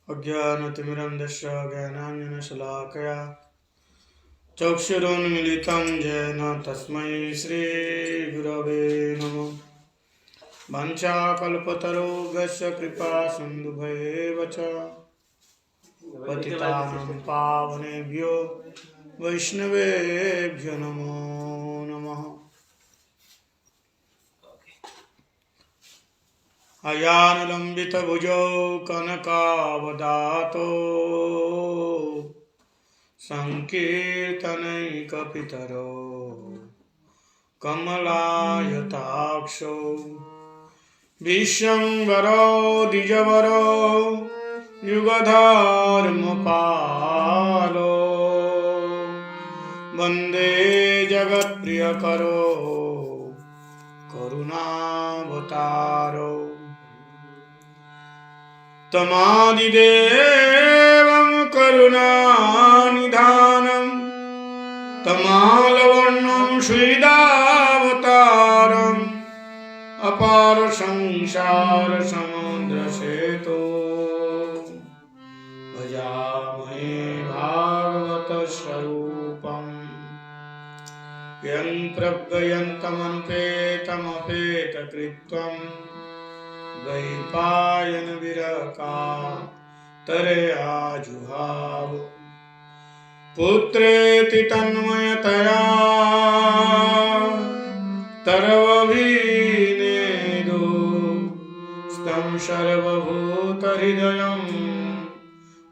अज्ञानतिमिरन्धस्य ज्ञानाञ्जनशलाकया चक्षुरुन्मीलितं येन तस्मै श्रीगुरवे नमः। वाञ्छाकल्पतरुभ्यश्च कृपासिन्धुभ्येव च पतितानां पावनेभ्यो वैष्णवेभ्यो नमो नमः। अयानलम्बितभुजौ कनकावदातो संकीर्तनैकपितरो कमलायताक्षो विश्वम्भरो द्विजवरो युगधर्मपालो वन्दे जगत्प्रियकरो करुणावतारो तमादिदेवं करुणानिधानं तमालवर्णं श्रीदावतारम् अपार संसार समुद्र सेतो भजामहे भागवत स्वरूपम् यं प्रव्ययन्तमनुपेतमपेतकृत्वम् द्वैपायन विरका तरया जुहाव पुत्रेति तन्मयतया तरवभिनेदो स्तं सर्वभूतहृदयं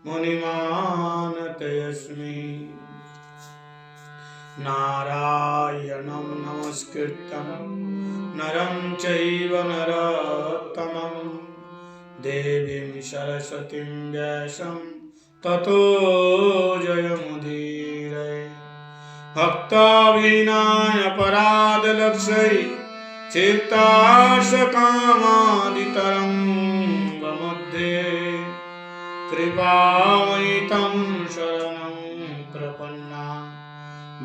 मुनिमानतयस्मि नारायणं नमस्कृतं नरं चैव नरोत्तमं देवीं सरस्वतीं व्यासं ततो जयमुदीरये। भक्ताभिनाय परादलक्ष्यै चित्ताशकामादितरङ्गमध्ये कृपामयि तं शरणं प्रपन्ना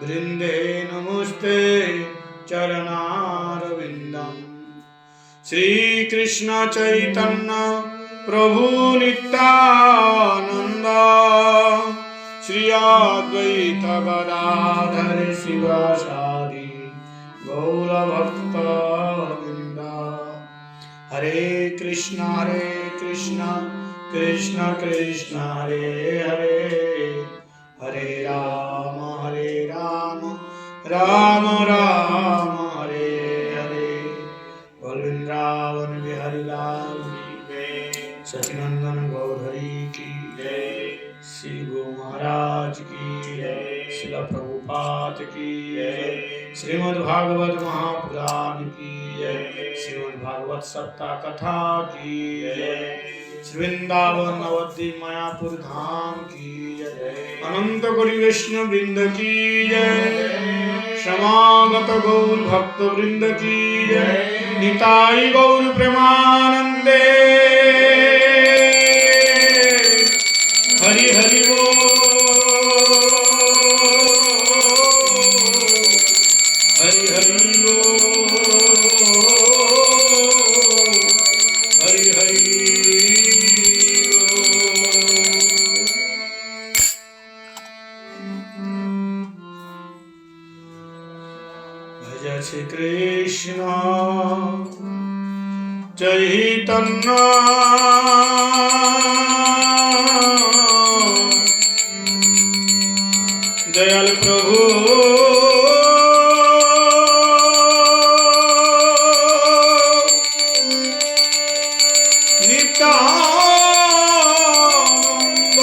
वृन्दे नमस्ते चरणारविन्दम्। श्रीकृष्ण चैतन्य प्रभु नित्यानन्द श्री अद्वैत गदाधर शिवासादि गौरभक्तवृन्द। हरे कृष्ण कृष्ण कृष्ण हरे हरे, हरे राम राम राम हरे हरे। गोविंद्रावन बिहारी लाल की जय, सचिनंदन गौरहरि की जय, श्री गुरु महाराज की जय, श्रील प्रभुपाद की जय, श्रीमद्भागवत महापुराण की जय, श्रीमद्भागवत सप्ताह कथा की जय, श्री वृंदावन नवद्वीप मायापुर धाम की जय, अनंत कोटि वैष्णव वृंद की जय, समागत गौर भक्त वृंद की जय, निताई गौर प्रेमानंदे। हरि हरि बोल, हरि हरि बोल, हरि हरि बोल। भज श्री कृष्ण चैतन्य दयाल प्रभु नित्यानंद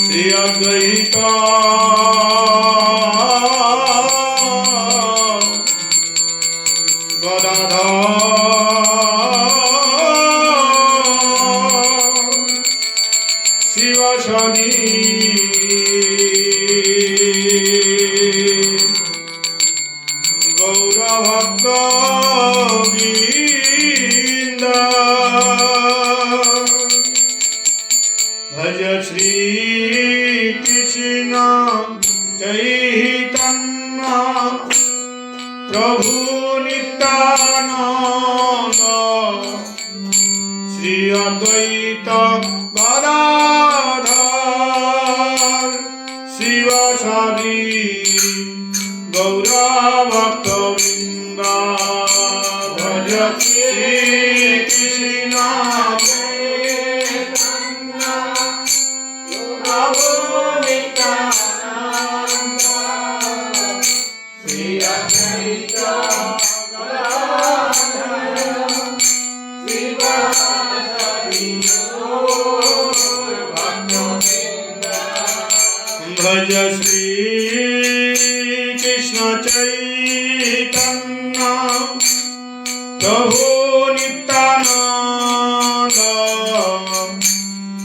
श्री अद्वैत गदाधर शिवासादि गौरभक्तवृन्द। भज श्री कृष्ण चैतन्य प्रभु নিত্যানন্দ শ্রী অদ্বৈত গদাধর শিবাসাদি গৌরভক্তবৃন্দ ভজ শ্রী কৃষ্ণ भज श्री कृष्ण चैतन्य प्रभु नित्यानंद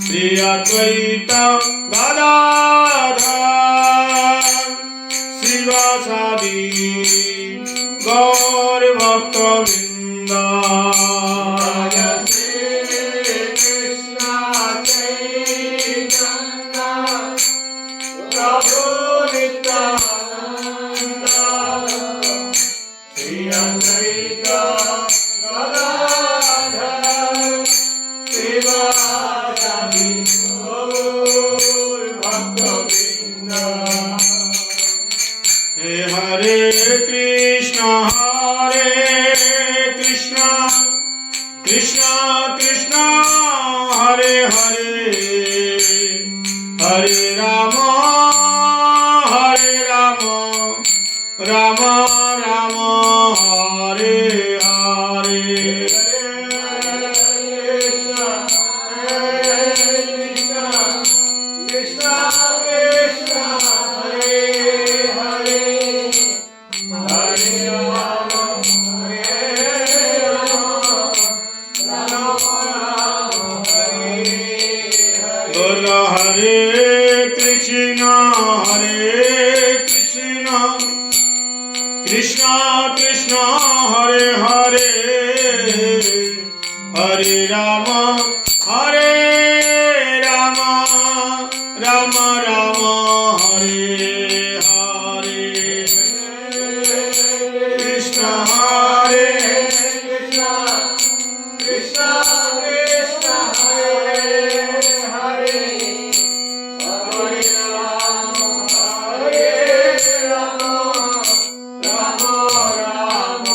श्री अद्वैत गदाधर शिवासादि गौर भक्तवृंद हरे कृष्ण कृष्ण कृष्ण हरे हरे हरे राम राम राम हरे हरे बोलो हरे कृष्ण कृष्ण कृष्ण हरे हरे हरे राम राम राम हरे हरे कृष्ण हरे कृष्ण कृष्ण कृष्ण हरे हरे हरे राम राम राम हरे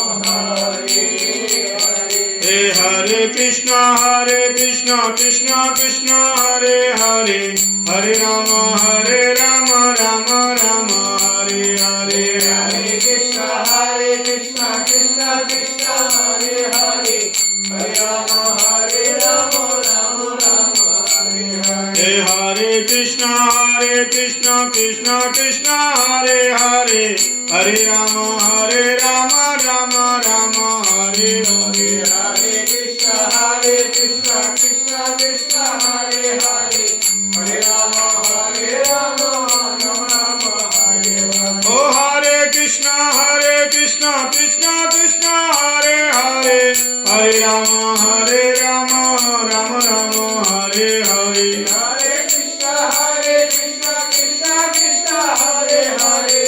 हरे हरे कृष्ण कृष्ण कृष्ण हरे हरे हरे राम राम राम हरे हरे हरे कृष्ण कृष्ण कृष्ण हरे हरे हरे राम राम राम हरे हरे हरे कृष्ण कृष्ण कृष्ण हरे हरे हरे राम राम राम हरे हरे हरे कृष्ण कृष्ण कृष्ण हरे हरे हरे राम राम राम हरे हरे ओ हरे कृष्ण कृष्ण कृष्ण हरे हरे हरे राम राम राम हरे हरे हरे कृष्ण कृष्ण कृष्ण हरे हरे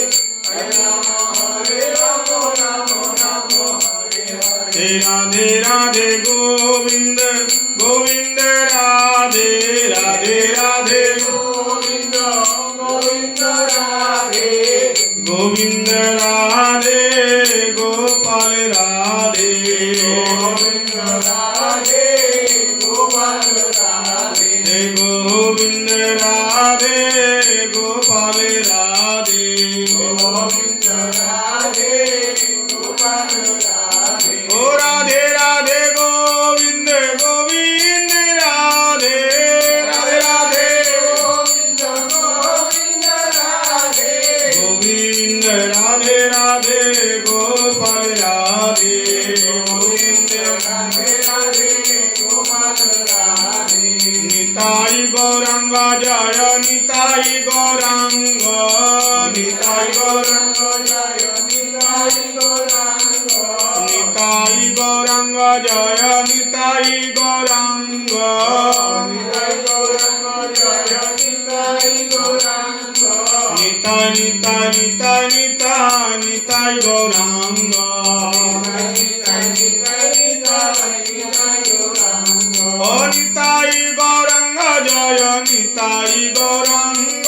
हरे राम राम राम हरे हरे राधे राधे गोविंद गोविंद राधे राधे राधे गोविंद गोविंद राधे गोविंद राधे गोपाल राधे गोविंद राधे गोपाल राधे गोविंद राधे गोपाल राधे गोविंद राधे गोपाल राधे ओ राधे राधे गोविंद गोविंद राधे राधे राधे गोविंद गोविंद राधे गोविंद राधे राधे गोपाल राधे गोविंद राधे राधे गोपाल राधे निताई गौरांग जय निताई गौरांग निताई गौरांग जय निताई गौरांग निताई गौरांग जय निताई गौरांग निताई गौरांग जय निताई गौरांग निताई निताई निताई निताई নিতাই গৌরাঙ্গ ও নিতাই গৌরাঙ্গ জয় নিতাই গৌরাঙ্গ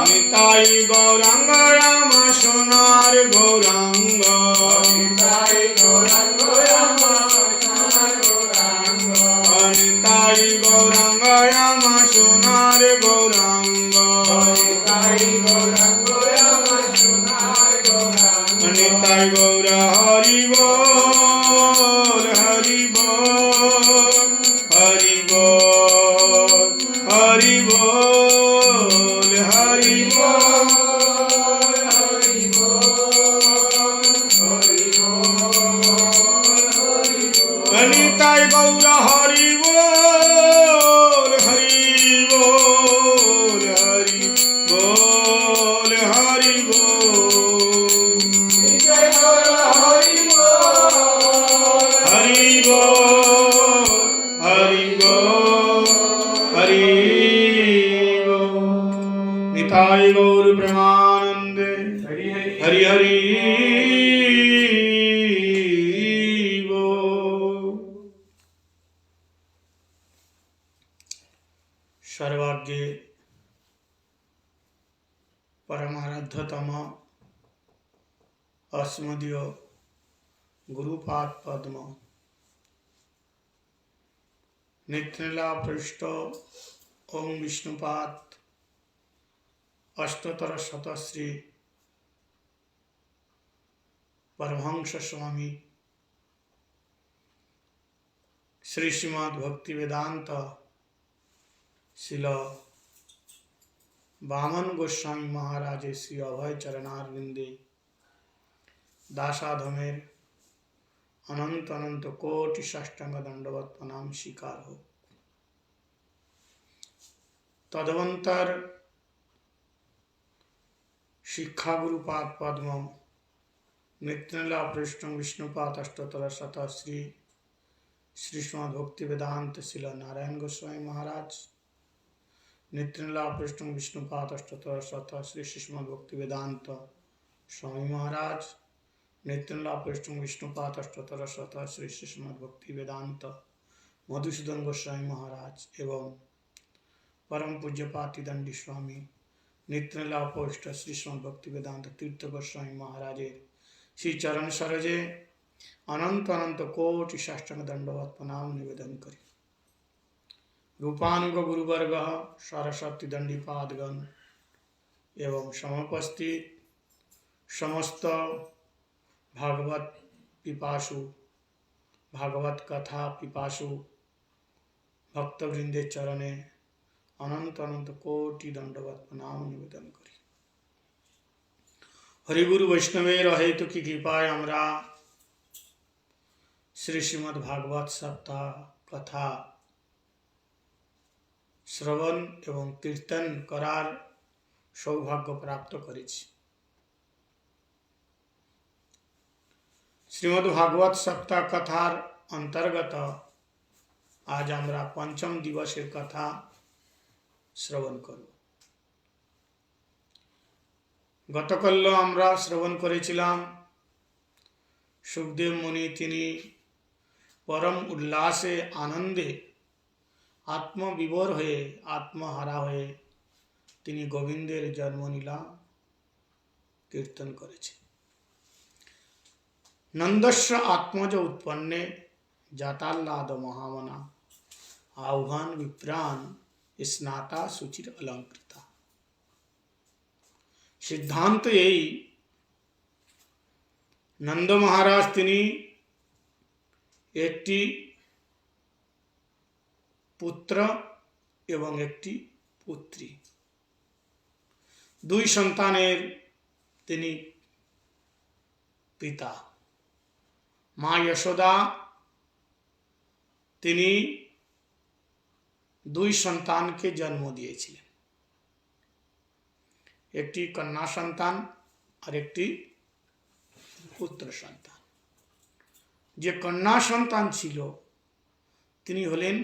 নিতাই গৌরাঙ্গ রাম সোনার গৌরাঙ্গ নিতাই গৌরাঙ্গ রাম সোনার গৌরাঙ্গ নিতাই গৌর হরি বল হরি বল হরি বল হরি বল হরি বল নিতাই গৌর হরি বল হরি বল হরি বল হরি বল হরি বল হরি বল হরি বল নিতাই গৌর প্রেমানন্দে হরি হরি सर्वाग्ये परमाराध्यतम अस्मदीय गुरुपाद पद्म नित्यलीला पृष्ठ ओम विष्णुपाद अष्टोत्तर शतश्री परमहंस स्वामी श्री श्रीमद् भक्ति वेदांत शिल वामन गोस्वामी महाराज श्री अभय चरणारविंदे दासाधमेर अनंत अनंत कोटि साष्टांग दंडवत प्रणाम स्वीकार हो। तदवंतर शिक्षा गुरुपाद पद्म नित्यलीला पृष्ठ विष्णुपाद अष्टोत्तर शत श्री श्रीमद् भक्ति वेदांत शिल नारायण गोस्वामी महाराज नित्यलीला पृष्ठ विष्णुपाद अष्टोत्तर शत श्री श्रीमद् भक्ति वेदांत स्वामी महाराज नित्यलीला पृष्ठ विष्णुपाद अष्टोत्तर शत श्री श्रीमद् भक्ति वेदांत मधुसूदन गोस्वामी महाराज एवं परम पूज्य पाति दंडी स्वामी नित्यलीला पृष्ठ श्री श्रीमद् भक्ति वेदांत तीर्थ गोस्वामी महाराज श्री चरण सरोजे अनंत अनंत कोटि साष्टांग दंडवत प्रणाम निवेदन करी। रूपानुग गुरुवर्ग सरस्वती दंडीपादगण एवं समुपस्थित समस्त भागवत पिपासु भागवत कथा पिपासु भक्तवृंदे चरणे अनंत अनंत कोटि दंडवत प्रणाम निवेदन करी। हरिगुरु वैष्णवेर हेतुकी कृपाय आमरा श्री श्रीमद् भागवत सप्ताह कथा श्रवण एवं कीर्तन करार सौभाग्य प्राप्त करेছি। श्रीमद् भागवत सप्ताह कथार अंतर्गत आज आमरा पंचम दिवसेर कथा श्रवण करब। गतकाल आमरा श्रवण करेছিলাম सुखदेव मुनि तिनी परम उल्लासे आनंदे आत्मविभोर हुए आत्महारा हुए तिनी गोविंदेर जन्मलीला कीर्तन करेছেন। नंदस्व आत्मज उत्पन्ने जाताल्लाद महामना आह्वान विप्रान स्नाता सुचिर अलंकृता। सिद्धांत यही नंद महाराज तिनी एकटी पुत्र एवं एकटी पुत्री दुई सन्तानेर तिनी पिता। माँ यशोदा तिनी दुई सन्तान के जन्म दिएছিলেন, एकटी कन्या सन्तान और एकटी पुत्र सन्तान। जे कन्या सन्तान छिलो तिनी हलेन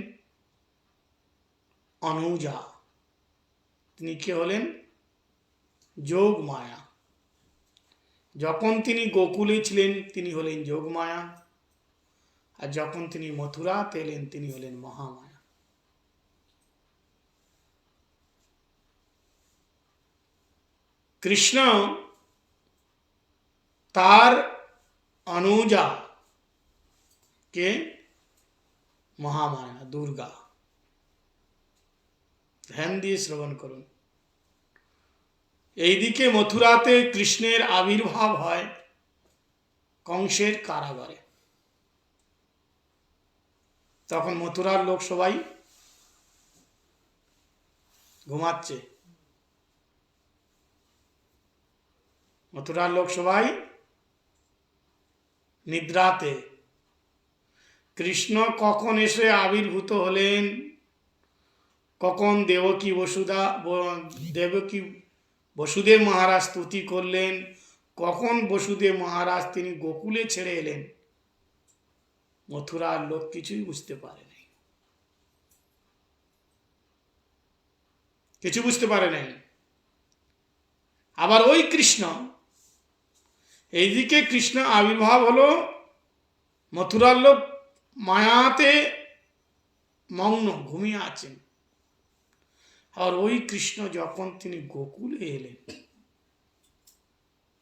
अनुजा, তিনি কে হলেন? যোগ মায়া। যখন তিনি গোকুলে ছিলেন তিনি হলেন যোগ মায়া, আর যখন তিনি মথুরাতে এলেন তিনি হলেন মহামায়া। কৃষ্ণ তার অনুজা কে মহামায়া দুর্গা। ধ্যান দিয়ে শ্রবণ করুন। এইদিকে মথুরাতে কৃষ্ণের আবির্ভাব হয় কংসের কারাগারে। তখন মথুরার লোক সবাই ঘুমাচ্ছে, মথুরার লোক সবাই নিদ্রাতে। কৃষ্ণ কখন এসে আবির্ভূত হলেন, কখন দেবকী বসুদেব মহারাজ স্তুতি করলেন, কখন বসুদেব মহারাজ তিনি গোকুলে ছেড়ে এলেন, মথুরার লোক কিছুই বুঝতে পারে নাই, কিছু বুঝতে পারে নাই। আবার ওই কৃষ্ণ, এইদিকে কৃষ্ণ আবির্ভাব হলো, মথুরার লোক মায়াতে মগ্ন ঘুমিয়ে আছেন। আর ওই কৃষ্ণ যখন তিনি গোকুলে এলেন,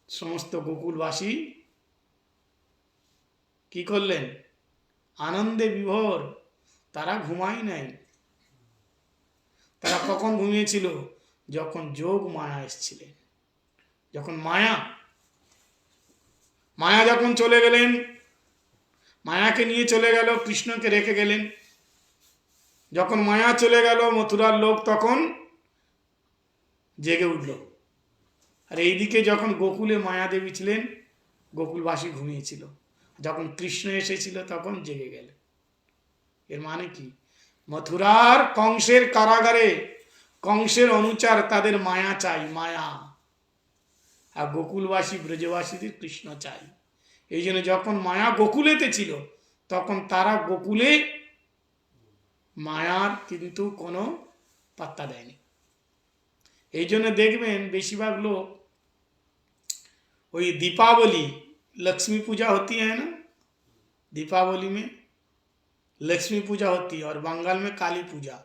সমস্ত গোকুলবাসী কি করলেন? আনন্দে বিভোর। তারা ঘুমায় নাই। তারা কখন ঘুমিয়েছিল? যখন যোগ মায়া এসেছিলেন, যখন মায়া যখন চলে গেলেন, মায়াকে নিয়ে চলে গেল, কৃষ্ণকে রেখে গেলেন। যখন মায়া চলে গেল, মথুরার লোক তখন জেগে উঠল। আর এইদিকে যখন গোকুলে মায়াদেবী ছিলেন, গোকুলবাসী ঘুমিয়েছিল। যখন কৃষ্ণ এসেছিল তখন জেগে গেল। এর মানে কি? মথুরার কংসের কারাগারে কংসের অনুচার, তাদের মায়া চাই, মায়া। আর গোকুলবাসী ব্রজবাসীদের কৃষ্ণ চাই। এই জন্য যখন মায়া গোকুলেতে ছিল তখন তারা গোকুলে মায়ার কিন্তু কোনো পাত্তা দেয়নি। এই জন্য দেখবেন বেশিরভাগ लोग वही दीपावली लक्ष्मी पूजा होती है ना, दीपावली में लक्ष्मी पूजा होती है, और बंगाल में काली पूजा,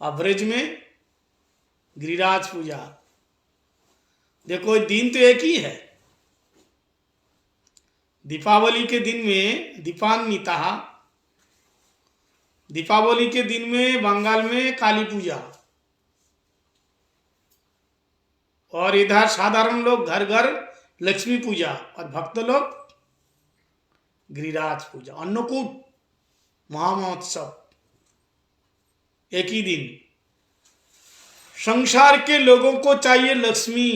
और ब्रज में गिरिराज पूजा। देखो दिन तो एक ही है। दीपावली के दिन में दीपान्विता, दीपावली के दिन में बंगाल में काली पूजा, और इधर साधारण लोग घर घर लक्ष्मी पूजा, और भक्त लोग गिरिराज पूजा, अन्नकूट महामहोत्सव एक ही दिन। संसार के लोगों को चाहिए लक्ष्मी,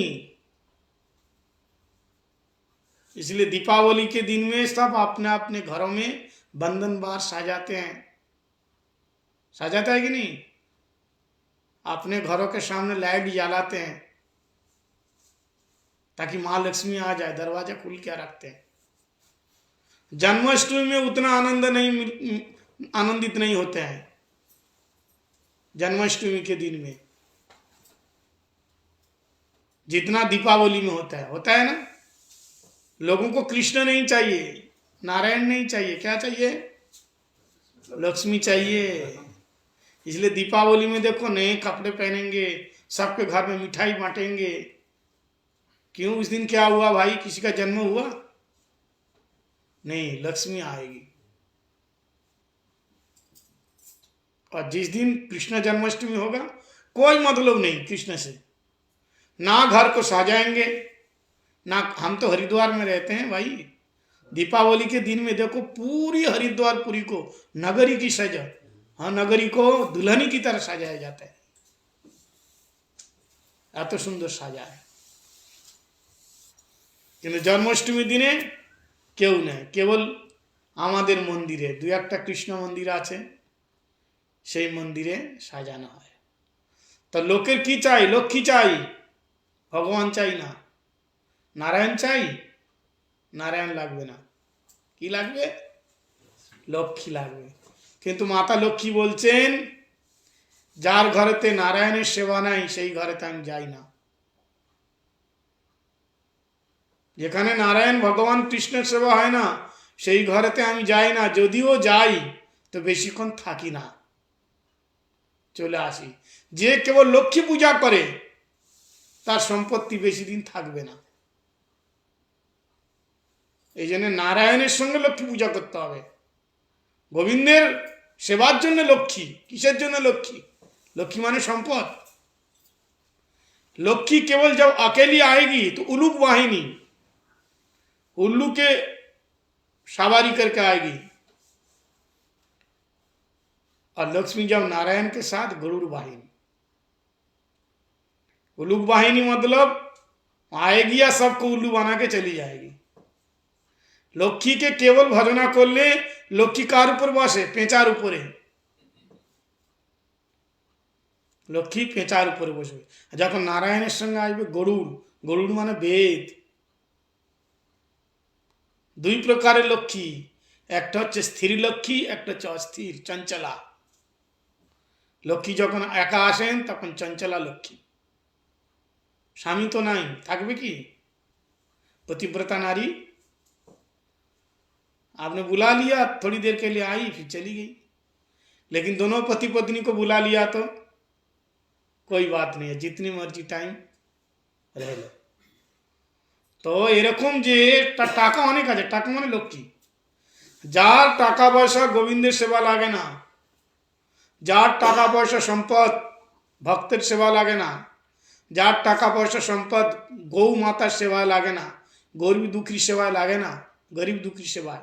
इसलिए दीपावली के दिन में सब अपने अपने घरों में बंधन बार सजाते हैं। सजाता है कि नहीं? अपने घरों के सामने लाइट जलाते हैं ताकि माँ लक्ष्मी आ जाए, दरवाजा खुल के रखते हैं। जन्माष्टमी में उतना आनंदित नहीं होते हैं। जन्माष्टमी के दिन में जितना दीपावली में होता है ना। लोगों को कृष्ण नहीं चाहिए, नारायण नहीं चाहिए, क्या चाहिए? लक्ष्मी चाहिए। इसलिए दीपावली में देखो नए कपड़े पहनेंगे, सबके घर में मिठाई बांटेंगे। क्यों? उस दिन क्या हुआ भाई? किसी का जन्म हुआ? नहीं, लक्ष्मी आएगी। और जिस दिन कृष्ण जन्माष्टमी होगा कोई मतलब नहीं कृष्ण से, ना घर को सजाएंगे ना। हम तो हरिद्वार में रहते हैं भाई। दीपावली के दिन में देखो पूरी हरिद्वार पुरी को नगरी की सजा, हाँ नगरी को दुल्हनी की तरह सजाया जाता है। এত সুন্দর সাজায়। কিন্তু জন্মাষ্টমীর দিনে কেউ নেই, কেবল আমাদের মন্দিরে দুই একটা কৃষ্ণ মন্দির আছে, সেই মন্দিরে সাজানো হয়। তা লোকের কি চাই? লক্ষ্মী চাই, ভগবান চাই না। নারায়ণ চাই? নারায়ণ লাগবে না। কি লাগবে? লক্ষ্মী লাগবে। কিন্তু মাতা লক্ষ্মী বলছেন যার ঘরেতে নারায়ণের সেবা নাই সেই ঘরেতে আমি যাই না। যেখানে নারায়ণ ভগবান কৃষ্ণের সেবা হয় না সেই ঘরেতে আমি যাই না। যদিও যাই তো বেশিক্ষণ থাকি না, চলে আসি। যে কেবল লক্ষ্মী পূজা করে তার সম্পত্তি বেশি দিন থাকবে না। এই জন্য নারায়ণের সঙ্গে লক্ষ্মী পূজা করতে হবে। গোবিন্দের সেবার জন্য লক্ষ্মী। কিসের জন্য লক্ষ্মী? लक्ष्मी माने संपद। लक्ष्मी केवल जब अकेली आएगी तो उल्लू वाहिनी, उल्लू के सवारी करके आएगी, और लक्ष्मी जब नारायण के साथ गरुड़ वाहिनी। उल्लू वाहिनी मतलब आएगी या सबको उल्लू बना के चली जाएगी। लक्ष्मी के केवल भजना कर ले, लक्ष्मी कार ऊपर बसे? पेचार ऊपर। लक्ष्मी पेचार ऊपर बसবে। যখন নারায়ণের সঙ্গে আসবে গরুড়, গরুড় মানে বেদ। দুই প্রকারের লক্ষ্মী, একটা হচ্ছে স্থির লক্ষ্মী, একটা হচ্ছে অস্থির চঞ্চলা লক্ষ্মী। যখন একা আসেন তখন চঞ্চলা লক্ষ্মী। স্বামী তো নাই, থাকবে কি? पतिव्रता नारी, आपने बुला लिया, थोड़ी देर के लिए आई फिर चली गई। लेकिन दोनों पति पत्नी को बुला लिया तो कोई बात नहीं है, जितनी मर्जी टाइम रह लो। तो एरकम जे टाका अनेक आछे, टाका माने लक्ष्मी। जार टाका पयसा गोविंदेर सेवा लागे ना, जार टाका पयसा सम्पद भक्तेर सेवा लागे ना, जार टाका पयसा सम्पद गौ मातार सेवा लागे ना, गरीब दुखी सेवा लागे ना, गरीब दुखी सेवा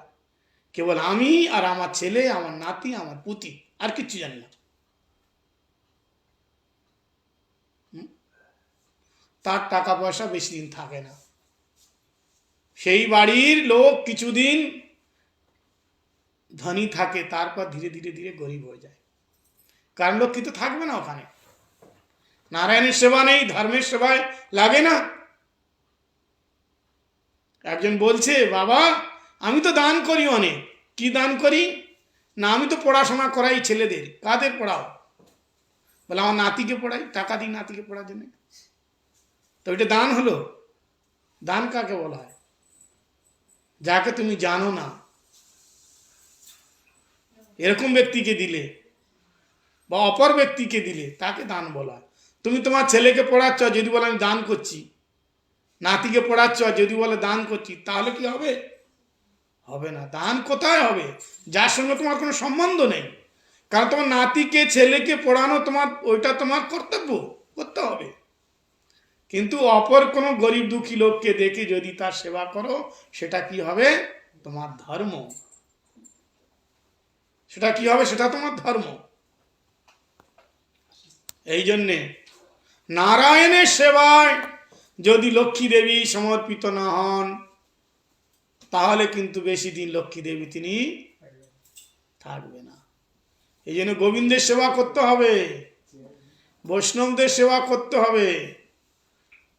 केवल आमी और आमार छेले, आमार नाती, आमार पुती, और किच्छु जानि ना। तार टाका पयसा बेशी दिन थाके ना, सेई बाड़ीर लोक किछुदिन धनी थाके, तारपर धीरे धीरे धीरे गरीब हो जाए। कारण लक्ष्मी तो थाकबे ना ओखाने। नारायणेर सेवा नेই, धर्मेर सेवाय लागे ना। একজন বলছে, বাবা আমি তো দান করি অনেক। কি দান করি? না আমি তো পড়াশোনা করাই ছেলেদের। কাদের পড়াও? বলে আমার নাতিকে পড়াই, টাকা দিই নাতিকে পড়ার জন্য। তো এটা দান হলো? দান কাকে বলা হয়? যাকে তুমি জানো না এরকম ব্যক্তিকে দিলে বা অপর ব্যক্তিকে দিলে তাকে দান বলা হয়। তুমি তোমার ছেলেকে পড়াচ্ছ, যদি বলে আমি দান করছি, নাতিকে পড়াচ্ছ যদি বলে দান করছি, তাহলে কি হবে? হবে না। দান কোথায় হবে? যার সঙ্গে তোমার কোনো সম্বন্ধ নেই। কারণ তোমার নাতিকে ছেলেকে পড়ানো তোমার, ওইটা তোমার কর্তব্য, করতে হবে। কিন্তু অপর কোনো গরিব দুঃখী লোককে দেখে যদি তার সেবা করো, সেটা কি হবে? তোমার ধর্ম। সেটা কি হবে? সেটা তোমার ধর্ম। এই জন্যে নারায়ণের সেবায় যদি লক্ষ্মী দেবী সমর্পিত না হন, তাহলে কিন্তু বেশি দিন লক্ষ্মী দেবী তিনি থাকবে না। এই জন্য গোবিন্দের সেবা করতে হবে, বৈষ্ণবদের সেবা করতে হবে।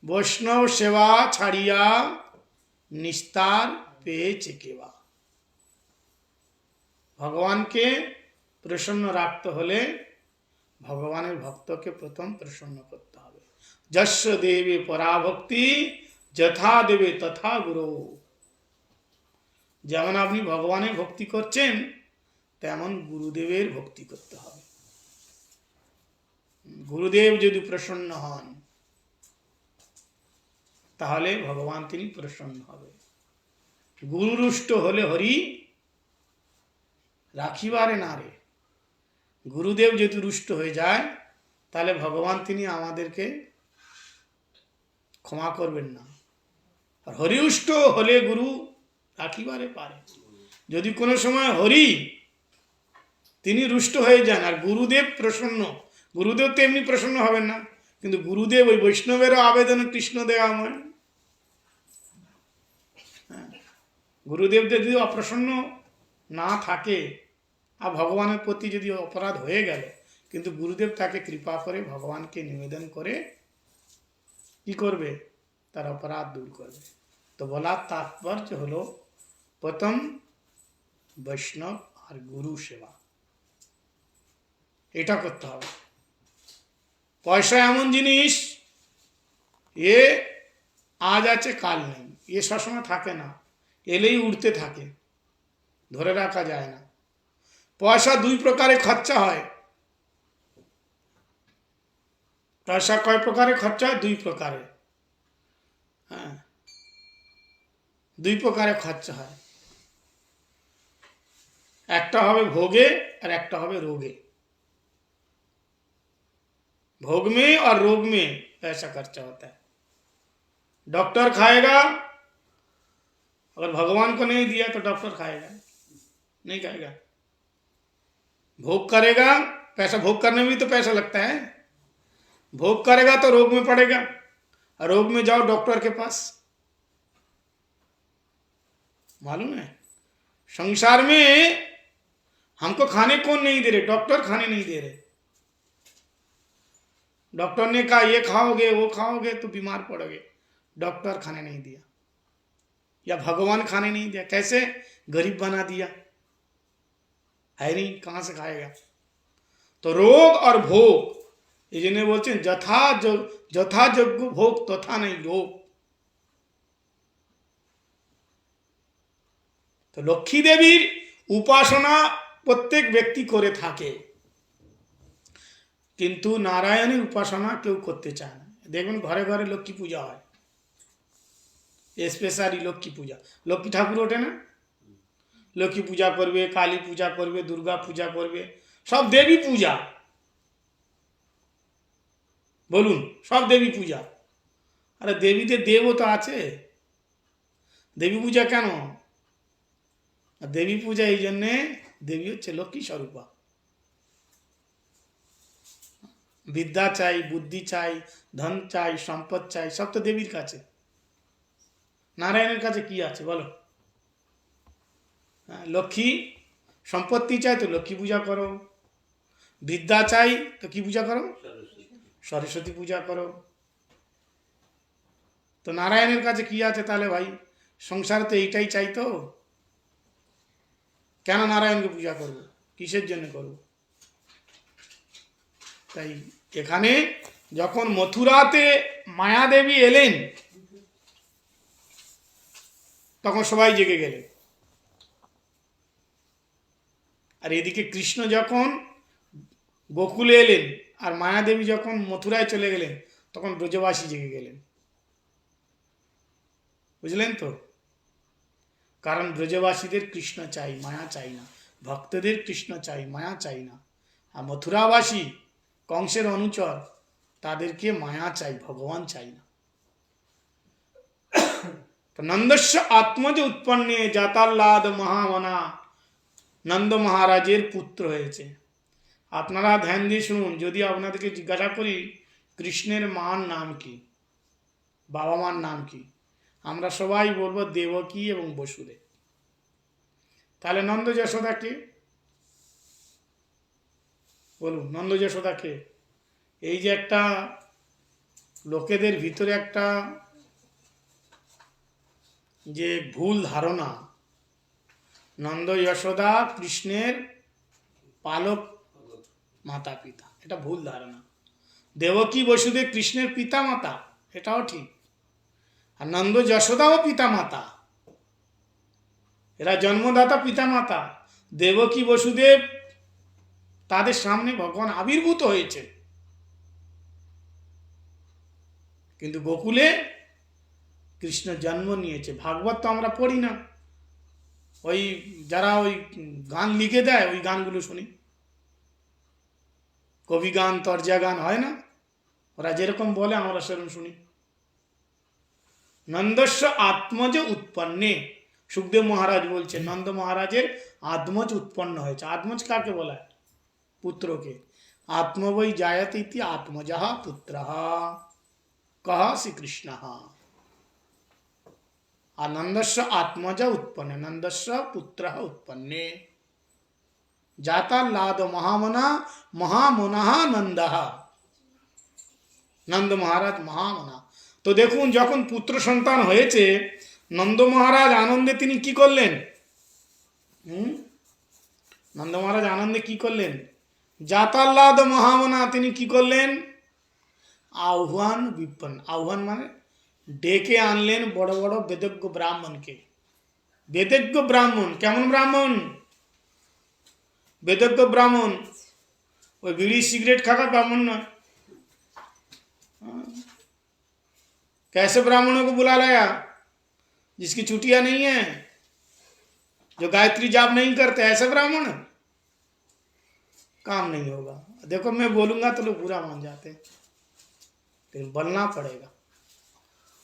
বৈষ্ণব সেবা ছাড়িয়া নিস্তার পেয়েছে কেবা। ভগবানকে প্রসন্ন রাখতে হলে ভগবানের ভক্তকে প্রথম প্রসন্ন করতে হবে। যস্য দেবে পরাভক্তি যথা দেবে তথা গুরু। যেমন আপনি ভগবানের ভক্তি করছেন তেমন গুরুদেবের ভক্তি করতে হবে। গুরুদেব যদি প্রসন্ন হন তাহলে ভগবান তিনি প্রসন্ন হবে। গুরু রুষ্ট হলে হরি রাখিবারে না রে। গুরুদেব যদি রুষ্ট হয়ে যায় তাহলে ভগবান তিনি আমাদেরকে ক্ষমা করবেন না। আর হরিউষ্ট হলে গুরু রাখিবারে পারে। যদি কোনো সময় হরি তিনি রুষ্ট হয়ে যান আর গুরুদেব প্রসন্ন, গুরুদেব তো এমনি প্রসন্ন হবেন না, কিন্তু গুরুদেব ওই বৈষ্ণবেরও আবেদনে কৃষ্ণ দেওয়াময়। গুরুদেব যদি অপ্রসন্ন না থাকে আর ভগবানের প্রতি যদি অপরাধ হয়ে গেল, কিন্তু গুরুদেব তাকে কৃপা করে ভগবানকে নিবেদন করে কি করবে? তার অপরাধ দূর করবে। তো বলার তাৎপর্য হলো প্রথম বৈষ্ণব আর গুরু সেবা, এটা করতে হবে। পয়সা এমন জিনিস, এ আজ আছে কাল নেই, এ সবসময় থাকে না, এলেই উঠতে থাকে, ধরে রাখা যায় না। পয়সা দুই প্রকারে খরচা হয়। পয়সা কয় প্রকারে খরচা হয়? দুই প্রকারে। হ্যাঁ, দুই প্রকারে খরচা হয়। একটা হবে ভোগে और একটা হবে रोगे। भोग में और रोग में पैसा खर्चा होता है। डॉक्टर खाएगा, अगर भगवान को नहीं दिया तो डॉक्टर खाएगा नहीं, खाएगा। भोग करेगा, पैसा भोग करने में भी तो पैसा लगता है। भोग करेगा तो रोग में पड़ेगा, और रोग में जाओ डॉक्टर के पास। मालूम है, संसार में हमको खाने कौन नहीं दे रहे? डॉक्टर खाने नहीं दे रहे। डॉक्टर ने कहा ये खाओगे वो खाओगे तो बीमार पड़ोगे, डॉक्टर खाने नहीं दिया, या भगवान खाने नहीं दिया। कैसे? गरीब बना दिया, है नहीं, कहां से खाएगा? तो रोग और भोग, ये जिन्हें बोलते हैं যথা যোগ্য ভোগ তথা नहीं रोग। তো লক্ষ্মী দেবীর উপাসনা প্রত্যেক ব্যক্তি করে থাকে, কিন্তু নারায়ণের উপাসনা কেউ করতে চায় না। দেখুন ঘরে ঘরে লক্ষ্মী পূজা হয়, স্পেশালি লক্ষ্মী পূজা। লক্ষ্মী ঠাকুর ওঠে না, লক্ষ্মী পূজা করবে, কালী পূজা করবে, দুর্গা পূজা করবে, সব দেবী পূজা। বলুন, সব দেবী পূজা। আরে দেবীতে দেবও তো আছে, দেবী পূজা কেন? দেবী পূজা এই জন্যে, দেবী হচ্ছে লক্ষ্মী স্বরূপা। বিদ্যা চাই, বুদ্ধি চাই, ধন চাই, সম্পদ চাই, সব তো দেবীর কাছে। নারায়ণের কাছে কি আছে বলো? লক্ষ্মী সম্পত্তি চাই তো লক্ষ্মী পূজা করো, বিদ্যা চাই তো কি পূজা করো? সরস্বতী পূজা করো। তো নারায়ণের কাছে কি আছে তাহলে ভাই? সংসার তো এইটাই চাই। তো কেন নারায়ণকে পূজা করব? কিসের জন্য করব? তাই এখানে যখন মথুরাতে মায়াদেবী এলেন, তখন সবাই জেগে গেলেন। আর এদিকে কৃষ্ণ যখন গোকুলে এলেন আর মায়াদেবী যখন মথুরায় চলে গেলেন, তখন ব্রজবাসী জেগে গেলেন। বুঝলেন তো? কারণ ব্রজবাসীদের কৃষ্ণ চাই, মায়া চাই না। ভক্তদের কৃষ্ণ চাই, মায়া চাই না। আর মথুরাবাসী কংসের অনুচর, তাদেরকে মায়া চাই, ভগবান চাই না। নন্দস্য আত্মজ উৎপন্নে জাতাল্লাদ মহামনা, নন্দ মহারাজের পুত্র হয়েছে। আপনারা ধ্যান দিয়ে শুনুন। যদি আপনাদেরকে জিজ্ঞাসা করি কৃষ্ণের মার নাম কি, বাবা মার নাম কি, আমরা সবাই বলবো দেবকী এবং বসুদেব। তাহলে নন্দ যশোদা কে? বলুন, নন্দ যশোদা কে? এই যে একটা লোকেদের ভিতরে একটা যে ভুল ধারণা, নন্দ যশোদা কৃষ্ণের পালক মাতা পিতা, এটা ভুল ধারণা। দেবকী বসুদেব কৃষ্ণের পিতা মাতা, এটাও ঠিক। আর নন্দ যশোদাও পিতা মাতা, এরা জন্মদাতা পিতা মাতা। দেবকী বসুদেব তাদের সামনে ভগবান আবির্ভূত হয়েছে, কিন্তু গোকুলে কৃষ্ণ জন্ম নিয়েছে। ভাগবত তো আমরা পড়ি না, ওই যারা ওই গান লিখে দেয় ওই গানগুলো শুনি, কবি গান, তর্জা গান হয় না, ওরা যেরকম বলে আমরা সেরকম শুনি। নন্দস্য আত্মজ উৎপন্নে, সুখদেব মহারাজ বলছে নন্দ মহারাজের আত্মজ উৎপন্ন হয়েছে। আত্মজ কাকে বলা হয়? পুত্রকে। আত্মবৈ জায়তে ইতি আত্মজঃ পুত্রঃ কহ শ্রীকৃষ্ণ। আর নন্দস্য আত্মজ উৎপন্নে, নন্দস্য পুত্র উৎপন্নে জাতাল্লাদ মহামনা মহামনা নন্দঃ, নন্দ মহারাজ মহামনা। তো দেখুন, যখন পুত্র সন্তান হয়েছে, নন্দ মহারাজ আনন্দে তিনি কি করলেন? নন্দ মহারাজ আনন্দে কি করলেন? জাতাল্লাদ মহামনা, তিনি কি করলেন? আহ্বান বিপন্ন। আহ্বান মানে ডেকে আনলেন বড় বড় বেদজ্ঞ ব্রাহ্মণকে। বেদজ্ঞ ব্রাহ্মণ কেমন ব্রাহ্মণ? বেদজ্ঞ ব্রাহ্মণ, ওই বিড়ি सिगरेट खाकर ब्राह्मण नয়। कैसे ब्राह्मणों को बुला लाया? जिसकी छुट्टियां नहीं है, जो गायत्री जाप नहीं करते, ऐसे ब्राह्मण काम नहीं होगा। देखो मैं बोलूंगा तो लोग बुरा मान जाते हैं, लेकिन बोलना पड़ेगा,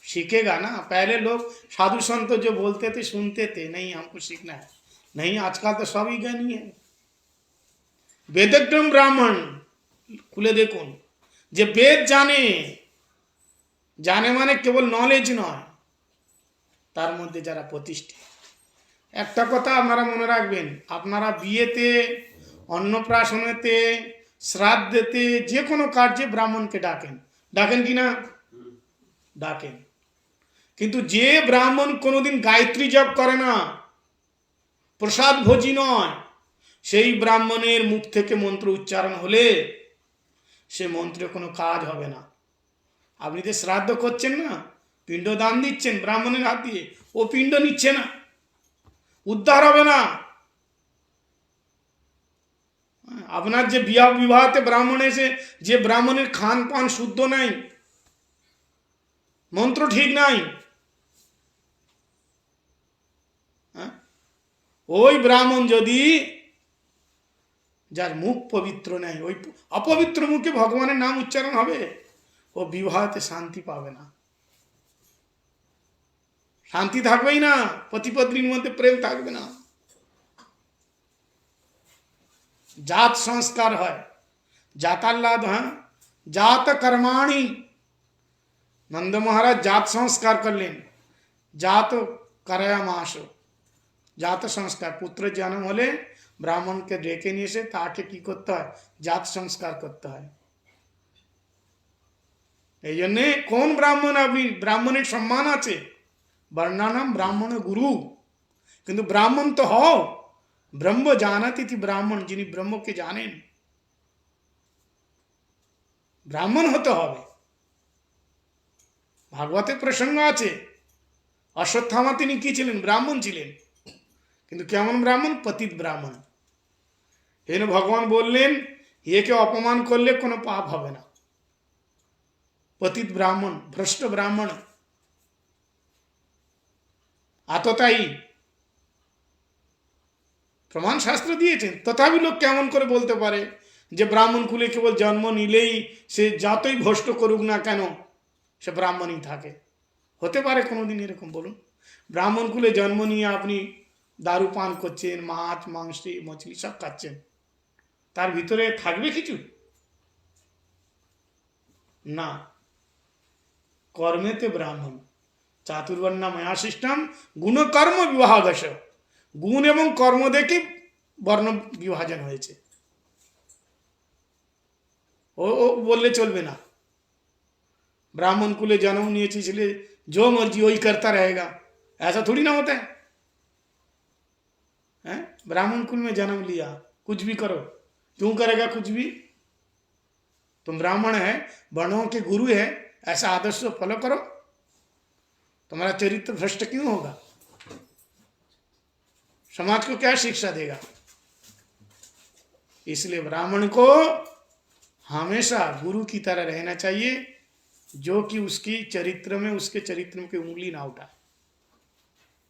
सीखेगा ना। पहले लोग साधु संत जो बोलते थे सुनते थे, नहीं हमको सीखना है, नहीं आजकल तो सब ही ज्ञानी है। বেদজ্ঞ ব্রাহ্মণ খুলে দেখুন, যে বেদ জানে, জানে মানে কেবল নলেজ নয়, তার মধ্যে যারা প্রতিষ্ঠিত। একটা কথা আপনারা মনে রাখবেন, আপনারা বিয়েতে, অন্নপ্রাশনেতে, শ্রাদ্ধেতে, যে কোনো কার্যে ব্রাহ্মণকে ডাকেন, ডাকেন কি না? ডাকেন। কিন্তু যে ব্রাহ্মণ কোনোদিন গায়ত্রী জপ করে না, প্রসাদ ভোজি নয়, সেই ব্রাহ্মণের মুখ থেকে মন্ত্র উচ্চারণ হলে সে মন্ত্রে কোনো কাজ হবে না। আপনি যে শ্রাদ্ধ করছেন না, পিণ্ড দান দিচ্ছেন ব্রাহ্মণের হাত দিয়ে, ও পিণ্ড নিচ্ছে না, উদ্ধার হবে না। আপনার যে বিবাহতে ব্রাহ্মণ এসে, যে ব্রাহ্মণের খান পান শুদ্ধ নাই, মন্ত্র ঠিক নাই, ওই ব্রাহ্মণ যদি, যার মুখ পবিত্র নেই, ওই অপবিত্র মুখে ভগবানের নাম উচ্চারণ হবে, ও বিবাহতে শান্তি পাবে না, শান্তি থাকবেই না, পতি পত্নীর মধ্যে প্রেম থাকবে না। জাত সংস্কার হয়, জাতাল্লাদ, হ্যাঁ, জাত কর্মাণি। নন্দ মহারাজ জাত সংস্কার করলেন, জাত করয়ামাস, জাত সংস্কার। পুত্র জন্ম হলে ব্রাহ্মণকে ডেকে নিয়ে এসে তাকে কি করতে হয়? জাত সংস্কার করতে হয়। এই জন্যে কোন ব্রাহ্মণ, আপনি ব্রাহ্মণের সম্মান আছে, বর্ণানাম ব্রাহ্মণ গুরু, কিন্তু ব্রাহ্মণ তো হও, ব্রহ্ম জানাতি ব্রাহ্মণ, যিনি ব্রহ্মকে জানেন, ব্রাহ্মণ হতে হবে। ভাগবতে প্রসঙ্গ আছে, অশ্বত্থামা তিনি কি ছিলেন? ব্রাহ্মণ ছিলেন, কিন্তু কেমন ব্রাহ্মণ? পতিত ব্রাহ্মণ। এই ভগবান বললেন, একে অপমান করলে কোনো পাপ হবে না। পতিত ব্রাহ্মণ, ভ্রষ্ট ব্রাহ্মণ, আততায়ী, প্রমাণ শাস্ত্র দিয়েছেন। তথাপি লোক কেমন করে বলতে পারে যে ব্রাহ্মণ কুলে কেবল জন্ম নিলেই সে যতই ভ্রষ্ট করুক না কেন সে ব্রাহ্মণই থাকে? হতে পারে কোনোদিন এরকম? বলুন, ব্রাহ্মণ কুলে জন্ম নিয়ে আপনি দারু পান করছেন, মাছ মাংস মছলি সব খাচ্ছেন, তার ভিতরে থাকবে কিছু? না। কর্মেতে ব্রাহ্মণ, চাতুর্বর্ণা মায়া সিস্টেম, গুণকর্ম বিভাগস, গুণ এবং কর্ম দেখে বর্ণ বিভাজন হয়েছে। ও বললে চলবে না। ब्राह्मण कुले जन्म लिए इसलिए जो मर्जी वही करता रहेगा, ऐसा थोड़ी ना होता है। ब्राह्मण कुल में जन्म लिया, कुछ भी करो, क्यों करेगा कुछ भी? तुम ब्राह्मण है, वर्णों के गुरु है, ऐसा आदर्श फॉलो करो, तुम्हारा चरित्र भ्रष्ट क्यों होगा? समाज को क्या शिक्षा देगा? इसलिए ब्राह्मण को हमेशा गुरु की तरह रहना चाहिए, जो कि उसकी चरित्र में, उसके चरित्र में कोई उंगली ना उठाए,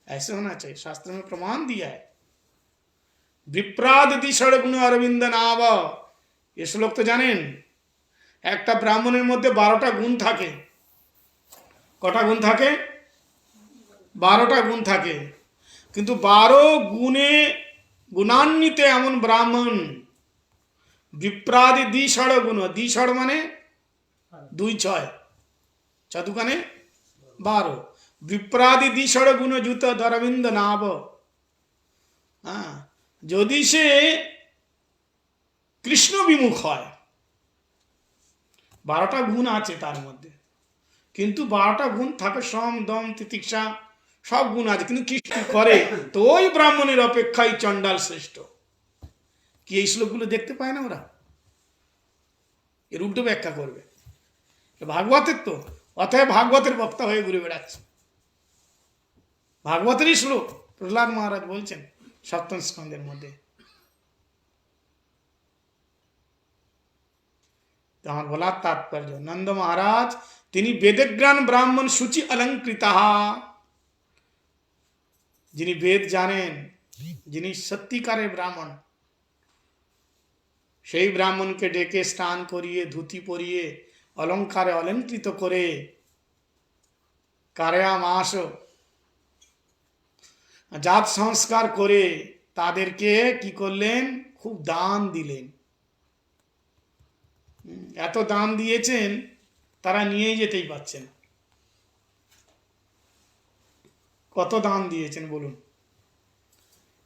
ऐसे होना चाहिए। शास्त्र में प्रमाण दिया है। विप्रादिति षड्गुण अरविंद नाव, ये श्लोक तो जानेन। একটা ব্রাহ্মণের মধ্যে 12টা গুণ থাকে। কটা গুণ থাকে? 12টা গুণ থাকে। কিন্তু 12 গুণে গুণান্বিত এমন ব্রাহ্মণ, বিপ্রাদি দ্বিষড় গুণ, দ্বিষড় মানে 2 6, চতুকানে 12, বিপ্রাদি দ্বিষড় গুণ যুত অরবিন্দ নাভ। যদি সে কৃষ্ণ বিমুখ হয়, 12টা গুণ আছে তার মধ্যে, কিন্তু 12টা গুণ থাকে, সম দম তিতিক্ষা সব গুণ আছে, কিন্তু কৃষ্ণ করে, তো ওই ব্রাহ্মণের অপেক্ষায় চণ্ডাল শ্রেষ্ঠ। কি এই শ্লোকগুলো দেখতে পায় না ওরা? এর উল্টো ব্যাখ্যা করবে। ভাগবতের তো, অতএব ভাগবতের বক্তা হয়ে ঘুরে বেড়াচ্ছে। ভাগবতেরই শ্লোক প্রহ্লাদ মহারাজ বলছেন সপ্তম স্কন্ধের মধ্যে। আমার বলার তাৎপর্য, নন্দ মহারাজ তিনি বেদজ্ঞান ব্রাহ্মণ সূচি অলঙ্কৃতা, যিনি বেদ জানেন, যিনি সত্যিকারের ব্রাহ্মণ, সেই ব্রাহ্মণকে ডেকে স্নান করিয়ে ধুতি পরিয়ে অলঙ্কারে অলঙ্কৃত করে কারেয়া মাস জাত সংস্কার করে তাদেরকে কি করলেন, খুব দান দিলেন। এত দান দিয়েছেন তারা নিয়ে যেতেই পারছেন। কত দান দিয়েছেন বলুন।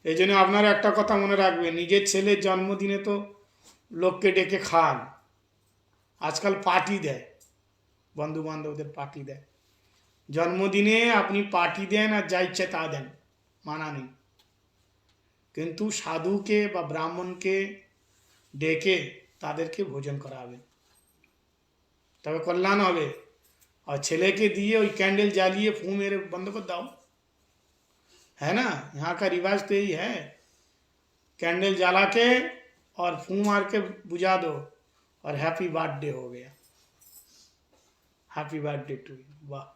এই জন্য আপনারা একটা কথা মনে রাখবেন, নিজের ছেলের জন্মদিনে তো লোককে ডেকে খান, আজকাল পার্টি দেয়, বন্ধু বান্ধবদের পার্টি দেয়। জন্মদিনে আপনি পার্টি দেন আর যা ইচ্ছে তা দেন, মানা নেই, কিন্তু সাধুকে বা ব্রাহ্মণকে ডেকে তাদেরকে ভোজন করাবে, তবে কল্যাণ হবে। और ছেলেকে দিয়ে ওই कैंडल জ্বালিয়ে फू मेरे बंद कर दाओ, है ना, यहाँ का रिवाज तो यही है, कैंडल जला के और फू मार के बुझा दो और हैप्पी बर्थडे हो गया, हैप्पी बर्थडे टू यू। वाह,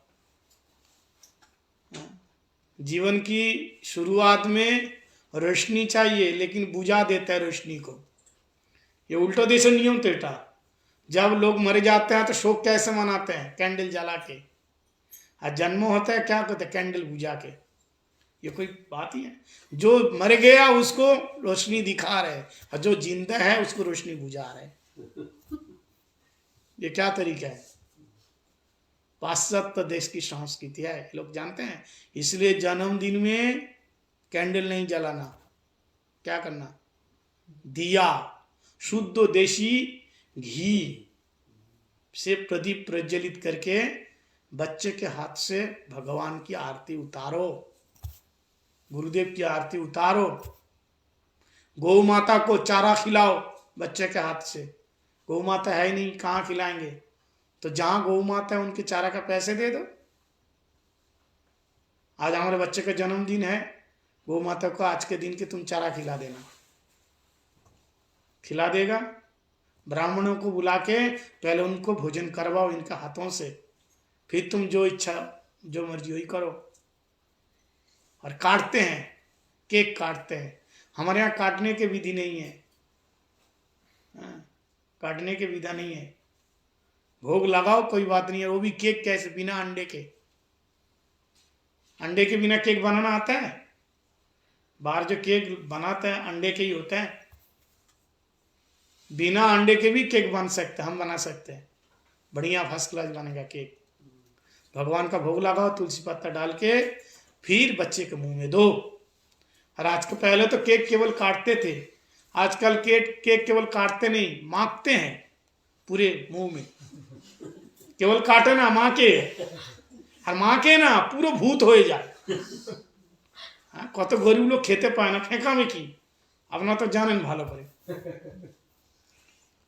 जीवन की शुरुआत में रोशनी चाहिए लेकिन बुझा देता है रोशनी को। ये उल्टा देश नियम तो एटा, जब लोग मर जाते हैं तो शोक कैसे मनाते हैं, कैंडल जला के, और जन्म होता है क्या कहते हैं, कैंडल बुझा के। ये कोई बात ही है, जो मर गया उसको रोशनी दिखा रहे और जो जिंदा है उसको रोशनी बुझा रहे। ये क्या तरीका है, पाश्चात्य देश की संस्कृति है, लोग जानते हैं। इसलिए जन्मदिन में कैंडल नहीं जलाना, क्या करना, दिया शुद्ध देशी घी से प्रदीप प्रज्वलित करके बच्चे के हाथ से भगवान की आरती उतारो, गुरुदेव की आरती उतारो। गौ माता को चारा खिलाओ बच्चे के हाथ से, गौ माता है ही नहीं, कहाँ खिलाएंगे, तो जहाँ गौ माता है उनके चारा का पैसे दे दो। आज हमारे बच्चे का जन्मदिन है, गौ माता को आज के दिन के तुम चारा खिला देना, खिला देगा। ब्राह्मणों को बुला के पहले उनको भोजन करवाओ इनके हाथों से, फिर तुम जो इच्छा जो मर्जी वही करो। और काटते हैं, केक काटते हैं, हमारे यहाँ काटने के विधि नहीं है, काटने के विधा नहीं है। भोग लगाओ कोई बात नहीं है, वो भी केक कैसे, बिना अंडे के। अंडे के बिना केक बनाना आता है? बाहर जो केक बनाते हैं अंडे के ही होते हैं, बिना अंडे के भी केक बन सकते हैं, हम बना सकते हैं, बढ़िया फर्स्ट क्लास बनेगा केक। भगवान का भोग लगाओ तुलसी पत्ता डाल के, फिर बच्चे के मुंह में दो। और आज के पहले तो केक केवल काटते थे, आजकल केक केवल काटते नहीं, मांगते हैं पूरे मुंह में। केवल काटे ना माके, और माके ना পুরো ভূত হয়ে যায়। কত গরিব লোক খেতে পায় না, ফেঁকাবে কি, আপনারা তো জানেন ভালো করে।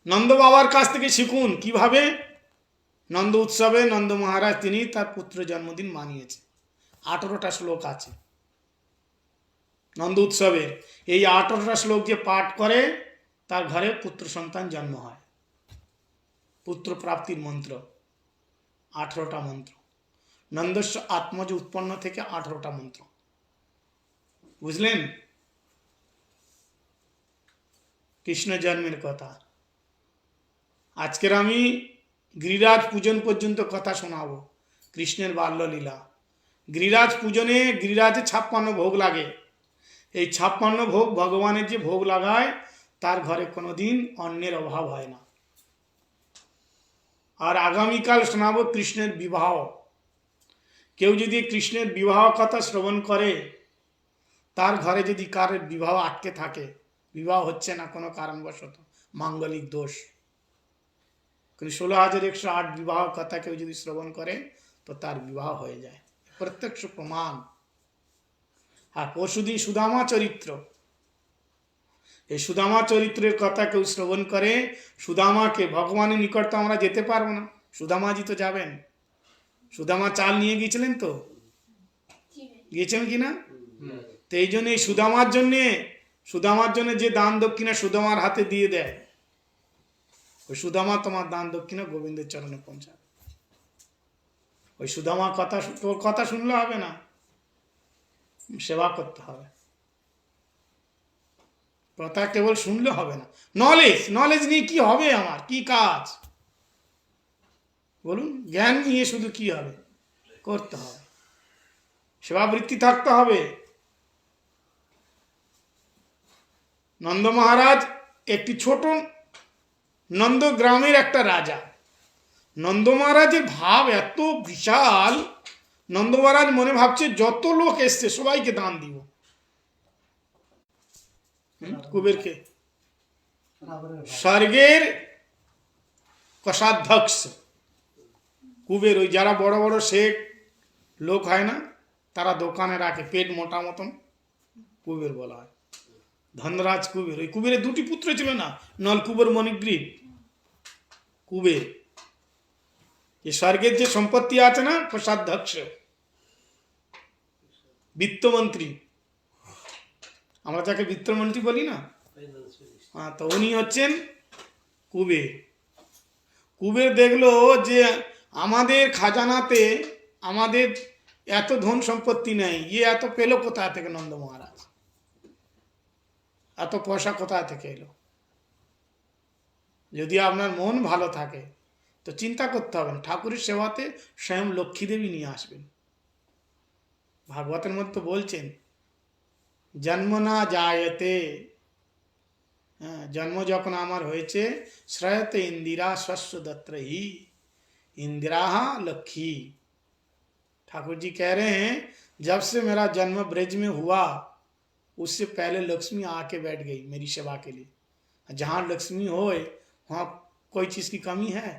নন্দ বাবার কাছ থেকে শিখুন কিভাবে নন্দ উৎসবে নন্দ মহারাজ তিনি তার পুত্র জন্মদিন মানিয়েছে। 18টা শ্লোক আছে নন্দ উৎসবের, এই 18টা শ্লোক যে পাঠ করে তার ঘরে পুত্র সন্তান জন্ম হয়। পুত্র প্রাপ্তির মন্ত্র 18টা মন্ত্র, নন্দস্য আত্মজ উৎপন্ন থেকে 18টা মন্ত্র, বুঝলেন? কৃষ্ণ জন্মের কথা। আজকের আমি গিরিরাজ পূজন পর্যন্ত কথা শোনাবো, কৃষ্ণের বাল্যলীলা। গিরিরাজ পূজনে গিরিরাজে 56 ভোগ লাগে, এই 56 ভোগ ভগবানের যে ভোগ লাগায় তার ঘরে কোনোদিন অন্নের অভাব হয় না। আর আগামীকাল শোনাবো কৃষ্ণের বিবাহ। কেউ যদি কৃষ্ণের বিবাহ কথা শ্রবণ করে, তার ঘরে যদি কার বিবাহ আটকে থাকে, বিবাহ হচ্ছে না কোনো কারণবশত, মাঙ্গলিক দোষ, কিন্তু 16,108 বিবাহ কথা কেউ যদি শ্রবণ করে তো তার বিবাহ হয়ে যায়, প্রত্যক্ষ প্রমাণ। আর পরশুদিন সুদামা চরিত্র, এই সুদামা চরিত্রের কথা কেউ শ্রবণ করে, সুদামাকে, ভগবানের নিকট তো আমরা যেতে পারবো না, সুদামাজি তো যাবেন, সুদামা চাল নিয়ে গিয়েছিলেন তো, গিয়েছেন কিনা? তো এই জন্য এই সুদামার জন্য যে দান দক্ষিণা সুদামার হাতে দিয়ে দেয়, ওই সুদামা তোমার দান দক্ষিণা গোবিন্দের চরণে পৌঁছাবে। ওই সুদামা কথা, তোর কথা শুনলে হবে না, সেবা করতে হবে। কথা কেবল শুনলে হবে না, নলেজ নিয়ে কি হবে, আমার কি কাজ বলুন? জ্ঞান নিয়ে শুধু কি হবে, করতে হবে, সেবাবৃত্তি থাকতে হবে। নন্দ মহারাজ একটি ছোট নন্দ গ্রামের একটা রাজা। নন্দ মহারাজের ভাব এত বিশাল, নন্দ মহারাজ মনে ভাবছে যত লোক এসছে সবাইকে দান দিব। কুবেরকে, স্বর্গের কোষাধ্যক্ষ কুবের, ওই যারা বড় বড় শেঠ লোক হয় না, তারা দোকানে রাখে, পেট মোটা মতন, কুবের বলা হয়। ধনরাজ কুবের, ওই কুবেরের দুটি পুত্র ছিল না, নলকুবের মণিগ্রীব। কুবের যে স্বর্গের যে সম্পত্তি আছে না, কোষাধ্যক্ষ, বিত্তমন্ত্রী, আমরা যাকে বিত্তমন্ত্রী বলি না, হ্যাঁ, তো উনি হচ্ছেন কুবের। কুবের দেখলো যে আমাদের খাজানাতে আমাদের এত ধন সম্পত্তি নেই, ইয়ে এত পেলো কোথায় থেকে? নন্দ মহারাজ এত পয়সা কোথায় থেকে এলো? যদি আপনার মন ভালো থাকে তো চিন্তা করতে হবে না, ঠাকুরের সেবাতে স্বয়ং লক্ষ্মী দেবী নিয়ে আসবেন। ভাগবতের মধ্যে বলছেন, জন্ম না জায়তে, হ্যাঁ, জন্ম যখন আমার হয়েছে, শ্রয়তে ইন্দিরা শস্য দত্রহি, इंदिरा लक्ष्मी। ठाकुर जी कह रहे हैं, जब से मेरा जन्म ब्रज में हुआ, उससे पहले लक्ष्मी आके बैठ गई मेरी सेवा के लिए। जहाँ लक्ष्मी होए वहाँ कोई चीज़ की कमी है?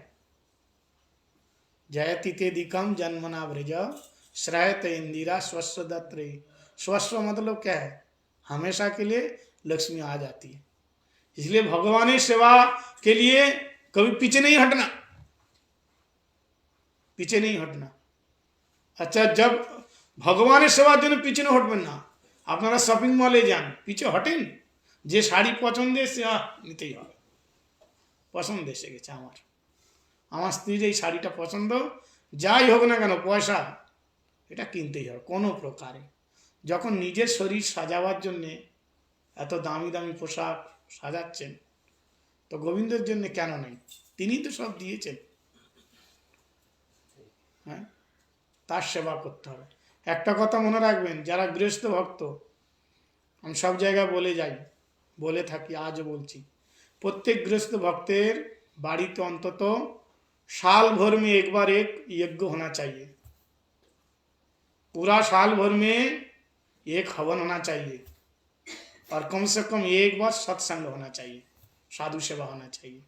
जयति तेदिकम जन्मना ब्रज श्रयत इंदिरा स्वस्व दत्रे। स्वस्व मतलब क्या है? हमेशा के लिए लक्ष्मी आ जाती है। इसलिए भगवान सेवा के लिए कभी पीछे नहीं हटना, पीछे नहीं हटना। अच्छा, जब ভগবানের সেবার জন্য পিছনে হটবেন না। আপনারা শপিং মলে যান, পিছে হটেন, যে শাড়ি পছন্দ এসে নিতেই হবে, পছন্দ এসে গেছে আমার স্ত্রীর এই শাড়িটা পছন্দ, যাই হোক না কেন পয়সা এটা কিনতেই হবে কোনো প্রকারে। যখন নিজের শরীর সাজাবার জন্যে এত দামি দামি পোশাক সাজাচ্ছেন, তো গোবিন্দের জন্য কেন নেই? তিনিই তো সব দিয়েছেন। হ্যাঁ, তার সেবা করতে হবে। একটা কথা মনে রাখবেন, যারা গৃহস্থ ভক্ত, আমি সব জায়গায় বলে যাই, বলে থাকি, আজও বলছি, প্রত্যেক गृहस्थ भक्तेर बाड़ीते अंतत साल भर में एक बार एक यज्ञ होना चाहिए, पूरा साल भर में एक हवन होना चाहिए, और कम से कम एक बार सत्संग होना चाहिए, साधु सेवा होना चाहिए,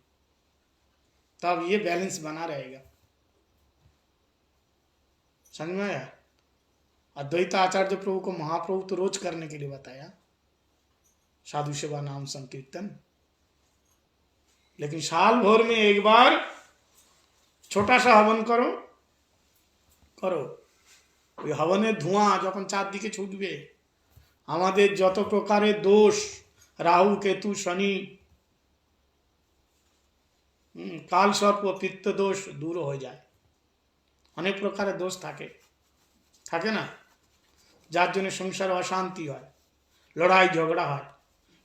तब ये बैलेंस बना रहेगा। समझ में आया? अद्वैत आचार्य प्रभु को महाप्रभु तो रोज करने के लिए बताया साधु सेवा नाम संकीर्तन, लेकिन साल भर में एक बार छोटा सा हवन करो करो। ওই হবনের ধোঁয়া যখন চারদিকে ছুটবে, আমাদের যত প্রকারের দোষ, রাহু কেতু শনি কাল সর্প পিত্ত দোষ দূর হয়ে যায়। অনেক প্রকারের দোষ থাকে, থাকে না, যার জন্য সংসারে অশান্তি হয়, লড়াই ঝগড়া হয়,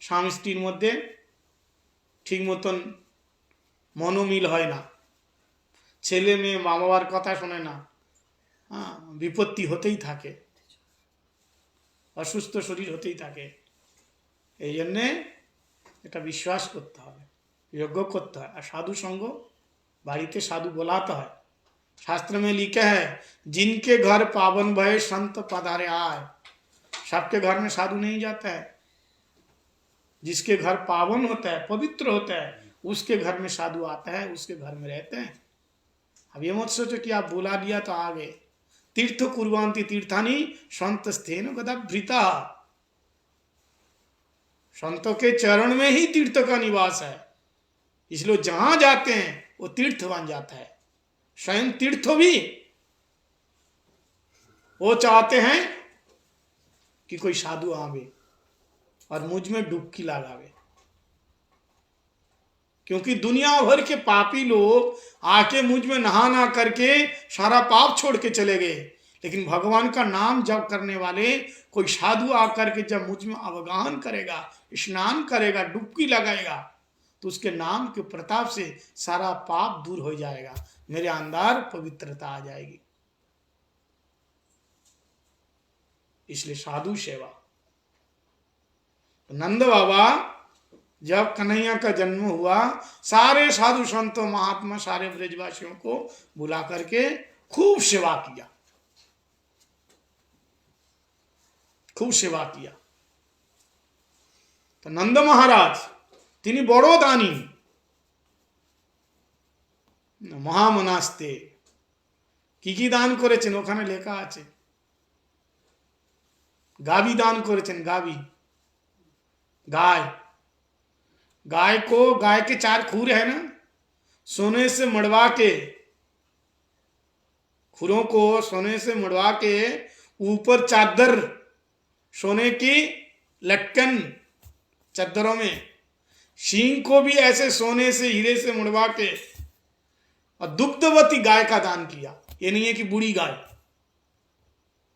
স্বামী স্ত্রীর মধ্যে ঠিক মতন মনোমিল হয় না, ছেলে মেয়ে মা বাবার কথা শোনে না, হ্যাঁ, বিপত্তি হতেই থাকে, অসুস্থ শরীর হতেই থাকে। এই জন্যে এটা বিশ্বাস করতে হবে, यज्ञ করতে হয়। আর সাধু সঙ্গ বাড়িতে সাধু बोलाता है। शास्त्र में लिखा है, जिनके घर पावन भय संत पधारे आए। सबके घर में साधु नहीं जाता है, जिसके घर पावन होता है, पवित्र होता है, उसके घर में साधु आता है, उसके घर में रहते हैं। अब ये मत सोचो कि आप बुला दिया तो आ गए। तीर्थ कुर्वान्ति तीर्थानि संतस्थेन गदाभृता। संतों के चरण में ही तीर्थ का निवास है, इसलिए जहां जाते हैं वो तीर्थ बन जाता है। स्वयं तीर्थ भी वो चाहते हैं कि कोई साधु आवे और मुझ में डुबकी लगावे, क्योंकि दुनिया भर के पापी लोग आके मुझ में नहा ना करके सारा पाप छोड़ के चले गए, लेकिन भगवान का नाम जप करने वाले कोई साधु आकर के जब मुझ में अवगाहन करेगा, स्नान करेगा, डुबकी लगाएगा, तो उसके नाम के प्रताप से सारा पाप दूर हो जाएगा, मेरे अंदर पवित्रता आ जाएगी। इसलिए साधु सेवा। तो नंद बाबा जब कन्हैया का जन्म हुआ, सारे साधु संतों महात्मा सारे ब्रजवासियों को बुला करके खूब सेवा किया, खूब सेवा किया। तो नंद महाराज তিনি বড় দানী, মহামনাস্তে। কি কি দান করেছেন ওখানে লেখা আছে। गावी दान করেছেন, गावी गाय, गाय को, गाय के 4 खुर है ना, सोने से मड़वा के, खुरों को सोने से मड़वा के ऊपर चादर सोने की लटकन चादरों में, सींग को भी ऐसे सोने से हीरे से मुड़वा के, और दुग्धवती गाय का दान किया। ये नहीं है कि बूढ़ी गाय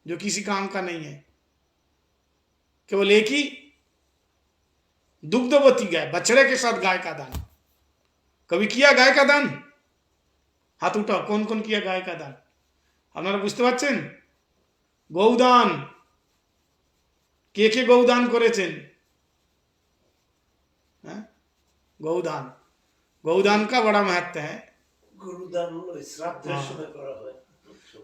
जो किसी काम का नहीं है, केवल एक ही दुग्धवती गाय, बछड़े के साथ गाय का दान। कभी किया गाय का दान? हाथ उठाओ, कौन कौन किया गाय का दान? আপনারা বুঝতে পারছেন? গৌদান, কে কে গৌদান করেছেন? गौदान, गौदान का बड़ा महत्व है।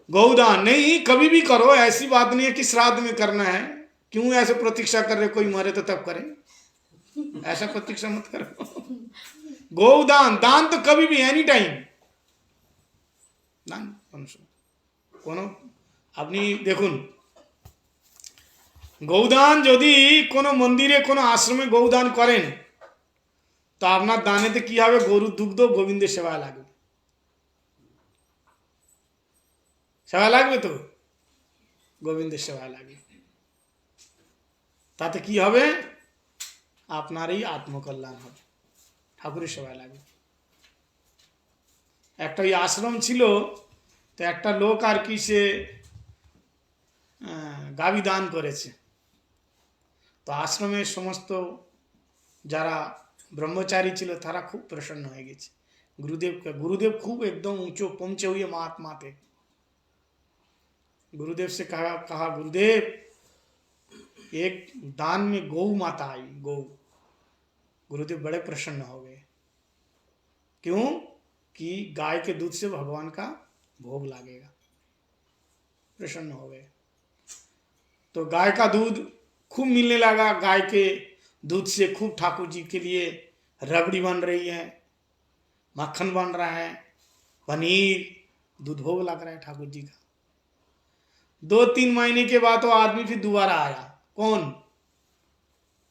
गौदान नहीं, कभी भी करो, ऐसी बात नहीं है कि श्राद्ध में करना है। क्यों ऐसे प्रतीक्षा कर रहे, कोई मरे तो तब करें, ऐसा प्रतीक्षा मत करो। गौदान, दान तो कभी भी, एनी टाइम दान। কোনো আপনি দেখুন, গৌদান যদি কোনো মন্দিরে কোনো আশ্রমে গৌদান করেন, তো আপনার দানেতে কি হবে? গরুর দুগ্ধ গোবিন্দের সেবায় লাগবে, সেবা লাগবে তো, গোবিন্দের সেবায় লাগবে। তাতে কি হবে? আপনারই আত্মকল্যাণ হবে, ঠাকুরের সেবায় লাগবে। একটা ওই আশ্রম ছিল, তো একটা লোক আর কি সে গাভী দান করেছে। তো আশ্রমের সমস্ত যারা ब्रह्मचारी ছিল তারা खूब प्रसन्न हो गए गुरुदेव का। गुरुदेव खूब एकदम ऊंचे पहुंचे हुए महात्मा थे। गुरुदेव से कहा गुरुदेव, एक दान में गौ माता आई, गौ। गुरुदेव बड़े प्रसन्न हो गए। क्यों? कि गाय के दूध से भगवान का भोग लागेगा। प्रसन्न हो गए। तो गाय का दूध खूब मिलने लगा। गाय के दूध से खूब ठाकुर जी के लिए रबड़ी बन रही है, मक्खन बन रहा है, पनीर, दूध भोग लग रहा है ठाकुर जी का। 2-3 महीने के बाद वो आदमी फिर दोबारा आया। कौन?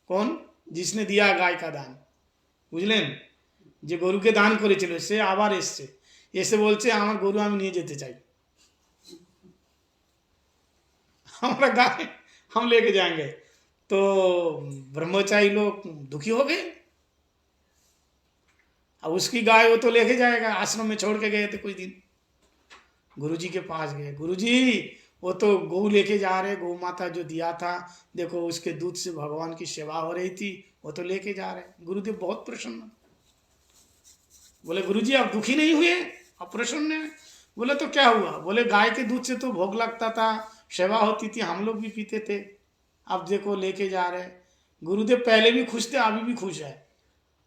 कौन? जिसने दिया गाय का दान, বুঝলেন? যে গরুকে দান করেছিল সে আবার এসছে, এসে বলছে আমার গরু আমি নিয়ে যেতে চাই, हमारा गाय हम लेके जाएंगे। तो ब्रह्मचारी लोग दुखी हो गए। अब उसकी गाय वो तो लेके जाएगा, आश्रम में छोड़ के गए थे कुछ दिन। गुरुजी के पास गए, गुरुजी वो तो गौ लेके जा रहे, गौ माता जो दिया था, देखो उसके दूध से भगवान की सेवा हो रही थी, वो तो लेके जा रहे। गुरुदेव बहुत प्रसन्न। बोले गुरुजी आप दुखी नहीं हुए, आप प्रसन्न हैं? बोले तो क्या हुआ? बोले गाय के दूध से तो भोग लगता था, सेवा होती थी, हम लोग भी पीते थे, अब देखो लेके जा रहे। गुरुदेव पहले भी खुश थे, अभी भी खुश है।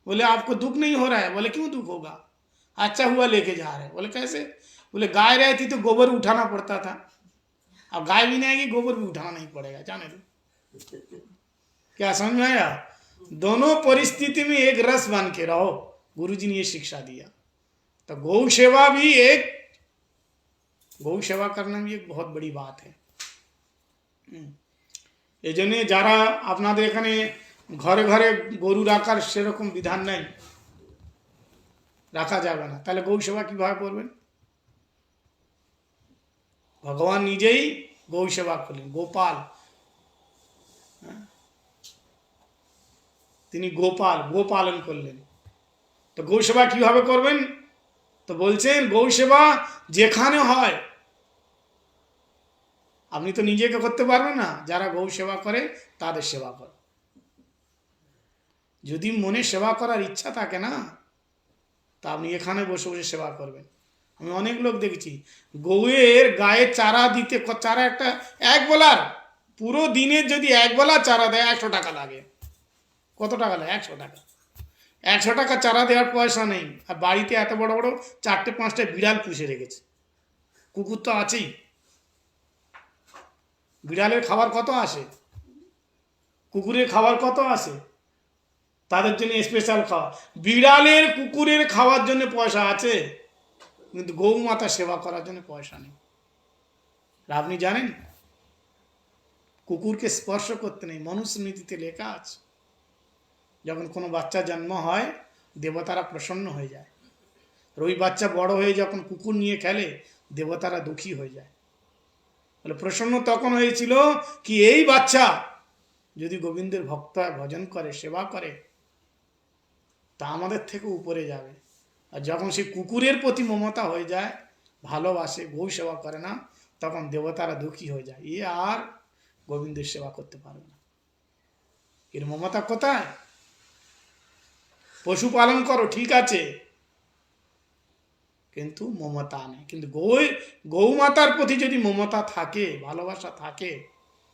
बोले आपको दुख नहीं हो रहा है? बोले क्यों दुख होगा, अच्छा हुआ लेके जा रहे। बोले कैसे? बोले गाय रहती तो गोबर उठाना पड़ता था, अब गाय भी नहीं आएगी, गोबर भी उठाना नहीं पड़ेगा, जाने दो। क्या समझ में आया? दोनों परिस्थिति में एक रस बन के रहो, गुरुजी ने ये शिक्षा दिया। तो गौ सेवा भी एक, गौ सेवा करना भी एक बहुत बड़ी बात है। এই জন্যে যারা আপনাদের এখানে ঘরে ঘরে গরু রাখার সেরকম বিধান নেই, রাখা যাবে না, তাহলে গৌ সেবা কীভাবে করবেন? ভগবান নিজেই গৌ সেবা করলেন, গোপাল, তিনি গোপাল, গোপালন করলেন। তো গৌ সেবা কিভাবে করবেন? তো বলছেন গৌ সেবা যেখানে হয়, আপনি তো নিজেকে করতে পারবেন না, যারা গৌ সেবা করে তাদের সেবা করে। যদি মনে সেবা করার ইচ্ছা থাকে না, তা আপনি এখানে বসে বসে সেবা করবেন। আমি অনেক লোক দেখেছি গৌয়ের গায়ে চারা দিতে, চারা একটা এক বেলার, পুরো দিনের যদি এক বেলা চারা দেয় 100 টাকা লাগে। কত টাকা লাগে? 100 টাকা। 100 টাকা চারা দেওয়ার পয়সা নেই, আর বাড়িতে এত বড় বড় 4-5টা বিড়াল পুষে রেখেছে। কুকুর তো আছেই, বিড়ালের খাবার কত আসে, কুকুরের খাবার কত আসে, তাদের জন্য স্পেশাল খাওয়া। বিড়ালের কুকুরের খাওয়ার জন্য পয়সা আছে, কিন্তু গৌ মাতা সেবা করার জন্য পয়সা নেই। আপনি জানেন কুকুরকে স্পর্শ করতে নেই, মনুস্মৃতিতে লেখা আছে। যখন কোনো বাচ্চা জন্ম হয় দেবতারা প্রসন্ন হয়ে যায়, আর ওই বাচ্চা বড় হয়ে যখন কুকুর নিয়ে খেলে দেবতারা দুঃখী হয়ে যায়। বলে প্রসন্ন তখন হয়েছিল কি এই বাচ্চা যদি গোবিন্দের ভক্ত হয়, ভজন করে, সেবা করে, তা আমাদের থেকে উপরে যাবে। আর যখন সে কুকুরের প্রতি মমতা হয়ে যায়, ভালোবাসে, গৌ সেবা করে না, তখন দেবতারা দুঃখী হয়ে যায়, এ আর গোবিন্দের সেবা করতে পারবে না। এর মমতা কোথায়? পশুপালন করো ঠিক আছে, কিন্তু মমতা নেই। কিন্তু গৌমাতার প্রতি যদি মমতা থাকে, ভালোবাসা থাকে,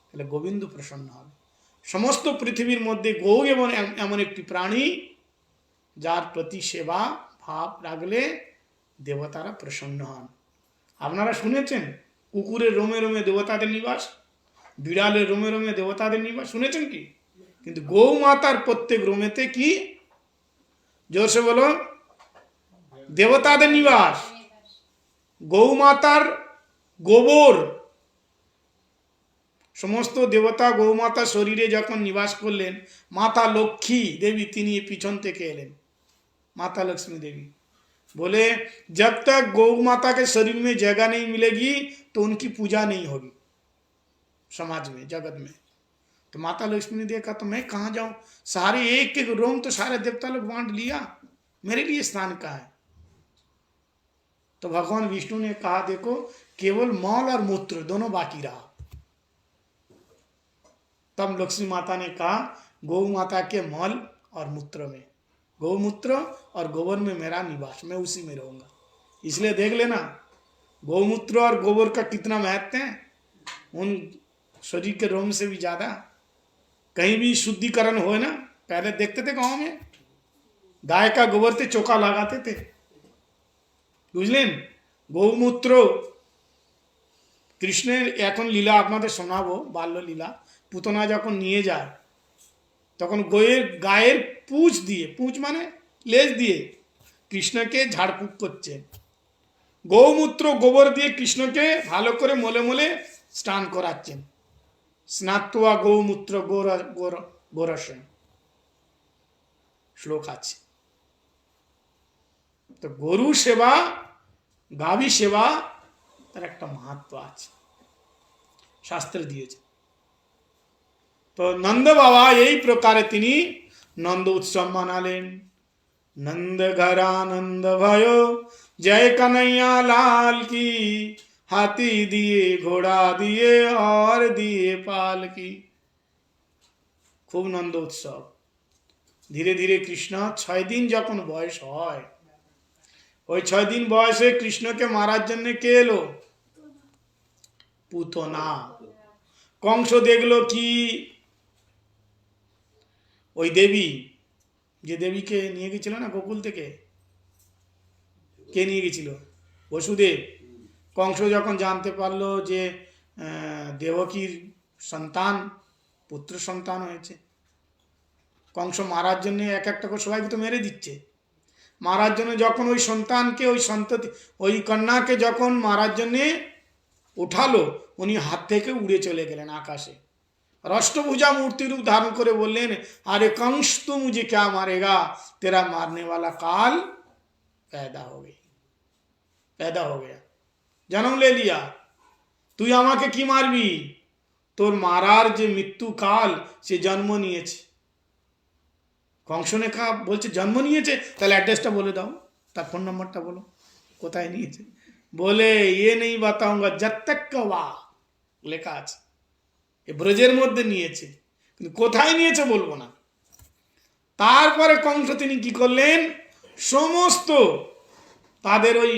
তাহলে গোবিন্দ প্রসন্ন হবে। সমস্ত পৃথিবীর মধ্যে গৌ এবং এমন একটি প্রাণী যার প্রতি সেবা ভাব রাখলে দেবতারা প্রসন্ন হন। আপনারা শুনেছেন কুকুরের রোমে রোমে দেবতাদের নিবাস, বিড়ালের রোমে রোমে দেবতাদের নিবাস, শুনেছেন কি? কিন্তু গৌ মাতার প্রত্যেক রোমেতে কি? জোরসে বলো, দেবতাদের নিবাস। গৌমাতার গোবর, সমস্ত দেবতা গৌমাতা শরীরে যখন নিবাস করলেন, মাতা লক্ষ্মী দেবী তিনি পিছন থেকে এলেন, माता लक्ष्मी देवी बोले जब तक गौ माता के शरीर में जगह नहीं मिलेगी तो उनकी पूजा नहीं होगी समाज में, जगत में। तो माता लक्ष्मी ने देखा तो मैं कहाँ जाऊं, सारे एक एक रोम तो सारे देवता लोग बांट लिया, मेरे लिए स्थान कहाँ है? तो भगवान विष्णु ने कहा देखो केवल मल और मूत्र दोनों बाकी रहा। तब लक्ष्मी माता ने कहा गौ माता के मल और मूत्र में, गौमूत्र और गोबर में मेरा निवास, मैं उसी में रहूंगा। इसलिए देख लेना गौमूत्र और गोबर का कितना महत्व है, उन शरीर के रोम से भी ज्यादा। कहीं भी शुद्धिकरण हो ना, पहले देखते थे गांव में गाय का गोबर से चोका लगाते थे, বুঝলেন? গৌমূত্র কৃষ্ণের এখন লীলা আপনাদের শোনাবো, বাল্য লীলা। পুতনা যখন নিয়ে যায় তখন গায়ের পুঁজ দিয়ে, পুঁজ মানে লেজ দিয়ে কৃষ্ণকে ঝাড়ফুঁক করছেন, গৌমূত্র গোবর দিয়ে কৃষ্ণকে ভালো করে মলে মলে স্নান করাচ্ছেন। স্নাত্বা গৌমূত্র গোরসন শ্লোক আছে। তো গরু সেবা, গাভী সেবা তার একটা মাহাত্ম আছে, শাস্ত্রে দিয়েছে। তো নন্দ বাবা এই প্রকারে তিনি নন্দ উৎসব মানালেন। नंद घरानंद भयो जय कन्हैया लाल की, हाथी दिए घोड़ा दिए और दिए पाल की। खूब नंद उत्सव। धीरे धीरे कृष्ण 6 दिन যখন বয়স হয়, ওই 6 দিন বয়সে কৃষ্ণকে মারার জন্য কে এলো? পুতনা। কংস দেখলো কি ওই দেবী, যে দেবীকে নিয়ে গেছিল না গোকুল থেকে, কে নিয়ে গেছিল? বসুদেব। কংস যখন জানতে পারলো যে দেবকীর সন্তান, পুত্র সন্তান হয়েছে, কংস মারার জন্য এক একটা করে সবাইকে তো মেরে দিচ্ছে। মারার জন্য যখন ওই সন্তানকে, ওই সন্ততি, ওই কন্যাকে যখন মারার জন্য উঠালো, উনি হাত থেকে উড়ে চলে গেলেন আকাশে। राष्ट्रभुजा मूर्ति रूप धारण करे बोलें अरे कंस तू मुझे क्या मारेगा, तेरा मारने वाला काल पैदा हो गया, जन्म ले लिया। তুই আমাকে কি মারবি? তোর মারার যে মৃত্যুকাল সে জন্ম নিয়েছে। কংসনেখা বলছে জন্ম নিয়েছে, তাহলে অ্যাড্রেসটা বলে দাও, তার ফোন নম্বরটা বলো, কোথায় নিয়েছে। বলে এ নেই বাতাউঙ্গা জব তক কা লেখা আছে, এ ব্রজের মধ্যে নিয়েছে, কিন্তু কোথায় নিয়েছে বলবো না। তারপরে কংস তিনি কি করলেন, সমস্ত তাদের ওই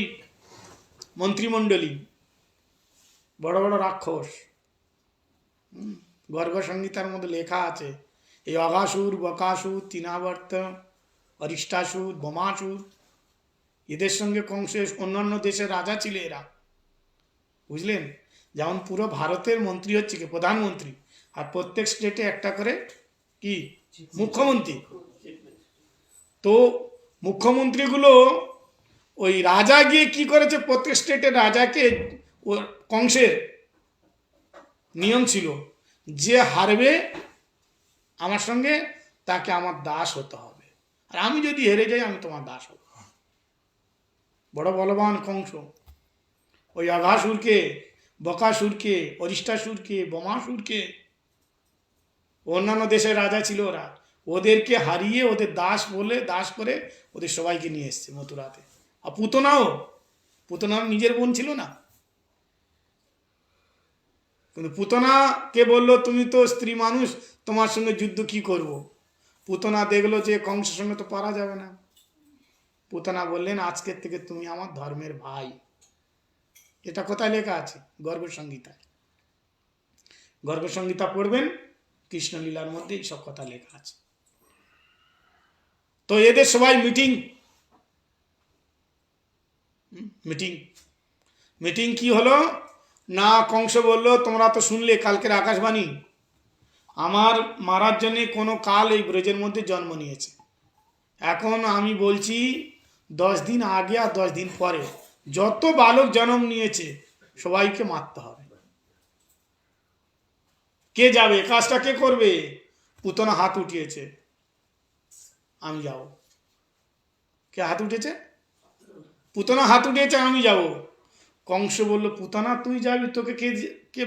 মন্ত্রিমণ্ডলী, বড় বড় রাক্ষস, গর্গ সংহিতার মধ্যে লেখা আছে, এই অঘাসুর, বকাসুর, তৃণাবর্ত, অরিষ্টাসুর, বোমাসুর, এদের সঙ্গে কংসের অন্যান্য দেশের রাজা ছিল এরা, বুঝলেন। যেমন পুরো ভারতের মন্ত্রী হচ্ছে কি প্রধানমন্ত্রী, আর প্রত্যেক স্টেটে একটা করে কি মুখ্যমন্ত্রী। তো মুখ্যমন্ত্রীগুলো ওই রাজা গিয়ে কি করেছে, প্রত্যেক স্টেটের রাজাকে, কংসের নিয়ম ছিল যে হারবে আমার সঙ্গে তাকে আমার দাস হতে হবে, আর আমি যদি হেরে যাই আমি তোমার দাস হব। বড় বলবান কংস ওই অঘাসুরকে, বকাসুরকে, অরিষ্টাসুরকে, বোমাসুরকে, অন্যান্য দেশের রাজা ছিল ওরা, ওদেরকে হারিয়ে ওদের দাস বলে দাস করে ওদের সবাইকে নিয়ে এসছে মথুরাতে। আর পুতনার নিজের বোন ছিল না, কিন্তু পুতনাকে বললো তুমি তো স্ত্রী মানুষ, তোমার সঙ্গে যুদ্ধ কি করব। পুতনা দেখলো যে কংসের সঙ্গে তো পারা যাবে না। পুতনা বললেন আজকের থেকে তুমি আমার ধর্মের ভাই। এটা কোথায় লেখা আছে? গর্গ সংহিতায়। গর্গ সংহিতা পড়বেন, কৃষ্ণলীলার মধ্যে এইসব কথা লেখা আছে। তো এদের সবাই মিটিং মিটিং কি হলো না, কংস বলল তোমরা তো শুনলে কালকের আকাশবাণী, আমার মারার জন্য কোনো কাল এই ব্রজের মধ্যে জন্ম নিয়েছে। এখন আমি বলছি 10 দিন আগে আর 10 দিন পরে যত বালক জন্ম নিয়েছে সবাইকে মারতে হবে। কে যাবে, কাজটা কে করবে? পুতনা হাত উঠিয়েছে, আমি যাব। কে হাত উঠেছে? পুতনা হাত উঠিয়েছে, আমি যাব। কংস বলল পুতনা তুই যাবি, তোকে কে কে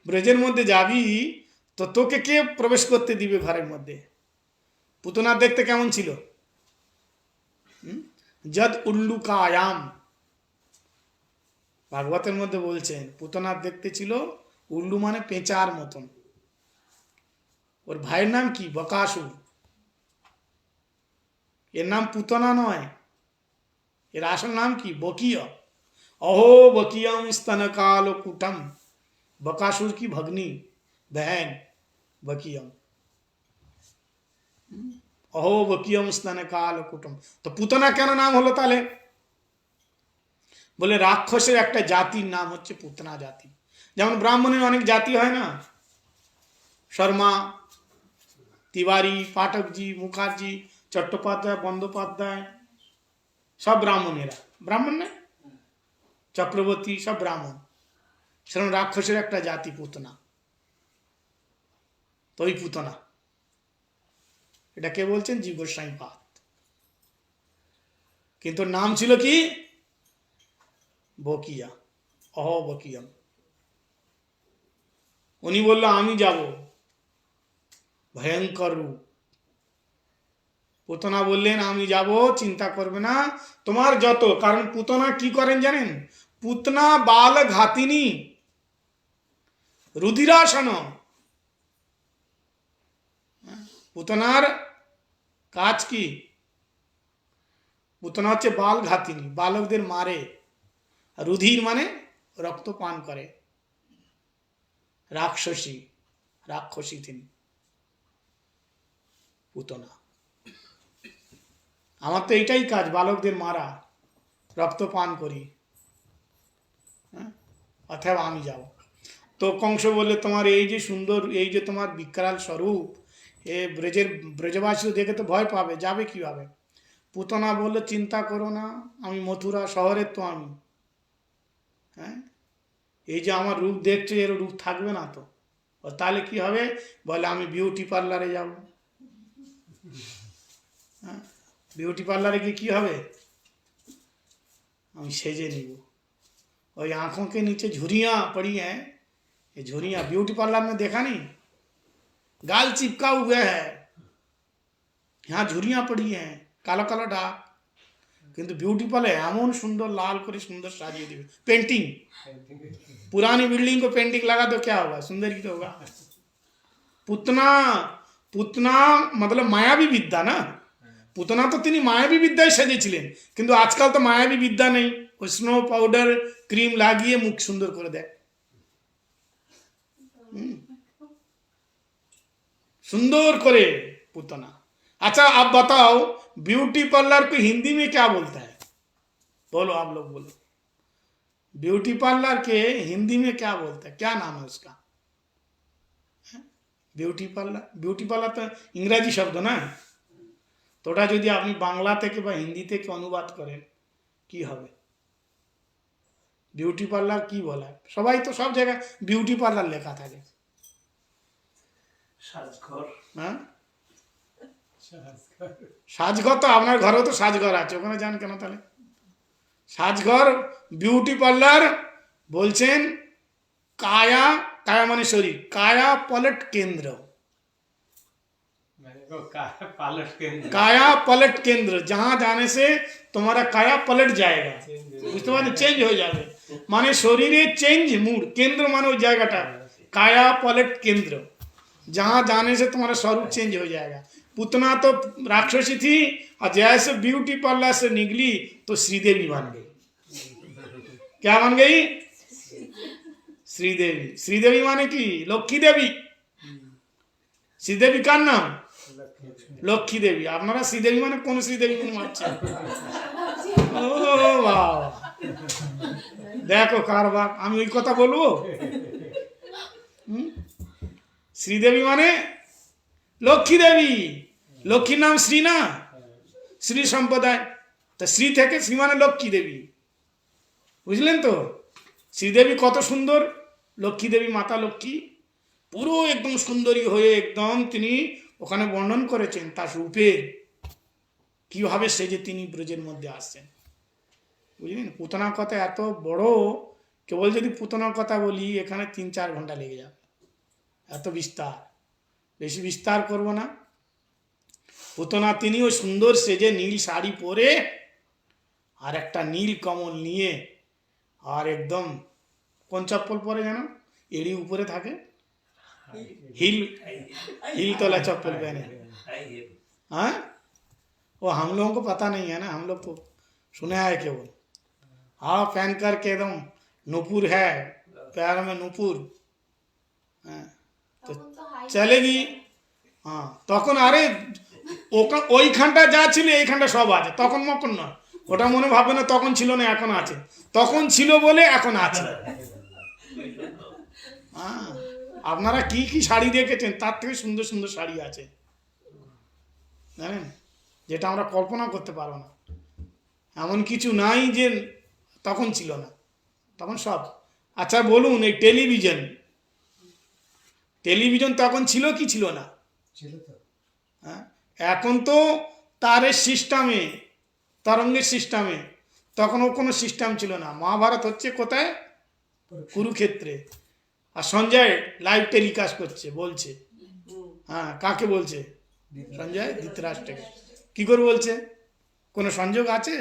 ব্রজের মধ্যে যাবি, তো তোকে কে প্রবেশ করতে দিবে ঘরের মধ্যে? পুতনা দেখতে কেমন ছিল? যদ উল্লুকায়াম, ভাগবতের মধ্যে বলছেন পুতনার দেখতে ছিল উল্লু মানে পেঁচার মতন। ওর ভাইয়ের নাম কি? বকাসুর। এর নাম পুতনা নয়, এর আসল নাম কি? বকিয়া। अहो बकियम स्तन काल कुटम, बकासुर की भगनी बहन बकियम। अहो बकियम स्तन काल कुटम। तो পুতনা কেন নাম হলো তাহলে? বলে রাক্ষসের একটা জাতির নাম হচ্ছে পুতনা জাতি। যেমন ব্রাহ্মণের অনেক জাতি হয় না, শর্মা, তিওয়ারি, পাঠকজি, মুখার্জি, চট্টোপাধ্যায়, বন্দ্যোপাধ্যায়, সব ব্রাহ্মণেরা। ব্রাহ্মণ না, চক্রবর্তী, সব ব্রাহ্মণ। সেরকম রাক্ষসের একটা জাতি পুতনা। তো ওই পুতনা, এটা কে বলছেন? জীব গোস্বামী পাদ। কিন্তু নাম ছিল কি? বকিয়া, অহ বকিয়াম। উনি বলল আমি যাব, ভয়ঙ্কর রূপ। পুতনা বললেন আমি যাব, চিন্তা করবে না তোমার যত, কারণ পুতনা কি করেন জানেন? পুতনা বাল ঘাতিনী রুধিরাসন। পুতনার কাজ কি? পুতনা হচ্ছে বাল ঘাতিনী, বালকদের মারে। রুধির মানে রক্ত পান করে। রাক্ষসী তিনি পুতনা। আমার তো এইটাই কাজ, বালকদের মারা, রক্ত পান করি, অথবা আমি যাব। তো কংস বললে তোমার এই যে সুন্দর, এই যে তোমার বিকরাল স্বরূপ, এ ব্রজবাসী দেখে তো ভয় পাবে, যাবে কিভাবে? পুতনা বললে চিন্তা করো না, আমি মথুরা শহরের তো আমি, হ্যাঁ, এই যে আমার রূপ দেখছো এর রূপ থাকবে না তো, তাহলে কি হবে? বলে আমি বিউটি পার্লারে যাব। হ্যাঁ, বিউটি পার্লারে গিয়ে কি হবে? আমি সেজে নিব। ওই आंखों के नीचे झुर्रियाँ पड़ी हैं, ये झुर्रियाँ ब्यूटी पार्लर में देखा नहीं, गाल चिपका हुआ है, यहाँ झुर्रियाँ पड़ी हैं काला काला डाक, किंतु ब्यूटी पार्लर एमन सुंदर लाल करे सुंदर साजिए देवे। पेंटिंग, पुरानी बिल्डिंग को पेंटिंग लगा तो क्या होगा, सुंदर ही तो होगा। पुतना पुतना मतलब मायावी विद्या ना, पुतना तो তিনি মায়াবী বিদ্যায় সেজেছিলেন, কিন্তু আজকাল তো মায়াবী বিদ্যা নেই, ওই স্নো পাউডার ক্রিম লাগিয়ে মুখ সুন্দর করে দেয়। सुंदर करे पुतना। अच्छा आप बताओ ब्यूटी पार्लर को हिंदी में क्या बोलता है, बोलो आप लोग बोलो, ब्यूटी पार्लर के हिंदी में क्या बोलता है, क्या नाम है उसका? ब्यूटी पार्लर तो इंग्राजी शब्द ना, तो ওটা যদি আপনি বাংলা থেকে বা হিন্দি থেকে অনুবাদ করেন কি হবে? বিউটি পার্লার কি বলা, সবাই তো সব জায়গায় বিউটি পার্লার লেখা থাকে। হ্যাঁ সাজঘর তো আপনার ঘরেও তো সাজঘর আছে, ওখানে যান কেন তাহলে? সাজঘর বিউটি পার্লার বলছেন কায়া, কায়া মানে শরীর, কায়া পলট কেন্দ্র, काया पलट केंद्र, जहां जाने से तुम्हारा काया पलट जाएगा, বুঝতে পারছেন? চেঞ্জ হয়ে যাবে মানে শরীরে চেঞ্জ मूड, केंद्र माने ওই জায়গাটা काया पलट केंद्र, जहां जाने से तुम्हारा स्वरूप चेंज हो जाएगा। पुतना तो राक्षसी थी और जैसे ब्यूटी पार्लर से निकली तो श्रीदेवी बन गई। क्या बन गई? श्रीदेवी। श्रीदेवी माने की लक्ष्मी देवी। श्रीदेवी का नाम লক্ষ্মী দেবী। আপনারা শ্রীদেবী মানে কোন শ্রীদেবী মনে মারছেন? ও বাবা, দেখো কারবার, আমি ওই কথা বলবো? শ্রীদেবী মানে লক্ষ্মী দেবী, লক্ষ্মীর নাম শ্রী না, শ্রী সম্প্রদায়, তা শ্রী থেকে শ্রী মানে লক্ষ্মী দেবী, বুঝলেন তো? শ্রীদেবী কত সুন্দর, লক্ষ্মী দেবী মাতা লক্ষ্মী পুরো একদম সুন্দরী হয়ে একদম তিনি ওখানে বর্ণন করেছেন তার রূপের কিভাবে সেজে তিনি ব্রজের মধ্যে আসছেন, বুঝলেন? পুতনার কথা এত বড়, কেবল যদি পুতনার কথা বলি এখানে 3-4 ঘন্টা লেগে যাবে, এত বিস্তার, বেশি বিস্তার করব না। পুতনা তিনি ওই সুন্দর সেজে নীল শাড়ি পরে আর একটা নীল কমল নিয়ে, আর একদম কোন চপ্পল পরে যেন এড়ি উপরে থাকে, हिल तोला चप्पल पहने। हाँ वो हम लोगों को पता नहीं है ना, हम लोग को सुना है केवल। हाँ पहन कर के एकदम नुपुर है पैर में नुपुर, तो चलेगी। हाँ তখন আরে ওইখানটা যা ছিল এইখানটা সব আছে, তখন মকন না, ওটা মনে ভাবে না তখন ছিল না এখন আছে, তখন ছিল বলে এখন আছে। হ্যাঁ আপনারা কি কি শাড়ি দেখেছেন, তার থেকে সুন্দর সুন্দর শাড়ি আছে জানেন, যেটা আমরা কল্পনা করতে পারবো না। এমন কিছু নাই যে তখন ছিল না, তখন সব। আচ্ছা বলুন এই টেলিভিশন তখন ছিল কি ছিল না? হ্যাঁ এখন তো তারের সিস্টেমে, তরঙ্গের সিস্টেমে, তখনও কোনো সিস্টেম ছিল না। মহাভারত হচ্ছে কোথায়? কুরুক্ষেত্রে। আর সঞ্জয় লাইভ টেলিকাস্ট করছে, বলছে, হ্যাঁ কাকে বলছে? সঞ্জয় ধৃতরাষ্ট্রকে। কি করে বলছে? কোনো সংযোগ আছে?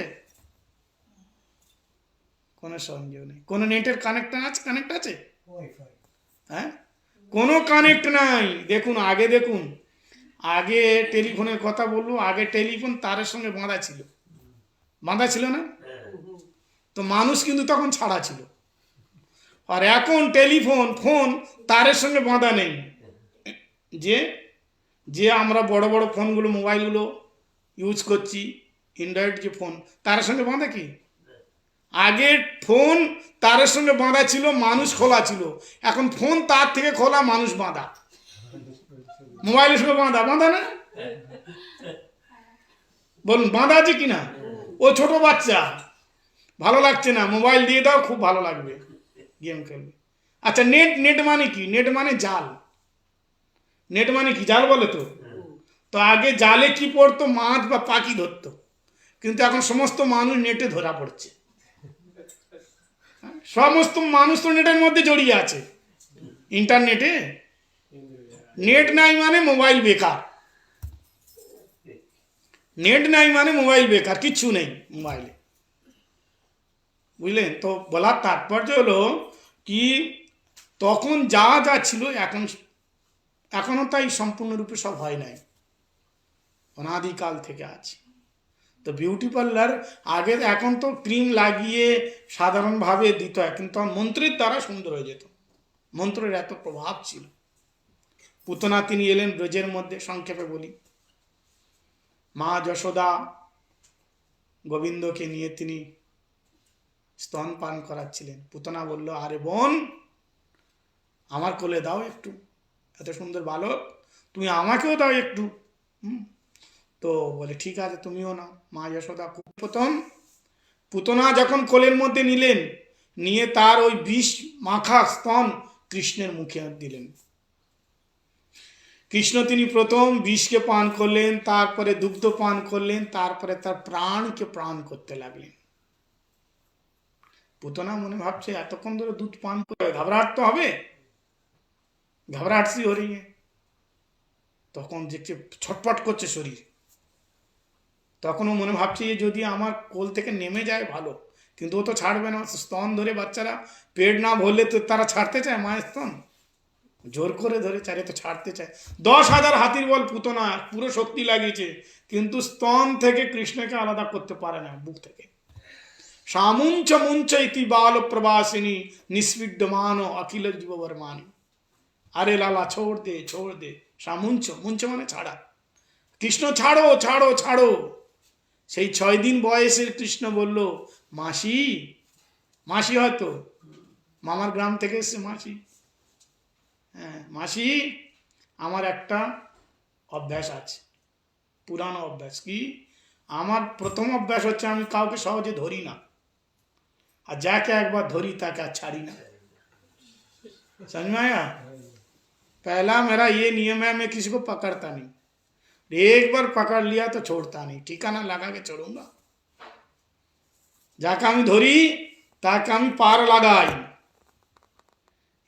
কোনো সংযোগ নেই। কোনো নেটের কানেক্ট আছে? হ্যাঁ কোনো কানেক্ট নাই। দেখুন আগে, দেখুন আগে টেলিফোনের কথা বলবো, আগে টেলিফোন তারের সঙ্গে বাঁধা ছিল না, তো মানুষ কিন্তু তখন ছাড়া ছিল। আর এখন টেলিফোন ফোন তারের সঙ্গে বাঁধা নেই, যে আমরা বড় বড় ফোনগুলো মোবাইলগুলো ইউজ করছি, অ্যান্ড্রয়েড যে ফোন, তারের সঙ্গে বাঁধা কি? আগে ফোন তারের সঙ্গে বাঁধা ছিল, মানুষ খোলা ছিল। এখন ফোন তার থেকে খোলা, মানুষ বাঁধা। মোবাইলের সঙ্গে বাঁধা না? বলুন বাঁধা আছে কিনা? ও ছোট বাচ্চা, ভালো লাগছে না, মোবাইল দিয়ে দাও, খুব ভালো লাগবে, गेम खेलবে। अच्छा नेट माने की? नेट माने जाल। नेट माने की? जाल बोले तो आगे जाले की पड़तो? माछ বা পাখি ধরতো, কিন্তু এখন সমস্ত মানুষ নেটে ধরা পড়ছে। সমস্ত মানুষ তো নেটের মধ্যে জড়িয়ে আছে, ইন্টারনেটে নেট নাই মানে মোবাইল বেকার, নেট নাই মানে মোবাইল বেকার, কিচ্ছু নেই মোবাইলে, বুঝলেন? তো বলার তাৎপর্য হলো কি, তখন যা যা ছিল এখনো তাই সম্পূর্ণরূপে সব হয় নাই, অনাদিকাল থেকে আছে। তো বিউটি পার্লার আগে, এখন তো ক্রিম লাগিয়ে সাধারণভাবে দিত, কিন্তু মন্ত্রের দ্বারা সুন্দর হয়ে যেত, মন্ত্রের এত প্রভাব ছিল। পুতনা তিনি এলেন ব্রজের মধ্যে, সংক্ষেপে বলি, মা যশোদা গোবিন্দকে নিয়ে তিনি স্তন পান করাচ্ছিলেন। পুতনা বলল, আরে বোন, আমার কোলে দাও একটু, এত সুন্দর বালক, তুমি আমাকেও দাও একটু। তো বলে ঠিক আছে, তুমিও নাও। মা যশোদা প্রথম পুতনা যখন কোলের মধ্যে নিলেন, নিয়ে তার ওই বিষ মাখা স্তন কৃষ্ণের মুখে দিলেন। কৃষ্ণ তিনি প্রথম বিষকে পান করলেন, তারপরে দুগ্ধ পান করলেন, তারপরে তার প্রাণকে প্রাণ করতে লাগলেন। পুতনা মনে ভাবছে এতক্ষণ ধরে দুধ পান করে ঘাবড়াট তো হবে, ঘাবড়াট সি হরি, তখন দেখছে ছটপট করছে শরীর। তখনও মনে ভাবছে যদি আমার কোল থেকে নেমে যায় ভালো, কিন্তু ও তো ছাড়বে না। স্তন ধরে বাচ্চারা পেট না ভরলে তো তারা ছাড়তে চায় মায়ের স্তন, জোর করে ধরে চারে তো ছাড়তে চায়। 10,000 হাতির বল পুতনা পুরো শক্তি লাগিয়েছে, কিন্তু স্তন থেকে কৃষ্ণকে আলাদা করতে পারে না বুক থেকে। সামুঞ্চ মুঞ্চ ইতি বাল প্রবাসিনী নিষ্পিডমান অখিল জীববর্মানি। আরে লালা ছোড় দে, ছোড় দে। সামুঞ্চ, মুঞ্চ মানে ছাড়া। কৃষ্ণ ছাড়ো, ছাড়ো, ছাড়ো। সেই 6 দিন বয়সের কৃষ্ণ বলল, মাসি, মাসি হয়তো মামার গ্রাম থেকে এসছে মাসি, হ্যাঁ মাসি, আমার একটা অভ্যাস আছে, পুরানো অভ্যাস। কি? আমার প্রথম অভ্যাস হচ্ছে আমি কাউকে সহজে ধরি না, আর যাকে একবার ধরি তাকে আর ছাড়ি না। समझ में आया? पहला मेरा ये नियम है, मैं किसी को पकड़ता नहीं, एक बार पकड़ लिया तो छोड़ता नहीं, ठिकाना लगा के छोड़ूंगा। যাকে আমি ধরি তাকে আমি পার লাগাই।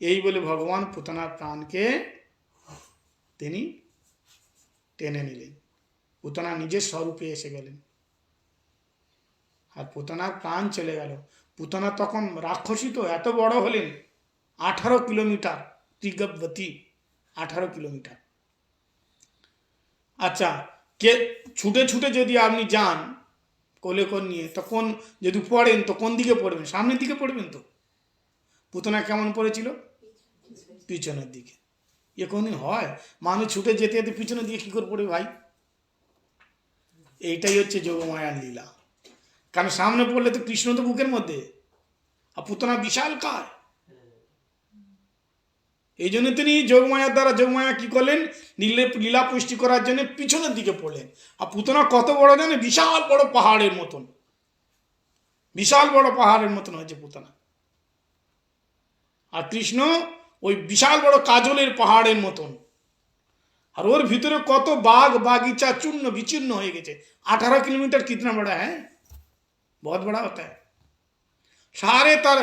এই বলে ভগবান পুতনার প্রাণকে তিনি টেনে নিলেন। পুতনা নিজের স্বরূপে এসে গেলেন, আর পুতনার প্রাণ চলে গেল। পুতনা তখন রাক্ষসী, তো এত বড় হলেন, 18 কিলোমিটার ত্রিগবতী, 18 কিলোমিটার। আচ্ছা, কে ছুটে ছুটে যদি আপনি যান কোলে কোল নিয়ে, তখন যদি পড়েন তো কোন দিকে পড়বেন? সামনের দিকে পড়বেন তো। পুতনা কেমন পড়েছিল? পিছনের দিকে। এ কোনদিন হয়? মানুষ ছুটে যেতে যেতে পিছনের দিকে কী করে পড়ে ভাই? এইটাই হচ্ছে যোগমায়ার লীলা। কারণ সামনে পড়লে তো কৃষ্ণ তো বুকের মধ্যে, আর পুতনা বিশাল কায়। এই জন্য তিনি যোগমায়ার দ্বারা, যোগমায়া কি করলেন, লীলা পুষ্টি করার জন্য পিছনের দিকে পড়লেন। আর পুতনা কত বড় জানে? বিশাল বড় পাহাড়ের মতন, বিশাল বড় পাহাড়ের মতন হয়েছে পুতনা। আর কৃষ্ণ ওই বিশাল বড় কাজলের পাহাড়ের মতন। আর ওর ভিতরে কত বাগ বাগিচা চূর্ণ বিচূর্ণ হয়ে গেছে। 18 किलोमीटर कितना बड़ा है? बहुत बड़ा होता है। सारे तार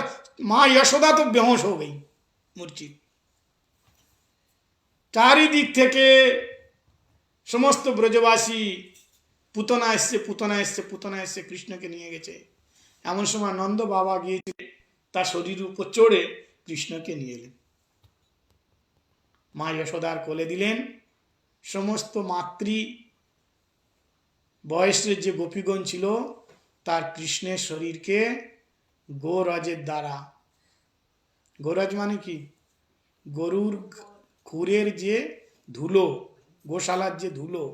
माँ यशोदा तो बेहोश हो गई, मूर्छित। চারিদিক থেকে সমস্ত ব্রজবাসী পুতনা এসছে, পুতনা এসছে, পুতনা এসছে, কৃষ্ণকে নিয়ে গেছে। এমন সময় নন্দ বাবা গিয়েছে, তার শরীরের উপর চড়ে কৃষ্ণকে নিয়ে এলেন, মা যশোদার কোলে দিলেন। সমস্ত মাতৃ বয়সের যে গোপীগণ ছিল, তার কৃষ্ণের শরীরকে গোরজের দ্বারা, গোরজ মানে কি? গরুর খুরের যে ধুলো, গোশালার যে ধুলো,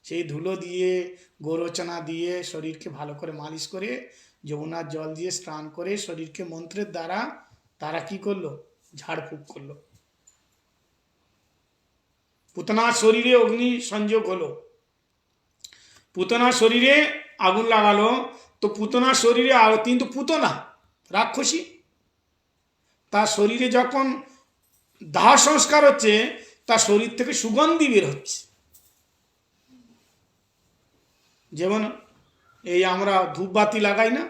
সেই ধুলো দিয়ে, গোরচনা দিয়ে শরীরকে ভালো করে মালিশ করে, যমুনার জল দিয়ে স্নান করে, শরীরকে মন্ত্রের দ্বারা তারা কি করলো? ঝাড়ফুঁক করলো। পুতনার শরীরে অগ্নি সংযোগ হলো, পুতনার শরীরে আগুন লাগালো। তো পুতনার শরীরে, কিন্তু পুতনা রাক্ষসী, তার শরীরে যখন দাহ সংস্কার হচ্ছে, তার শরীর থেকে সুগন্ধি বের হচ্ছে। যেমন এই আমরা ধূপবাতি লাগাই না,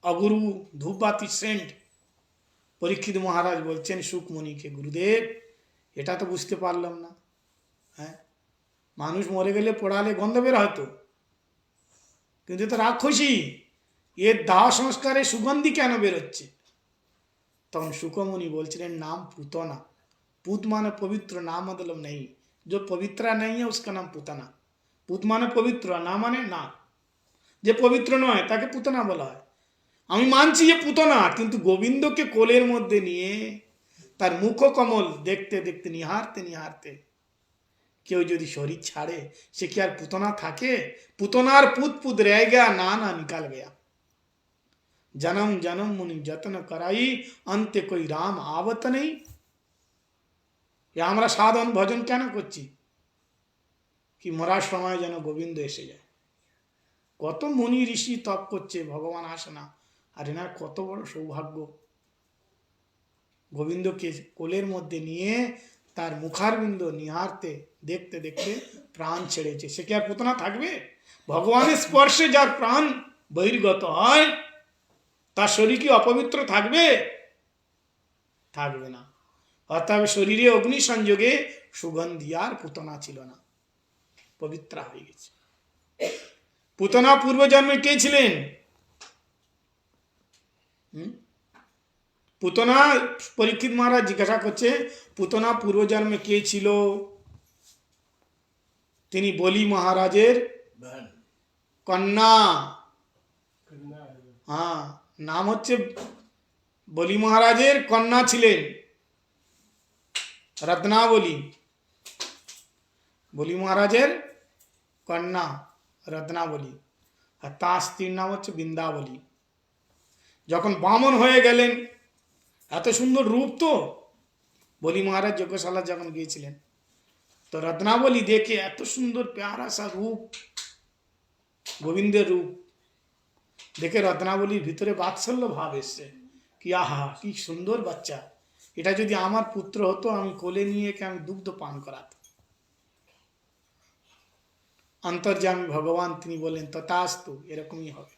অগুরু ধূপবাতি সেন্ট পরীক্ষিত মহারাজ বলছেন সুকমণিকে, গুরুদেব এটা তো বুঝতে পারলাম না। হ্যাঁ, মানুষ মরে গেলে পোড়ালে গন্ধ বের হয়তো, কিন্তু তো রাক্ষসী, এর দাহ সংস্কারে সুগন্ধি কেন বেরোচ্ছে? তখন সুকমণি বলছিলেন নাম পুতনা। পুত माने पवित्र, नाम मतलब नहीं, जो पवित्रा नहीं है उसका नाम पुतना। पुत माने पवित्र, ना माने ना, যে পবিত্র নয় তাকে পুতনা বলা হয়। আমি মানছি যে পুতনা, কিন্তু গোবিন্দকে কোলের মধ্যে নিয়ে তার মুখ কমল দেখতে দেখতে নিহারতে নিহারতে কেউ যদি শরীর ছাড়ে, সে কি আর পুতনা থাকে? পুতনার পুত পুত রह गया, ना ना निकल गया। जन्म जन्म मुनि जतन कराई, अंते कोई राम आवत नहीं। আমরা সাধন ভজন কেন করছি? কি মরার সময় যেন গোবিন্দ এসে যায়। কত মুনি ঋষি তপ করছে, ভগবান আসে না, আর এনার কত বড় সৌভাগ্য, গোবিন্দকে কোলের মধ্যে নিয়ে তার মুখারবিন্দ নিহারতে দেখতে দেখতে প্রাণ ছেড়েছে। সে কি আর পুতনা থাকবে? ভগবানের স্পর্শে যার প্রাণ বহির্গত হয়, তার শরীর কি অপবিত্র থাকবে? থাকবে না। অর্থাৎ শরীরে অগ্নি সংযোগে সুগন্ধি আর পুতনা ছিল না, পবিত্রা হয়ে গেছে। পুতনা পূর্বজন্মে কে ছিলেন? পুতনা, পরীক্ষিত মহারাজ জিজ্ঞাসা করছে পুতনা পূর্বজন্মে কে ছিল? তিনি বলি মহারাজের কন্যা। হ্যাঁ, নাম হচ্ছে বলি মহারাজের কন্যা ছিলেন রত্নাবলী। বলি মহারাজের কন্যা রত্নাবলী, আর তার স্ত্রীর নাম হচ্ছে বৃন্দাবলী। যখন বামন হয়ে গেলেন, এত সুন্দর রূপ, তো বলি মহারাজ যজ্ঞশালা যখন গিয়েছিলেন, তো রত্নাবলী দেখে এত সুন্দর প্যারা সা রূপ, গোবিন্দের রূপ দেখে রত্নাবলীর ভিতরে বাৎসল্য ভাব এসছে, কি আহা কি সুন্দর বাচ্চা, এটা যদি আমার পুত্র হতো আমি কোলে নিয়ে একে আমি দুগ্ধ পান করাতাম। অন্তর্যামী ভগবান তিনি বলেন তথাস্তু, এরকমই হবে।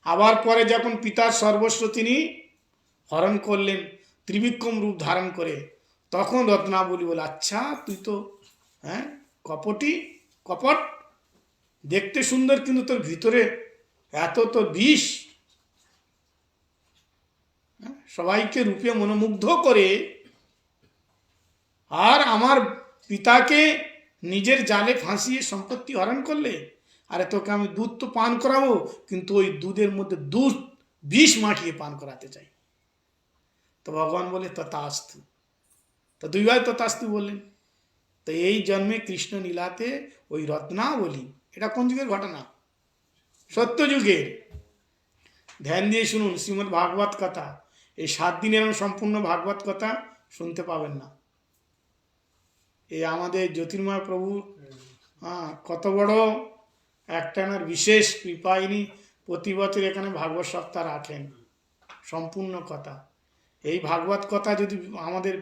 আবার পরে যখন পিতার সর্বস্ব তিনি হরণ করলেন ত্রিবিক্রম রূপ ধারণ করে, তখন রত্নাবলী বলে আচ্ছা তুই তো হ্যাঁ কপট, দেখতে সুন্দর কিন্তু তোর ভিতরে এত তোর বিষ, সবাইকে রূপে মনোমুগ্ধ করে, আর আমার পিতাকে নিজের জালে ফাঁসিয়ে সম্পত্তি হরণ করলে, আরে তোকে আমি দুধ তো পান করাবো, কিন্তু ওই দুধের মধ্যে দুধ বিষ মাখিয়ে পান করাতে চাই। তো ভগবান বলে তথাস্তু। তো দুই ভাই তথাস্তু বললেন। তো এই জন্মে কৃষ্ণ লীলাতে ওই রত্নাবলী, এটা কোন যুগের ঘটনা? সত্য যুগের। ধ্যান দিয়ে শুনুন শ্রীমদ্ ভাগবত কথা, এই 7 দিনের সম্পূর্ণ ভাগবত কথা শুনতে পাবেন না। এই আমাদের জ্যোতির্ময় প্রভু কত বড় একটানার বিশেষ কৃপা, ইনি প্রতি বছর এখানে ভাগবত সপ্তাহ রাখেন, সম্পূর্ণ কথা। এই ভাগবত কথা যদি আমাদের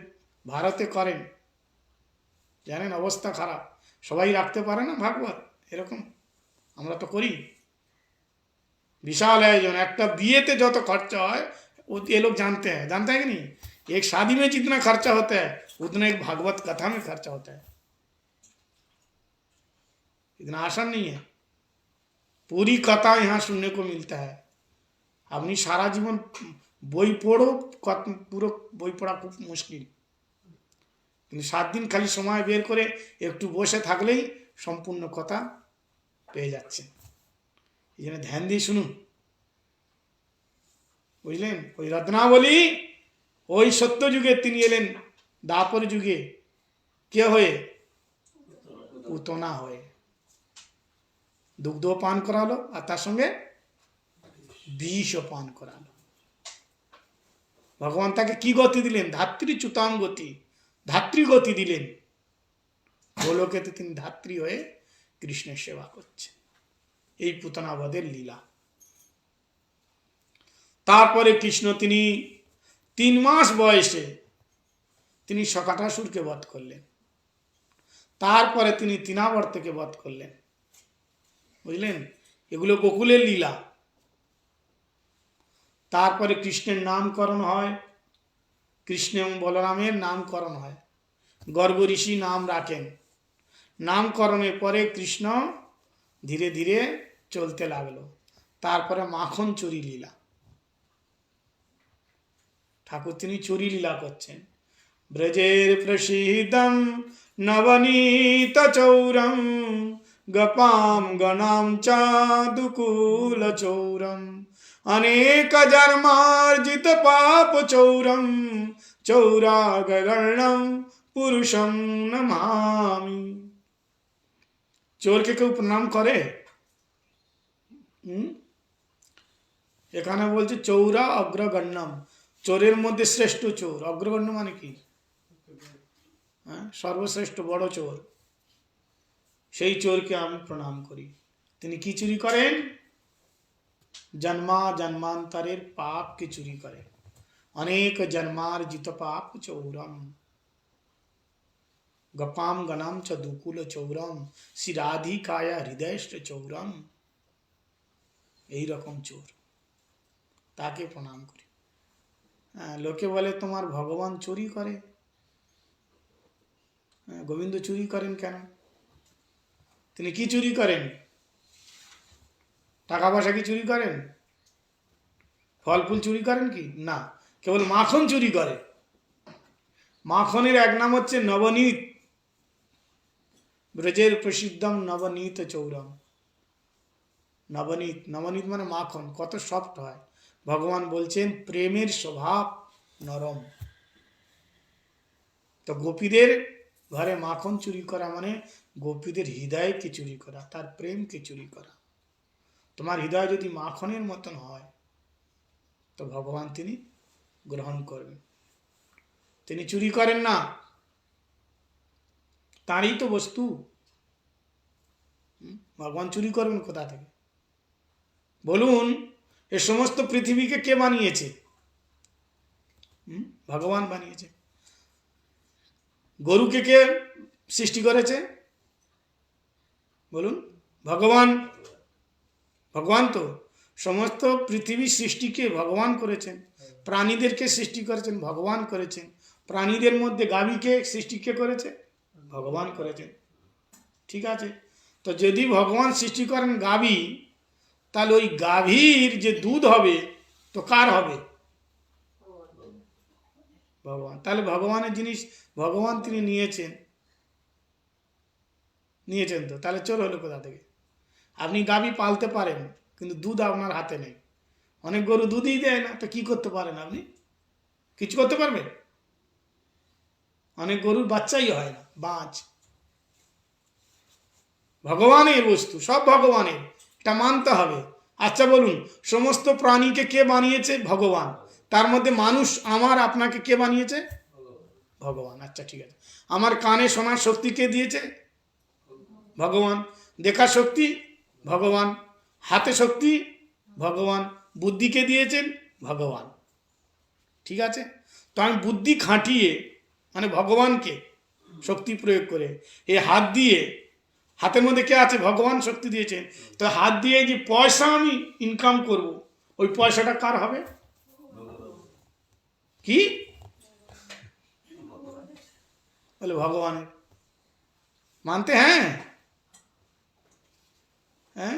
ভারতে করেন, জানেন অবস্থা খারাপ, সবাই রাখতে পারে না ভাগবত এরকম, আমরা তো করি। বিশাল আয়োজন, একটা বিয়েতে যত খরচা হয় वो ये लोग जानते हैं कि नहीं, एक शादी में जितना खर्चा होता है उतना एक भागवत कथा में खर्चा होता है। इतना आसान नहीं है, पूरी कथा यहाँ सुनने को मिलता है। अपनी सारा जीवन বই পড়ো, পুরো বই পড়া খুব মুশকিল, কিন্তু 7 দিন খালি সময় বের করে একটু বসে থাকলেই সম্পূর্ণ কথা পেয়ে যাচ্ছে। এই জন্য ধ্যান দিয়ে শুনুন, বুঝলেন? ওই রত্নাবলী ওই সত্য যুগে তিনি এলেন, দাপর যুগে কে হয়ে? পুতনা হয়ে দুগ্ধ পান করালো, আর তার সঙ্গে বিষও পান করালো। ভগবান তাকে কি গতি দিলেন? ধাত্রীচ্যুতাম গতি, ধাত্রীগতি দিলেন। গোলকেতে তিনি ধাত্রী হয়ে কৃষ্ণের সেবা করছেন। এই পুতনা বধের লীলা। তারপরে কৃষ্ণ তিনি 3 মাস বয়সে তিনি শকাটাসুরকে বধ করলেন। তারপরে তিনি তৃণাবর্তকে বধ করলেন। বুঝলেন? এগুলো গোকুলের লীলা। তারপরে কৃষ্ণের নামকরণ হয়, কৃষ্ণ এবং বলরামের নামকরণ হয়, গর্গ ঋষি নাম রাখেন। নামকরণের পরে কৃষ্ণ ধীরে ধীরে চলতে লাগলো। তারপরে মাখন চুরি লীলা, ঠাকুর তিনি চুরি লীলা করছেন। ব্রজের প্রসিদ্ধম নবনীত চৌরম গপাম গণাম চাদুকুল চৌরম অনেক জন্মার্জিত পাপ চৌরম চৌরাগর্ণম পুরুষম নমামি। চোরকে কেউ প্রণাম করে? এখানে বলছে চৌরা অগ্রগণ্যম, চোরের মধ্যে শ্রেষ্ঠ চোর। অগ্রগণ্য মানে কি? সর্বশ্রেষ্ঠ বড় চোর, সেই চোরকে আমি প্রণাম করি। তিনি কি চুরি করেন? জন্মা জন্মান্তরের পাপকে চুরি করেন। অনেক জন্মার্জিত পাপ চৌরম গপাম গণাম চ দুকুল চৌরম শ্রী রাধিকায়া হৃদয়ষ্ট চৌরম। এইরকম চোর, তাকে প্রণাম করি। লোকে বলে তোমার ভগবান চুরি করে, গোবিন্দ চুরি করেন কেন? তিনি কি চুরি করেন? টাকা পয়সা কি চুরি করেন? ফল ফুল চুরি করেন কি? না, কেবল মাখন চুরি করে। মাখনের এক নাম হচ্ছে নবনীত। ব্রজের প্রসিদ্ধম নবনীত চৌরম। নবনীত, নবনীত মানে মাখন, কত সফট হয়। ভগবান বলছেন প্রেমের স্বভাব নরম। তো গোপীদের ঘরে মাখন চুরি করা মানে গোপীদের হৃদয়কে চুরি করা, তার প্রেমকে চুরি করা। তোমার হৃদয় যদি মাখনের মতন হয় তো ভগবান তিনি গ্রহণ করবেন। তিনি চুরি করেন না, তারই তো বস্তু। ভগবান চুরি করবেন কোথা থেকে? বলুন, এ সমস্ত পৃথিবীকে কে বানিয়েছে? ভগবান বানিয়েছে। গরুকে কে সৃষ্টি করেছে? বলুন, ভগবান। ভগবান তো সমস্ত পৃথিবী সৃষ্টিকে ভগবান করেছেন। প্রাণীদেরকে সৃষ্টি করেছেন, ভগবান করেছেন। প্রাণীদের মধ্যে গাভীকে সৃষ্টি কে করেছে? ভগবান করেছেন। ঠিক আছে, তো যদি ভগবান সৃষ্টি করেন গাভী, তাহলে ওই গাভীর যে দুধ হবে তো কার হবে? ভগবান। তাহলে ভগবানের জিনিস ভগবান তিনি নিয়েছেন তো, তাহলে চোর হলো কোথা থেকে? আপনি গাভী পালতে পারেন কিন্তু দুধ আপনার হাতে নেই। অনেক গরু দুধই দেয় না, তো কি করতে পারেন আপনি? কিছু করতে পারবেন? অনেক গরুর বাচ্চাই হয় না, বাঁচ। ভগবানের বস্তু, সব ভগবানের, এটা মানতে হবে। আচ্ছা বলুন, সমস্ত প্রাণীকে কে বানিয়েছে? ভগবান। তার মধ্যে মানুষ আমার আপনাকে কে বানিয়েছে? ভগবান। আচ্ছা ঠিক আছে, আমার কানে শোনার শক্তি কে দিয়েছে? ভগবান। দেখার শক্তি? ভগবান। হাতে শক্তি? ভগবান। বুদ্ধি কে দিয়েছেন? ভগবান। ঠিক আছে, তো আমি বুদ্ধি খাটিয়ে মানে ভগবানকে শক্তি প্রয়োগ করে এই হাত দিয়ে, হাতের মধ্যে কে আছে? ভগবান শক্তি দিয়েছেন। তো হাত দিয়ে যে পয়সা আমি ইনকাম করব, ওই পয়সাটা কার হবে? কি বলে? ভগবানের। मानते हैं? हैं?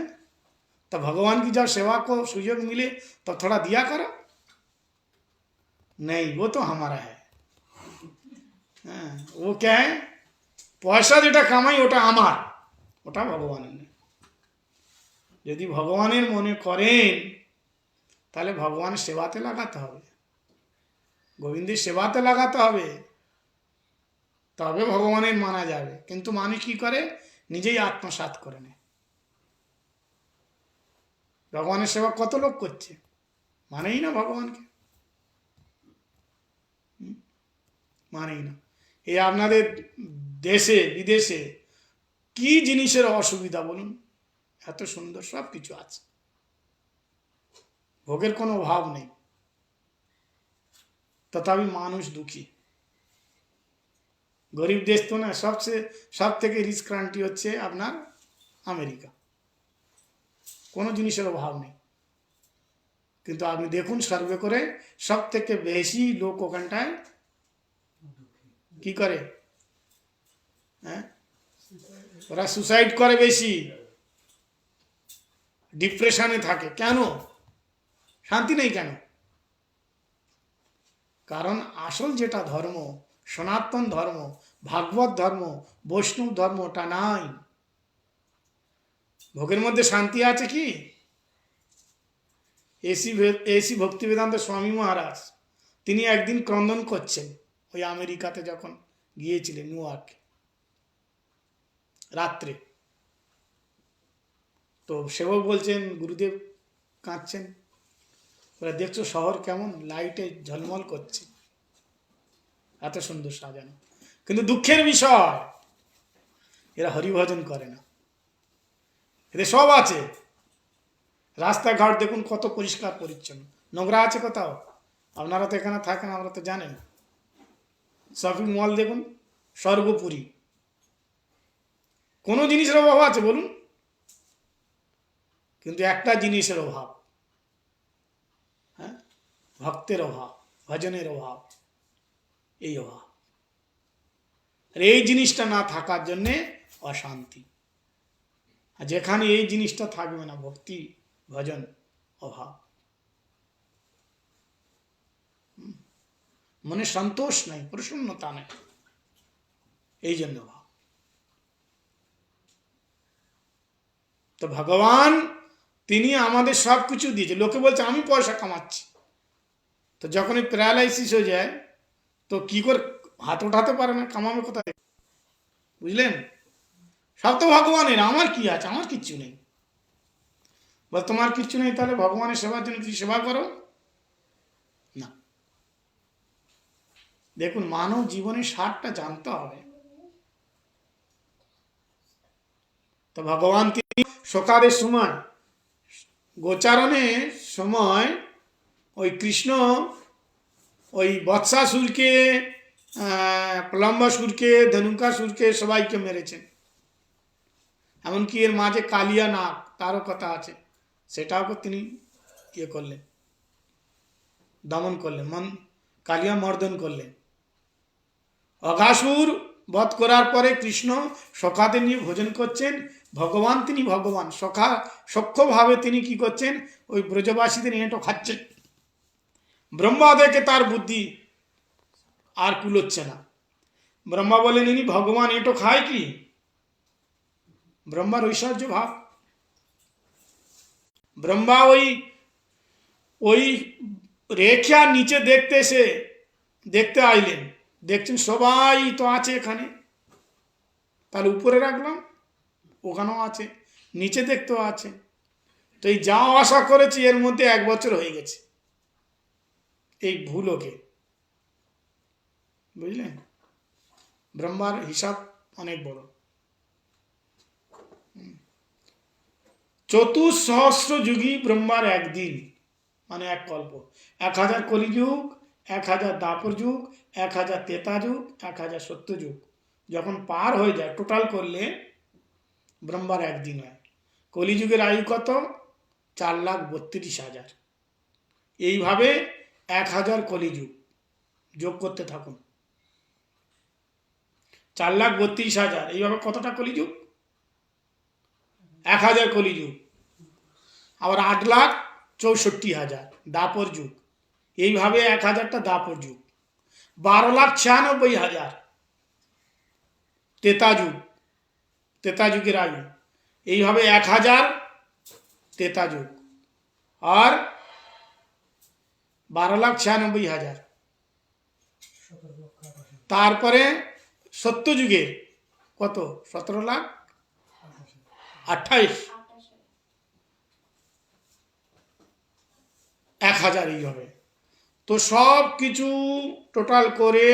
तो भगवान की जब सेवा को सुयोग मिले तो थोड़ा दिया करो। नहीं, वो तो हमारा है। वो क्या है? পয়সা যেটা কামাই ওটা আমার, ওটা ভগবানের নেই। যদি ভগবানের মনে করেন তাহলে ভগবানের সেবাতে লাগাতে হবে, গোবিন্দের সেবাতে লাগাতে হবে, তবে ভগবানের মানা যাবে। কিন্তু মানুষ কি করে? নিজেই আত্মসাৎ করে নেয়। ভগবানের সেবা কত লোক করছে, মানেই না ভগবানকে, মানেই না। এই আপনাদের দেশে বিদেশে কি জিনিসের অসুবিধা বলুন? এত সুন্দর সব কিছু আছে, ভোগের কোনো অভাব নেই, তথাপি মানুষ দুঃখী। গরিব দেশ তো না, সব থেকে রিচ কান্ট্রি হচ্ছে আপনার আমেরিকা। কোনো জিনিসের অভাব নেই, কিন্তু আপনি দেখুন সার্ভে করে, সব থেকে বেশি লোক ওখানটায় কি করে? হ্যাঁ, ওরা সুসাইড করে বেশি, ডিপ্রেশনে থাকে। কেন? শান্তি নেই কেন? কারণ আসল যেটা ধর্ম, সনাতন ধর্ম, ভাগবত ধর্ম, বৈষ্ণব ধর্ম, ওটা নাই। ভোগের মধ্যে শান্তি আছে কি? এসি ভক্তিবেদান্ত স্বামী মহারাজ তিনি একদিন ক্রন্দন করছেন, ওই আমেরিকাতে যখন গিয়েছিলেন নিউ ইয়র্কে রাত্রে। তো সেবক বলছেন, গুরুদেব কাঁদছেন। ওরা দেখছো শহর কেমন লাইটে ঝলমল করছে, এত সুন্দর সাজানো, কিন্তু দুঃখের বিষয় এরা হরিভজন করে না। এদের সব আছে, রাস্তাঘাট দেখুন কত পরিষ্কার পরিচ্ছন্ন, নোংরা আছে কোথাও? আপনারা তো এখানে থাকেন, আমরা তো জানেন। শপিং মল দেখুন, সর্বোপরি কোনো জিনিসের অভাব আছে বলুন? কিন্তু একটা জিনিসের অভাব, হ্যাঁ, ভক্তের অভাব, ভজনের অভাব, এই অভাব। আর এই জিনিসটা না থাকার জন্যে অশান্তি। আর যেখানে এই জিনিসটা থাকবে না, ভক্তি ভজন অভাব, মনে সন্তোষ নাই, প্রসন্নতা নেই, এই জন্য অভাব। তো ভগবান তিনি আমাদের সব কিছু দিয়েছে। লোকে বলছে আমি পয়সা কামাচ্ছি, তো যখন এই প্যারালাইসিস হয়ে যায় তো কি করে হাত ওঠাতে পারে না, কামাবে কোথায়? বুঝলেন? সব তো ভগবানের, আমার কি আছে? আমার কিচ্ছু নেই। বল তোমার কিচ্ছু নেই, তাহলে ভগবানের সেবার জন্য তুমি সেবা করো না। দেখুন, মানব জীবনের স্বাদটা জানতে হবে। তো ভগবান তিনি সকালের সময়, গোচারণের সময় ওই কৃষ্ণ ওই বৎসাসুরকে, প্লম্বাসুরকে, ধনুকাসুরকে সবাইকে মেরেছেন। এমনকি এর মাঝে কালিয়া নাগ, তারও কথা আছে, সেটাও তিনি ইয়ে করলেন, দমন করলেন, কালিয়া মর্দন করলেন। অঘাসুর বধ করার পরে কৃষ্ণ সখাদের নিয়ে ভোজন করছেন। ভগবান তিনি ভগবান, সখ্যভাবে তিনি কি করছেন, ওই ব্রজবাসীদের এঁটো খাচ্ছেন। ব্রহ্মা দেখে তার বুদ্ধি আর কুলোচ্ছে না। ব্রহ্মা বলেন, ইনি ভগবান এঁটো খায় কি? ব্রহ্মার ঐশ্বর্য ভাব। ব্রহ্মা ওই ওই রেখার নিচে দেখতে আইলেন, দেখছেন সবাই তো আছে এখানে, তাহলে উপরে রাখলাম, ওখানেও আছে, নিচে দেখতেও আছে। তো এই যা আশা করেছি এর মধ্যে 1 বছর হয়ে গেছে এই ভুলোকে। বুঝলেন? ব্রহ্মার হিসাব অনেক বড়। 2400 যুগী ব্রহ্মার একদিন, মানে 1 কল্প। 1000 কলিযুগ, 1000 দাপর যুগ, 1000 ত্রেতা যুগ, 1000 সত্য যুগ যখন পার হয়ে যায়, টোটাল করলে ব্রহ্মার একদিন হয়। কলিযুগের আয়ু কত? 4,32,000। এইভাবে 1000 কলিযুগ যোগ করতে থাকুন। 4,32,000, এইভাবে কতটা কলিযুগ? 1000 কলিযুগ। আবার 8,64,000 দাপর যুগ, এইভাবে 1000টা দাপর যুগ। 12,96,000 ত্রেতা যুগ, ত্রেতা যুগের আয়ু। এইভাবে 1000 ত্রেতা যুগ, আর 12,96,000। তারপরে সত্য যুগের কত? 17,28,000, 1000, এইভাবে। তো সব কিছু টোটাল করে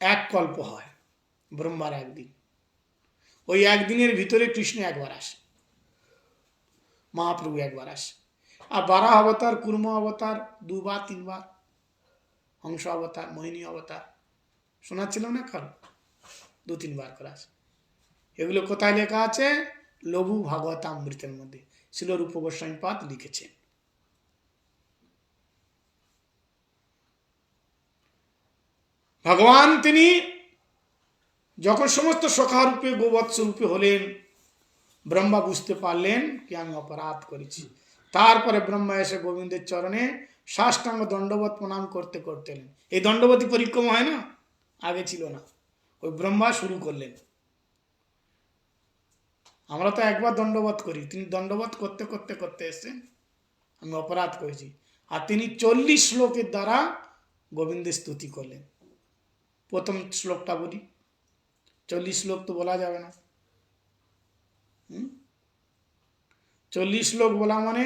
1 কল্প হয়, ব্রহ্মার একদিন। ওই একদিনের ভিতরে কৃষ্ণ একবার আসে, মহাপ্রভু একবার আসে। আর 12 অবতার, কুর্ম অবতার 2 বার 3 বার, হংস অবতার, মোহিনী অবতার, শোনাচ্ছিল না কাল, 2-3 বার করে আসে। এগুলো কোথায় লেখা আছে? লঘু ভাগবতামৃতের মধ্যে শিল রূপ গোস্বামী পাদ লিখেছেন। ভগবান তিনি যখন সমস্ত সখা রূপে গোবৎস রূপে হলেন, ব্রহ্মা বুঝতে পারলেন কি আমি অপরাধ করেছি। তারপরে ব্রহ্মা এসে গোবিন্দের চরণে সাষ্টাঙ্গ দণ্ডবত প্রণাম করতে করতে এলেন। এই দণ্ডবতী পরিক্রমা হয় না, আগে ছিল না, ওই ব্রহ্মা শুরু করলেন। আমরা তো একবার দণ্ডবত করি, তিনি দণ্ডবত করতে করতে করতে এসছেন আমি অপরাধ করেছি। আর তিনি 40 শ্লোকের দ্বারা গোবিন্দের স্তুতি করলেন। প্রথম শ্লোকটা বলি, 40 শ্লোক তো বলা যাবে না। 40 শ্লোক বলা মানে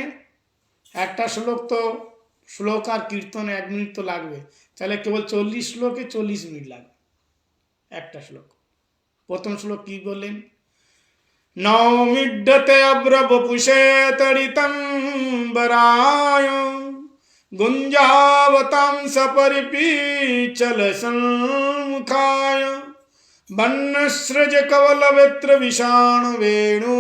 একটা শ্লোক তো শ্লোক আর কীর্তন 1 মিনিট তো লাগবে, তাহলে কেবল 40 শ্লোকে 40 মিনিট লাগবে একটা শ্লোক। প্রথম শ্লোক কি বললেন? নৌমিড্ডতে অব্রবপুষে তড়িতম্বরায় গুঞ্জাবতাং সপরিপীচল সম্মুখায় বন্যসৃজ কবলবেত্র বিষাণ বেণু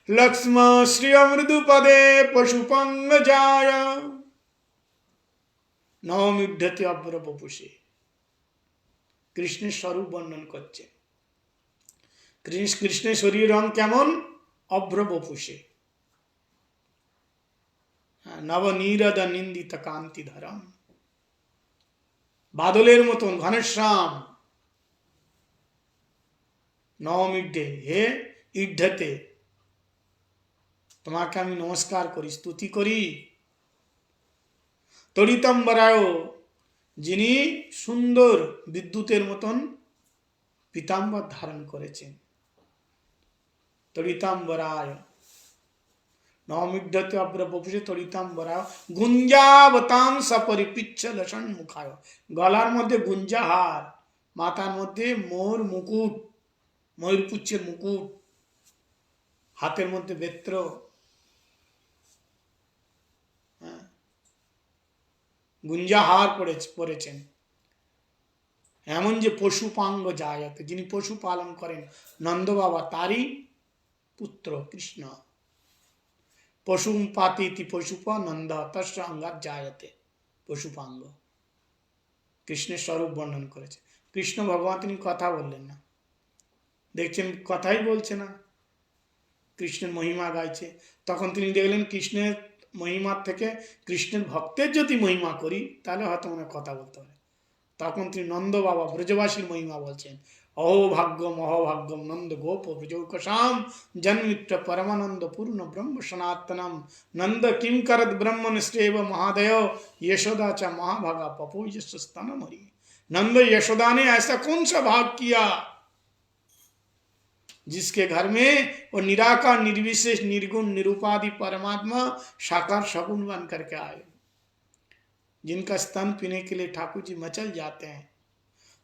লক্ষ্ম শ্রী মৃদুপদে পশুপঙ্গজায়। নৌমিড্ডতে অব্রবপুষে, কৃষ্ণের স্বরূপ বর্ণন করছে। কৃষ্ণের শরীর রং কেমন? অভ্রবপুষে, নবনীরদ নিন্দিত কান্তি ধরম, বাদলের মতন ঘনশ্যাম। নবমিড্ডে, হে ইড্ঢতে, তোমাকে আমি নমস্কার করি, স্তুতি করি। তড়িতম্বরায়, যিনি সুন্দর বিদ্যুতের মতন পীতাম্বর ধারণ করেছেন। তড়িতাম্বরায়, নবমিড্ডতে অব্রবপুষে তড়িতাম্বরায় গুঞ্জাবতাং সপরিপিচ্ছল সম্মুখায়, গলার মধ্যে গুঞ্জাহার, মাথার মধ্যে মোর মুকুট, ময়ূরপুচ্ছের মুকুট, হাতের মধ্যে বেত্র, গুঞ্জাহার পরেছেন। এমন যে পশুপাঙ্গ জায়তে, যিনি পশু পালন করেন, নন্দ বাবা তারই পুত্র কৃষ্ণ। পশু পাতিতি পশুপ নন্দ তস্য অঙ্গাত জায়তে, পশুপাঙ্গ। কৃষ্ণের স্বরূপ বর্ণন করেছে। কৃষ্ণ ভগবান তিনি কথা বললেন না, দেখছেন কথাই বলছে না, কৃষ্ণের মহিমা গাইছে। তখন তিনি দেখলেন কৃষ্ণের মহিমার থেকে কৃষ্ণের ভক্তের যদি মহিমা করি তাহলে হয়তো মনে কথা বলতে পারে। তখন তিনি নন্দ বাবা ব্রজবাসীর মহিমা বলছেন। অহোভাগ্যম অহোভাগ্যম নন্দ গোপ ব্রজৌকসাম জন্মিত্র পরমানন্দ পূর্ণ ব্রহ্ম সনাতনম নন্দ কিম করদ ब्रह्मन स्टेव महादय यशोदा च महाभागा पपो यश स्तन मरी। नंद यशोदा ने ऐसा कौन सा भाग किया जिसके घर में वो निराकार निर्विशेष निर्गुण निरूपादि परमात्मा साकार सगुण बन करके आए, जिनका स्तन पीने के लिए ठाकुर जी मचल जाते हैं।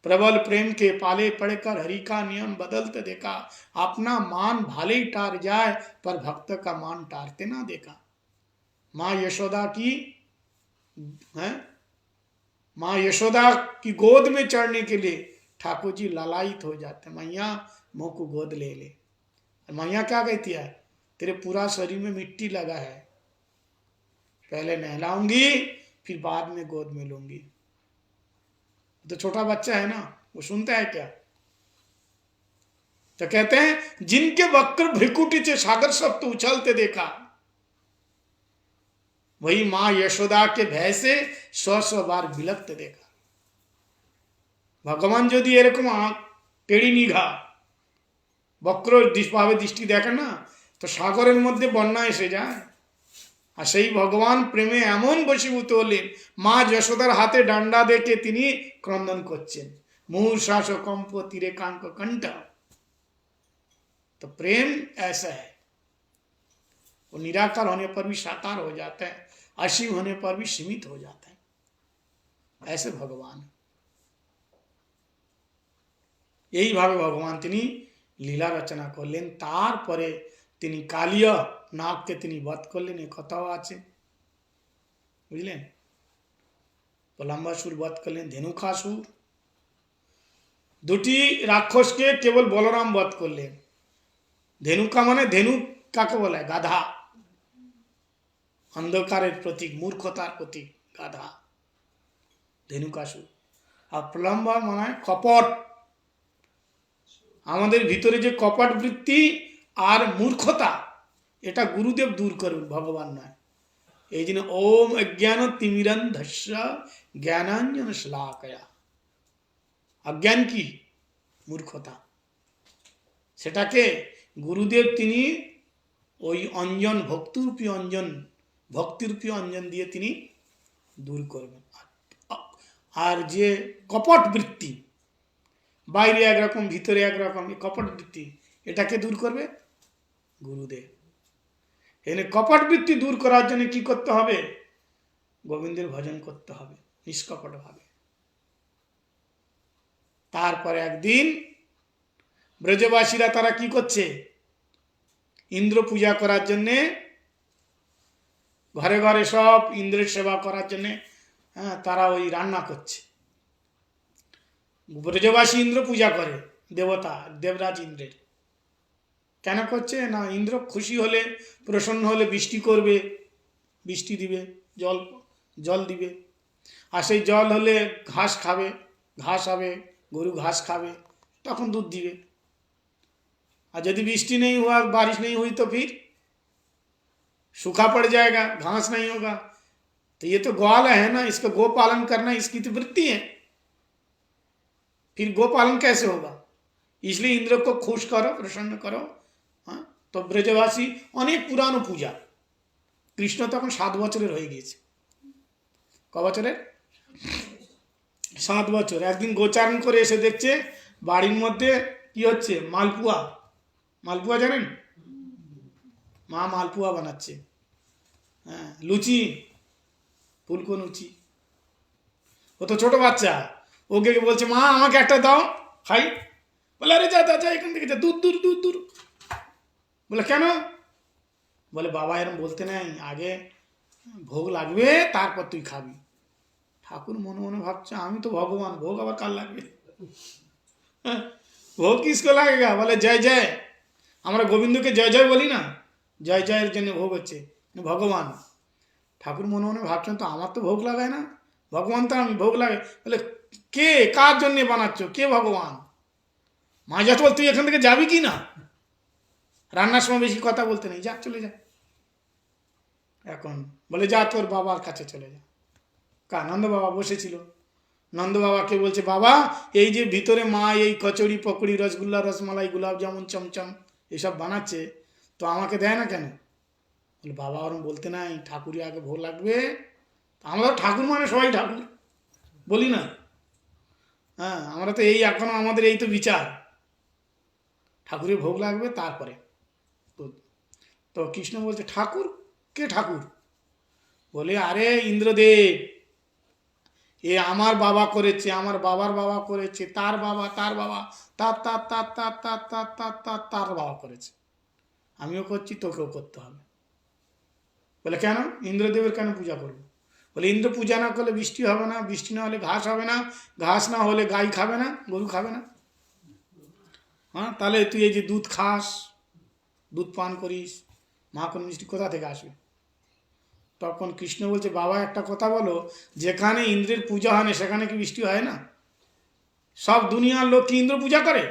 प्रबल प्रेम के पाले पड़कर हरि का नियम बदलते देखा, अपना मान भाले ही टार जाए पर भक्त का मान टारते ना देखा। माँ यशोदा की माँ यशोदा की गोद में चढ़ने के लिए ठाकुर जी लालायित हो जाते, मैया मुँह को गोद ले ले। मैया क्या कहती है? तेरे पूरा शरीर में मिट्टी लगा है, पहले नहलाऊंगी फिर बाद में गोद में लूंगी। तो छोटा बच्चा है ना, वो सुनता है क्या? तो कहते हैं जिनके वक्र भ्रिकुटी से सागर सप्त उछलते देखा, वही मां यशोदा के भय से 100 बार बिलकते देखा। भगवान যদি এরকম টেড়ি নিঘা বক্র ভাবে দৃষ্টি দেখে না, তো সাগরের মধ্যে বন্যা এসে যায়। আর সেই ভগবান প্রেমে এমন বশীভূত হলেন, মা যশোদার হাতে ডান্ডা দেখে তিনি ক্রন্দন করছেন, মুহূর্ষাস কম্প তীরে কাঙ্ক कंठ। तो प्रेम ऐसा है, वो निराकार होने पर भी साकार हो जाता है, असीम होने पर भी सीमित हो जाता है। ऐसे भगवान, এইভাবে ভগবান তিনি লীলা রচনা করলেন। তারপরে তিনি কালিয়া নাগকে তিনি বধ করলেন, এই কথাও আছে, বুঝলেন? প্রলম্বাসুর বধ করলেন, ধেনুকাসুর, দুটি রাক্ষসকে কেবল বলরাম বধ করলেন। ধেনুকা মানে ধেনু কাকে বলে? গাধা, অন্ধকারের প্রতীক, মূর্খতার প্রতীক গাধা, ধেনুকাসুর। আর প্রলম্ব মানে কপট। আমাদের ভিতরে যে কপট বৃত্তি আর মূর্খতা, এটা গুরুদেব দূর করবেন, ভগবান নয়। এই জন্য ওম অজ্ঞান তিমিরন্ধস্য জ্ঞানাঞ্জন শ্লাকয়া। অজ্ঞান কি? মূর্খতা। সেটাকে গুরুদেব তিনি ওই অঞ্জন, ভক্তিরূপী অঞ্জন, ভক্তিরূপী অঞ্জন দিয়ে তিনি দূর করবেন। আর যে কপট বৃত্তি, বাইরে একরকম ভিতরে একরকম, এই কপট বৃত্তি, এটাকে দূর করবে গুরুদেব। এখানে কপট বৃত্তি দূর করার জন্য কি করতে হবে? গোবিন্দের ভজন করতে হবে নিষ্কপট ভাবে। তারপরে একদিন ব্রজবাসীরা তারা কি করছে? ইন্দ্র পূজা করার জন্যে ঘরে ঘরে সব ইন্দ্রের সেবা করার জন্যে তারা ওই রান্না করছে। ব্রজবাসী ইন্দ্র পূজা করে, দেবতা দেবরাজ ইন্দ্রের। কেন করছে? না, ইন্দ্র খুশি হলে, প্রসন্ন হলে বৃষ্টি করবে, বৃষ্টি দিবে, জল দিবে। আর সেই জল হলে ঘাস খাবে, ঘাস হবে, গরু ঘাস খাবে, তখন দুধ দিবে। और यदि वृष्टि नहीं हुआ, बारिश नहीं हुई, तो फिर सूखा पड़ जाएगा, घास नहीं होगा। तो ये तो ग्वाल है ना, इसका गो पालन करना इसकी तो वृत्ति है, फिर गो पालन कैसे होगा? इसलिए इंद्र को खुश करो, प्रसन्न करो। हाँ, तो ब्रजवासी अनेक पुरानो पूजा। কৃষ্ণ তখন 7 বছরের হয়ে গিয়েছে। ক বছরের? 7 বছর। একদিন গোচারণ করে এসে দেখছে বাড়ির মধ্যে কি হচ্ছে? মালপুয়া। মালপুয়া জানেন? মা মালপুয়া বানাচ্ছে। হ্যাঁ, লুচি, ফুলকো লুচি। ও তো ছোট বাচ্চা, ওকে বলছে মা আমাকে একটা দাও, খাই। বলে আরে যা যা এখান থেকে যা, দূর দূর দূর দূর। বলে কেন? বলে বাবা এরম বলতে নাই, আগে ভোগ লাগবে তারপর তুই খাবি। ঠাকুর মনে মনে ভাবছে আমি তো ভগবান, ভোগ আবার কার লাগবে? ভোগ কিসকো লাগেগা? বলে জয় জয়। আমরা গোবিন্দকে জয় জয় বলি না, জয় জয়ের জন্য ভোগ হচ্ছে, ভগবান। ঠাকুর মনে মনে ভাবছেন তো আমার তো ভোগ লাগায় না, ভগবান তো আমি ভোগ লাগাই। বলে কে, কার জন্য বানাচ্ছ, কে ভগবান? মা যা, বল তুই এখান থেকে যাবি কি না? রান্নার সময় বেশি কথা বলতে নেই, যা চলে যা। এখন বলে যা তোর বাবার কাছে চলে যা। নন্দ বাবা বসেছিল, নন্দ বাবাকে বলছে বাবা এই যে ভিতরে মা এই কচুরি পকড়ি রসগোল্লা রসমালাই গোলাপ জামুন চমচম এসব বানাচ্ছে, তো আমাকে দেয় না কেন? বলে বাবা ওরম বলতে নাই, ঠাকুরই আগে ভোগ লাগবে। আমরা ঠাকুর মানে সবাই ঠাকুর বলি না? হ্যাঁ, আমরা তো এই এখনো আমাদের এই তো বিচার, ঠাকুরের ভোগ লাগবে তারপরে। তো কৃষ্ণ বলছে ঠাকুর? কে ঠাকুর? বলে আরে ইন্দ্রদেব, এ আমার বাবা করেছে, আমার বাবার বাবা করেছে, তার বাবা, তার বাবা, তার তার তার তার তার তার তার তার তার বাবা করেছে, আমিও করছি, তোকেও করতে হবে। বলে কেন? ইন্দ্রদেবের কেন পূজা করবো? বলে ইন্দ্র পূজা না করলে বৃষ্টি হবে না, বৃষ্টি না হলে ঘাস হবে না, ঘাস না হলে গাই খাবে না, গরু খাবে না। হ্যাঁ, তাহলে তুই এই যে দুধ খাস, দুধ পান করিস, মাখন মিষ্টি কোথা থেকে আসবে? তখন কৃষ্ণ বলছে বাবা একটা কথা বলো, যেখানে ইন্দ্রের পূজা হয় না সেখানে কি বৃষ্টি হয় না? সব দুনিয়ার লোক কি ইন্দ্র পূজা করে?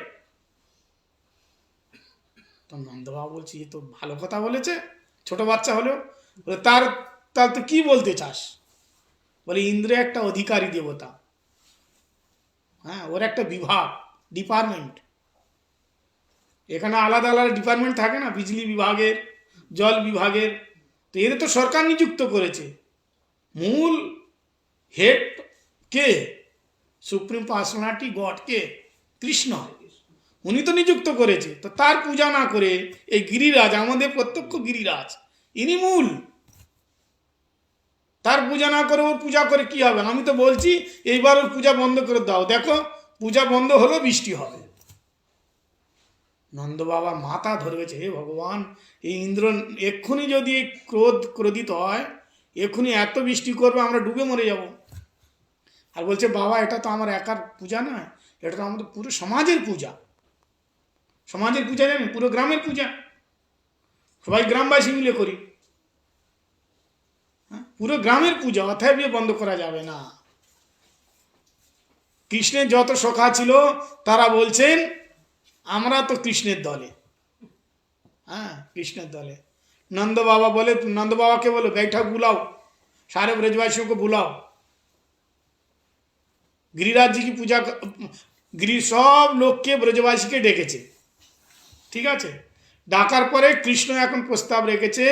তো নন্দবাবা বলছি এ তো ভালো কথা বলেছে, ছোট বাচ্চা হলেও। বলে তার তো কি বলতে চাস? বলে ইন্দ্র একটা অধিকারী দেবতা, হ্যাঁ, ওর একটা বিভাগ, ডিপার্টমেন্ট। এখানে আলাদা আলাদা ডিপার্টমেন্ট থাকে না, বিজলি বিভাগের, জল বিভাগের। তো এদের তো সরকার নিযুক্ত করেছে, মূল হেড কে? সুপ্রিম পার্সোনালিটি গড কে? কৃষ্ণ। উনি তো নিযুক্ত করেছে। তো তার পূজা না করে এই গিরিরাজ, আমাদের প্রত্যক্ষ গিরিরাজ, ইনি মূল। তার পূজা না করে ওর পূজা করে কি হবে? আমি তো বলছি এইবার ওর পূজা বন্ধ করে দাও, দেখো পূজা বন্ধ হলো বৃষ্টি হবে। নন্দ বাবা মাথা ধরেছে, হে ভগবান, এই ইন্দ্র এক্ষুনি যদি ক্রোধিত হয়, এক্ষুনি এত বৃষ্টি করবে আমরা ডুবে মরে যাব। আর বলছে বাবা এটা তো আমার একার পূজা নয়, এটা তো আমাদের পুরো সমাজের পূজা। সমাজের পূজা জানেন? পুরো গ্রামের পূজা, সবাই গ্রামবাসী মিলে করি। হ্যাঁ, পুরো গ্রামের পূজা, অতএব বন্ধ করা যাবে না। কৃষ্ণের যত সখা ছিল তারা বলছেন আমরা তো কৃষ্ণের দলে, হ্যাঁ কৃষ্ণের दले। नंद बाबा बोले, नंद बाबा के बोलो बैठक बुलाओ, सारे ब्रजवासियों को बुलाओ, गिरिराज जी की पूजा गिरी सब लोग के ब्रजवासी के ডেকেছে, ঠিক আছে। ডাকার পরে কৃষ্ণ এখন প্রস্তাব রেখেছে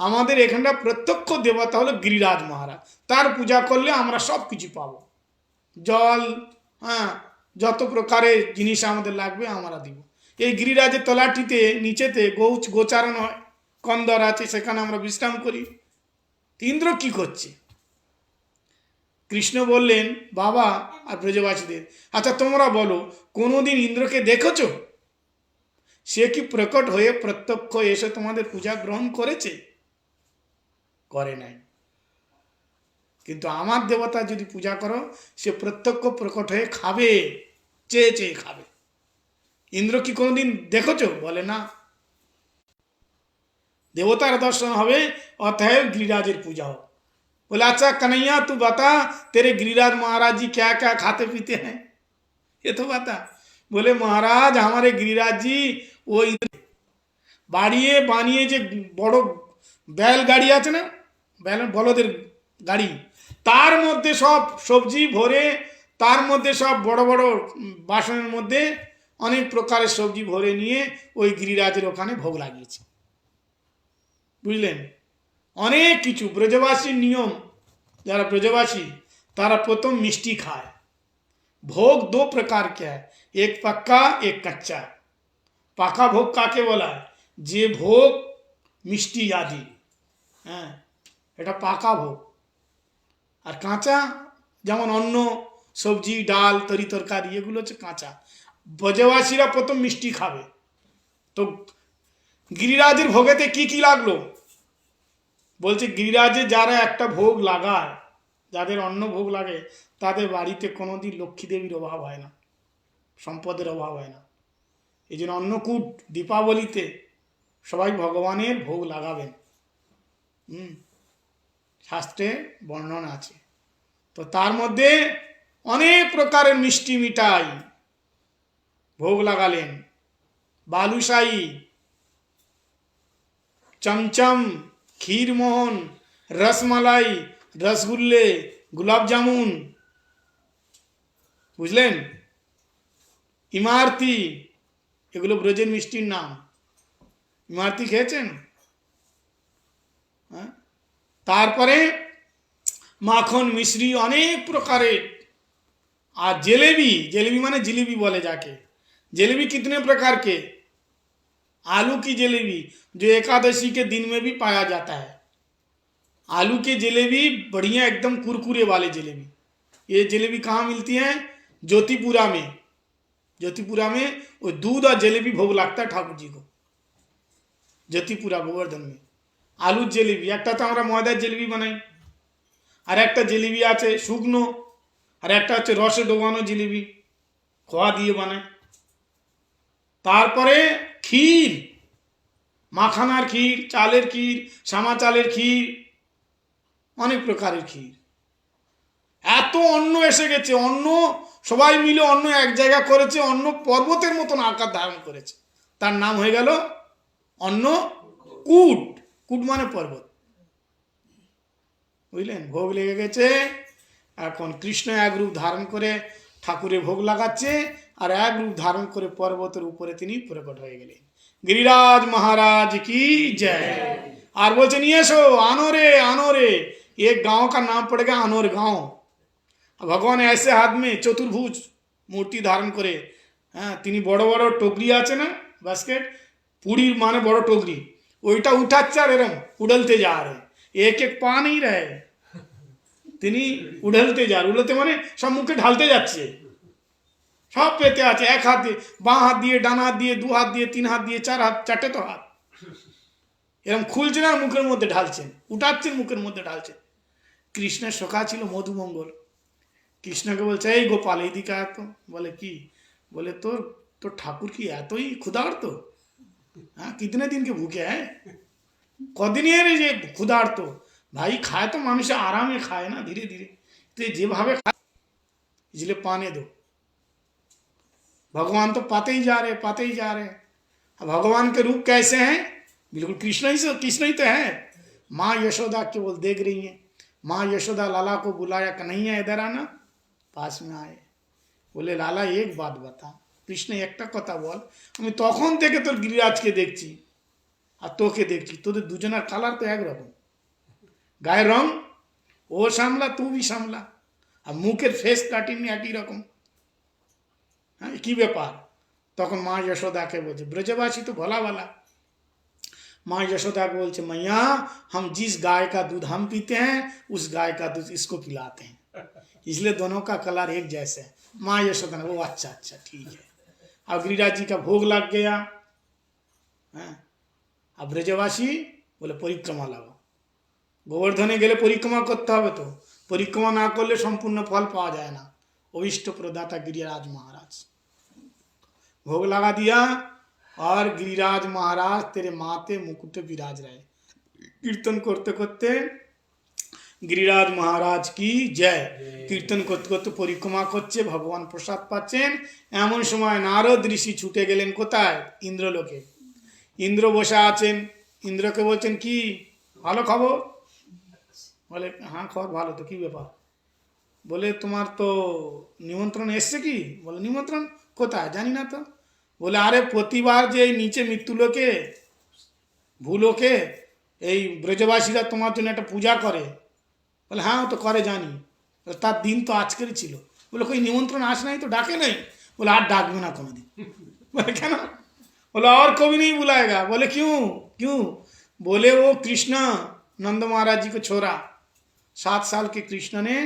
আমাদের এখানটা প্রত্যক্ষ দেবতা হলো গিরিরাজ মহারাজ, তার পূজা করলে আমরা সব কিছু পাবো, জল, হ্যাঁ যত প্রকারের জিনিস আমাদের লাগবে আমরা দিব। এই গিরিরাজের তলাটিতে নিচেতে গোচারণ হয়, কন্দর আছে, সেখানে আমরা বিশ্রাম করি। ইন্দ্র কি করছে? কৃষ্ণ বললেন বাবা আর ব্রজবাসীদের, আচ্ছা তোমরা বলো কোনোদিন ইন্দ্রকে দেখেছো? সে কি প্রকট হয়ে প্রত্যক্ষ এসে তোমাদের পূজা গ্রহণ করেছে? করে নাই। কিন্তু আমার দেবতা যদি পূজা করো সে প্রত্যক্ষ প্রকট হয়ে খাবে, চেয়ে চেয়ে খাবে। ইন্দ্র কি কোনোদিন দেখেছো? বলে না। देवतार दर्शन হবে, অতএব गिरिराजेर पूजा हो। बोले अच्छा कन्हैया तू बता तेरे गिरिराज महाराज जी क्या क्या खाते पीते हैं, ये तो बता। बोले महाराज हमारे गिरिराज जी वो বাড়িয়ে বানিয়ে যে বড় बैल गाड़ी আছে না, বলদের গাড়ি, তার মধ্যে সব সবজি ভরে, তার মধ্যে সব বড় বড় বাসনের মধ্যে অনেক প্রকারের সবজি ভরে নিয়ে ওই গিরিরাজের ওখানে ভোগ লাগিয়েছে, বুঝলেন। অনেক কিছু ব্রজবাসীর নিয়ম, যারা ব্রজবাসী তারা প্রথম মিষ্টি খায়। ভোগ दो प्रकार के है, एक पक्का एक कच्चा। পাকা ভোগ কাকে বলা হয়? যে ভোগ মিষ্টি আদি, হ্যাঁ এটা পাকা ভোগ। আর কাঁচা যেমন অন্ন, সবজি, ডাল, তরি তরকারি, এগুলো হচ্ছে কাঁচা। ব্রজবাসীরা প্রথম মিষ্টি খাবে। তো গিরিরাজের ভোগেতে কি কি লাগলো? বলছে গিরিরাজে যারা একটা ভোগ লাগায়, যাদের অন্ন ভোগ লাগে, তাদের বাড়িতে কোনোদিন লক্ষ্মী দেবীর অভাব হয় না, সম্পদের অভাব হয় না। এই জন্য অন্নকূট দীপাবলিতে সবাই ভগবানের ভোগ লাগাবেন, শাস্ত্রে বর্ণনা আছে। তো তার মধ্যে অনেক প্রকারের মিষ্টি মিঠাই ভোগ লাগালেন। বালুশাহী, চমচম, ক্ষীরমোহন, রসমালাই, রসগুল্লে, গোলাপ জামুন, বুঝলেন, ইমারতি, এগুলো ব্রজের মিষ্টির নাম। ইমারতি খেয়েছেন? হ্যাঁ। তারপরে মাখন, মিশ্রি, অনেক প্রকারের। আর জলেবি, जलेबी माने जिलेबी बोले जाके। जलेबी कितने प्रकार के? आलू की जलेबी जो एकादशी के दिन में भी पाया जाता है। आलू के जलेबी बढ़िया एकदम कुरकुरे वाले जलेबी। ये जलेबी कहाँ मिलती है? ज्योतिपुरा में। ज्योतिपुरा में वो दूध और जलेबी भोग लगता है ठाकुर जी को, ज्योतिपुरा गोवर्धन में। आलू जलेबी একটা তো আমরা ময়দার জলেবি বানাই, আর একটা জলেবি আছে শুকনো, আর একটা হচ্ছে রসে ডোবানো জিলিপি, খোয়া দিয়ে বানায়। তারপরে ক্ষীর, মাখানার ক্ষীর, চালের ক্ষীর, শ্যামা চালের ক্ষীর, অনেক প্রকারের ক্ষীর। এত অন্ন এসে গেছে, অন্ন সবাই মিলে অন্ন এক জায়গা করেছে, অন্ন পর্বতের মতন আকার ধারণ করেছে, তার নাম হয়ে গেল অন্ন কূট। কূট মানে পর্বত, বুঝলেন। ভোগ লেগে গেছে। এখন কৃষ্ণ এক রূপ ধারণ করে ঠাকুরের ভোগ লাগাচ্ছে, আর এক রূপ ধারণ করে পর্বতের উপরে তিনি প্রকট হয়ে গেলেন। गिरिराज महाराज की जय। और बोलছে নিয়ে এসো, আনোরে আনোরে। एक गांव का नाम पड़ेगा अनोर गांव। भगवान ऐसे हाथ में चतुर्भुज मूर्ति धारण करे, হ্যাঁ তিনি বড় বড় টগরি আছে না, বাস্কেট, পুরীর মানে বড় টগরি, ওইটা উঠাচ্ছে আর এরম উড়লতে যা রে, এক এক পা নেই রহে, তিনি উড়লতে যা, উড়লতে মানে সব মুখে ঢালতে যাচ্ছে, সব পেতে আছে। এক হাত দিয়ে, বাঁ হাত দিয়ে, ডান হাত দিয়ে, দু হাত দিয়ে, তিন হাত দিয়ে, চার হাত, চারটে তো হাত, এরকম খুলছেন আর মুখের মধ্যে ঢালছেন, উঠাচ্ছেন মুখের মধ্যে ঢালছেন। কৃষ্ণের সখা ছিল মধুমঙ্গল। কৃষ্ণকে বলছে এই গোপাল এইদিকে আয় তো। বলে কি? বলে তোর তোর ঠাকুর কি এতই ক্ষুধার্ত? হ্যাঁ কিতনে দিনকে ভুকে হ্যাঁ, কদিনের যে ক্ষুধার্ত। ভাই খায় তো মানুষ আরামে খায় না, ধীরে ধীরে, তো যেভাবে খায় इसलिए पाने दो। भगवान तो पाते ही जा रहे, पाते ही जा रहे। अब भगवान के रूप कैसे हैं? बिल्कुल कृष्ण ही तो है। माँ यशोदा केवल देख रही हैं। माँ यशोदा लाला को बुलाया, कन्हैया इधर आना। पास में आए, बोले लाला एक बात बता। कृष्ण একটা কথা বল, আমি তখন থেকে তোর গিরিরাজকে দেখছি আর তোকে দেখছি, তোদের দুজনের কালার তো একরকম, গায়ের রং ও সামলা তুই সামলা, আর মুখের ফেস কাটিং একই রকম। হ্যাঁ, কি ব্যাপার? তখন মা যশোদাকে বলছে, ব্রজবাসী তো ভোলা ভালা। माँ यशोदा को बोलते, मैया हम जिस गाय का दूध हम पीते हैं उस गाय का दूध इसको पिलाते हैं, इसलिए दोनों का कलर एक जैसे है। माँ यशोदा ने वो अच्छा अच्छा ठीक है। अब गिरिराज जी का भोग लग गया। अब ब्रजवासी बोले परिक्रमा लगाओ, गोवर्धने गेले परिक्रमा करते হবে তো, परिक्रमा ना করলে সম্পূর্ণ फल पाওয়া যায় না। अभिष्ट प्रदाता गिरिराज महाराज भोग लगा दिया और गिरिराज महाराज तेरे माथे मुकुट विराज रहे। कीर्तन करते करते गिरिराज महाराज की जय, कीर्तन करते करते परिक्रमा করছে, ভগবান প্রসাদ পাচ্ছেন। এমন সময় নারদ ঋষি ছুটে গেলেন কোথায়? ইন্দ্রলোকে। ইন্দ্র বসে আছেন। ইন্দ্রকে বলছেন, কি ভালো খবর? বলে হ্যাঁ খবর ভালো। তো কি ব্যাপার? বলে তোমার তো নিমন্ত্রণ এসছে কি? বলে নিমন্ত্রণ কোথায় জানি না তো। বলে আরে প্রতিবার যে এই নিচে মৃত্যুলোকে ভূলোকে এই ব্রজবাসীরা তোমার জন্য একটা পূজা করে। বলে হ্যাঁ তো করে জানি। তার দিন তো আজকেরই ছিল। বলে কই নিমন্ত্রণ আস নাই তো, ডাকে নাই? বলে আর डाकবে না কোনোদিন। বলে কেন? बोले और कभी नहीं बुलाएगा। बोले क्यों क्यों? बोले वो कृष्ण नंद महाराज जी को छोड़ा, 7 साल के कृष्ण ने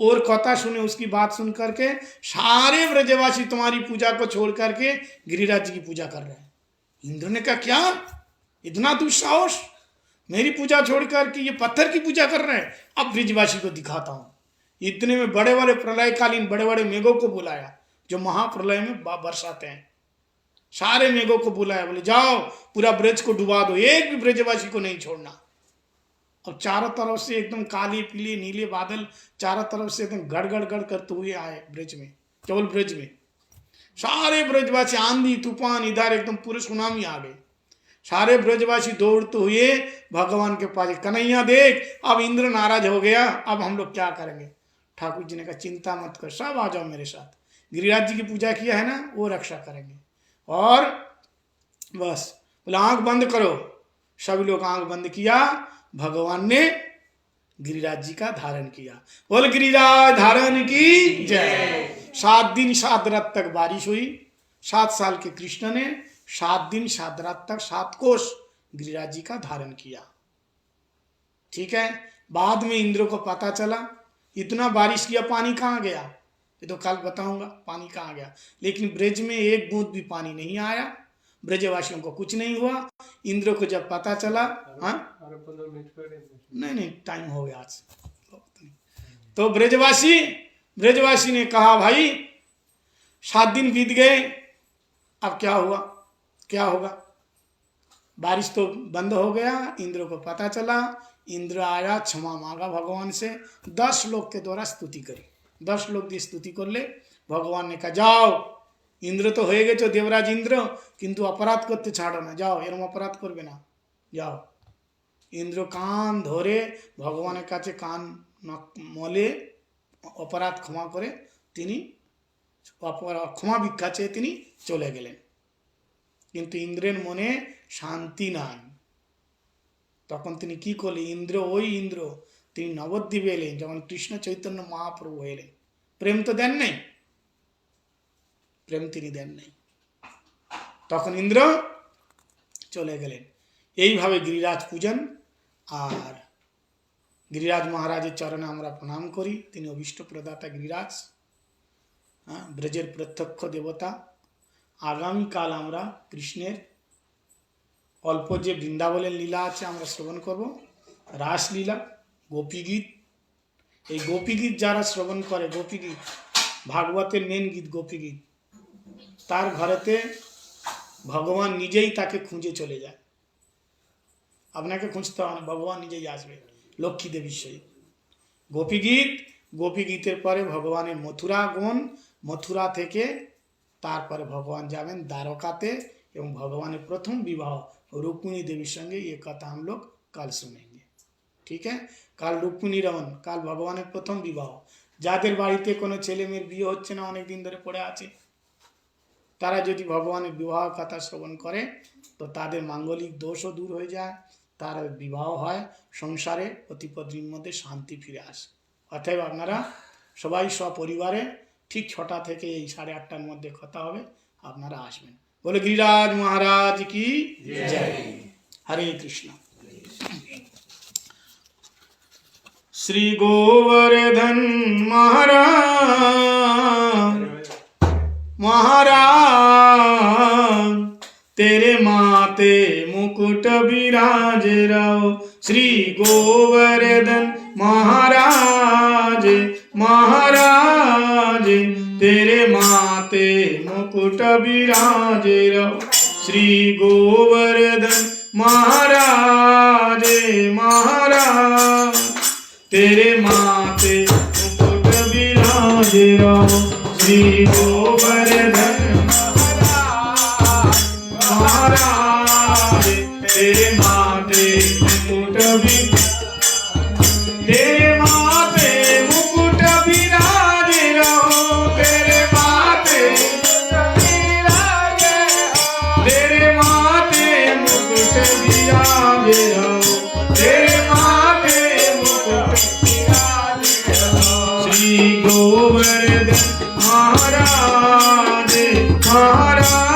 और कथा सुने, उसकी बात सुन करके सारे ब्रजवासी तुम्हारी पूजा को छोड़ करके गिरिराज जी की पूजा कर रहे हैं। इंद्र ने कहा क्या इतना दुस्साहस, मेरी पूजा छोड़ करके ये पत्थर की पूजा कर रहे हैं? अब ब्रजवासी को दिखाता हूँ। इतने में बड़े बड़े प्रलयकालीन बड़े बड़े मेघों को बुलाया जो महाप्रलय में बरसाते हैं। सारे मेघों को बुलाया, बोले जाओ पूरा ब्रज को डुबा दो, एक भी ब्रजवासी को नहीं छोड़ना। अब चारों तरफ से एकदम काली पीली नीले बादल चारों तरफ से एकदम गड़गड़ गड़ करते हुए आए ब्रज में, केवल ब्रज में। सारे ब्रजवासी आंधी तूफान इधर एकदम पूरे सुनामी आ गए। सारे ब्रजवासी दौड़ते हुए भगवान के पास, कन्हैया देख अब इंद्र नाराज हो गया, अब हम लोग क्या करेंगे? ठाकुर जी ने कहा चिंता मत कर, सब आ जाओ मेरे साथ। गिरिराज जी की पूजा किया है ना, वो रक्षा करेंगे। और बस बोले आंख बंद करो। सभी लोग आंख बंद किया। भगवान ने गिरिराज जी का धारण किया। बोल गिरिराज धारण की जय। 7 दिन 7 रात तक बारिश हुई। 7 साल के कृष्ण ने 7 दिन 7 रात तक 7 कोस गिरिराज जी का धारण किया। ठीक है। बाद में इंद्र को पता चला इतना बारिश किया, पानी कहाँ गया? ये तो कल बताऊंगा पानी कहाँ गया। लेकिन ब्रज में एक बूंद भी पानी नहीं आया, ब्रजवासियों को कुछ नहीं हुआ। इंद्र को जब पता चला, हाँ नहीं टाइम हो गया आज। तो ब्रजवासी ने कहा भाई 7 दिन बीत गए, अब क्या हुआ क्या होगा? बारिश तो बंद हो गया। इंद्र को पता चला, इंद्र आया, क्षमा मांगा भगवान से, 10 श्लोक के द्वारा स्तुति करी। 10 श्लोक दी स्तुति कर ले। भगवान ने कहा जाओ, इंद्र तो হয়ে গেছো দেবরাজ इंद्र, কিন্তু অপরাধ করতে ছাড়ো না, যাও এরকম অপরাধ করবে না, যাও। इंद्र কান ধরে ভগবানের কাছে কান মলে অপরাধ ক্ষমা করে তিনি ক্ষমা ভিক্ষা চেয়ে তিনি চলে গেলেন। কিন্তু ইন্দ্রের মনে শান্তি নাই। তখন তিনি কি করলেন? इंद्र ওই इंद्र তিনি নবদ্বীপে এলেন যখন কৃষ্ণ চৈতন্য মহাপ্রভু এলেন। প্রেম তো দেন নাই, প্রেম তিনি দেন নাই। তখন ইন্দ্র চলে গেলেন। এইভাবে গিরিরাজ পূজন। আর গিরিরাজ মহারাজের চরণে আমরা প্রণাম করি। তিনি অভীষ্ট প্রদাতা গিরিরাজ, ব্রজের প্রত্যক্ষ দেবতা। আগামীকাল আমরা কৃষ্ণের অল্প যে বৃন্দাবনের লীলা আছে আমরা শ্রবণ করব, রাসলীলা, গোপীগীত। এই গোপীগীত যারা শ্রবণ করে, গোপীগীত ভাগবতের মেন গীত গোপীগীত, তার ঘরেতে ভগবান নিজেই তাকে খুঁজে চলে যায়। আপনাকে খুঁজতে হয় না, ভগবান নিজেই আসবে লক্ষ্মী দেবীর সহিত। গোপীগীত, গোপীগীতের পরে ভগবানের মথুরা গমন, মথুরা থেকে তারপরে ভগবান যাবেন द्वारकाते এবং ভগবানের প্রথম বিবাহ रुक्मिणी देवी संगे, ये कथा हम लोग कल सुनेंगे। ठीक है, कल रुक्मिणी रमन, कल भगवाনের প্রথম বিবাহ। যাদের বাড়িতে কোনো ছেলে মেয়ের বিয়ে হচ্ছে না, অনেক দিন ধরে পড়ে আছে, তারা যদি ভগবানের বিবাহ কথা শ্রবণ করে তো তাদের মাঙ্গলিক দোষও দূর হয়ে যায়, তার বিবাহ হয়, সংসারে পতি পত্নীর মধ্যে শান্তি ফিরে আসে। অতএব আপনারা সবাই সপরিবারে ঠিক 6টা থেকে এই 8:30টার মধ্যে কথা হবে, আপনারা আসবেন। বলে गिरिराज महाराज की जय। हरे कृष्ण। श्री गोवर्धन महाराज तेरे माथे मुकुट विराज रहो। श्री गोवर्धन महाराज महाराज तेरे माथे मुकुट विराज रहो। श्री गोवर्धन महाराज महाराज तेरे माथे मुकुट विराज रहो। श्री गोवर्धन महाराज तेरे माथे मुकुट तेरे माथे मुकुट विराज रहो। तेरे माथे तेरे माथे मुकुट विराज रहो। तेरे माथे मुकुट विराज रहो। श्री गोवर्धन महाराज महाराज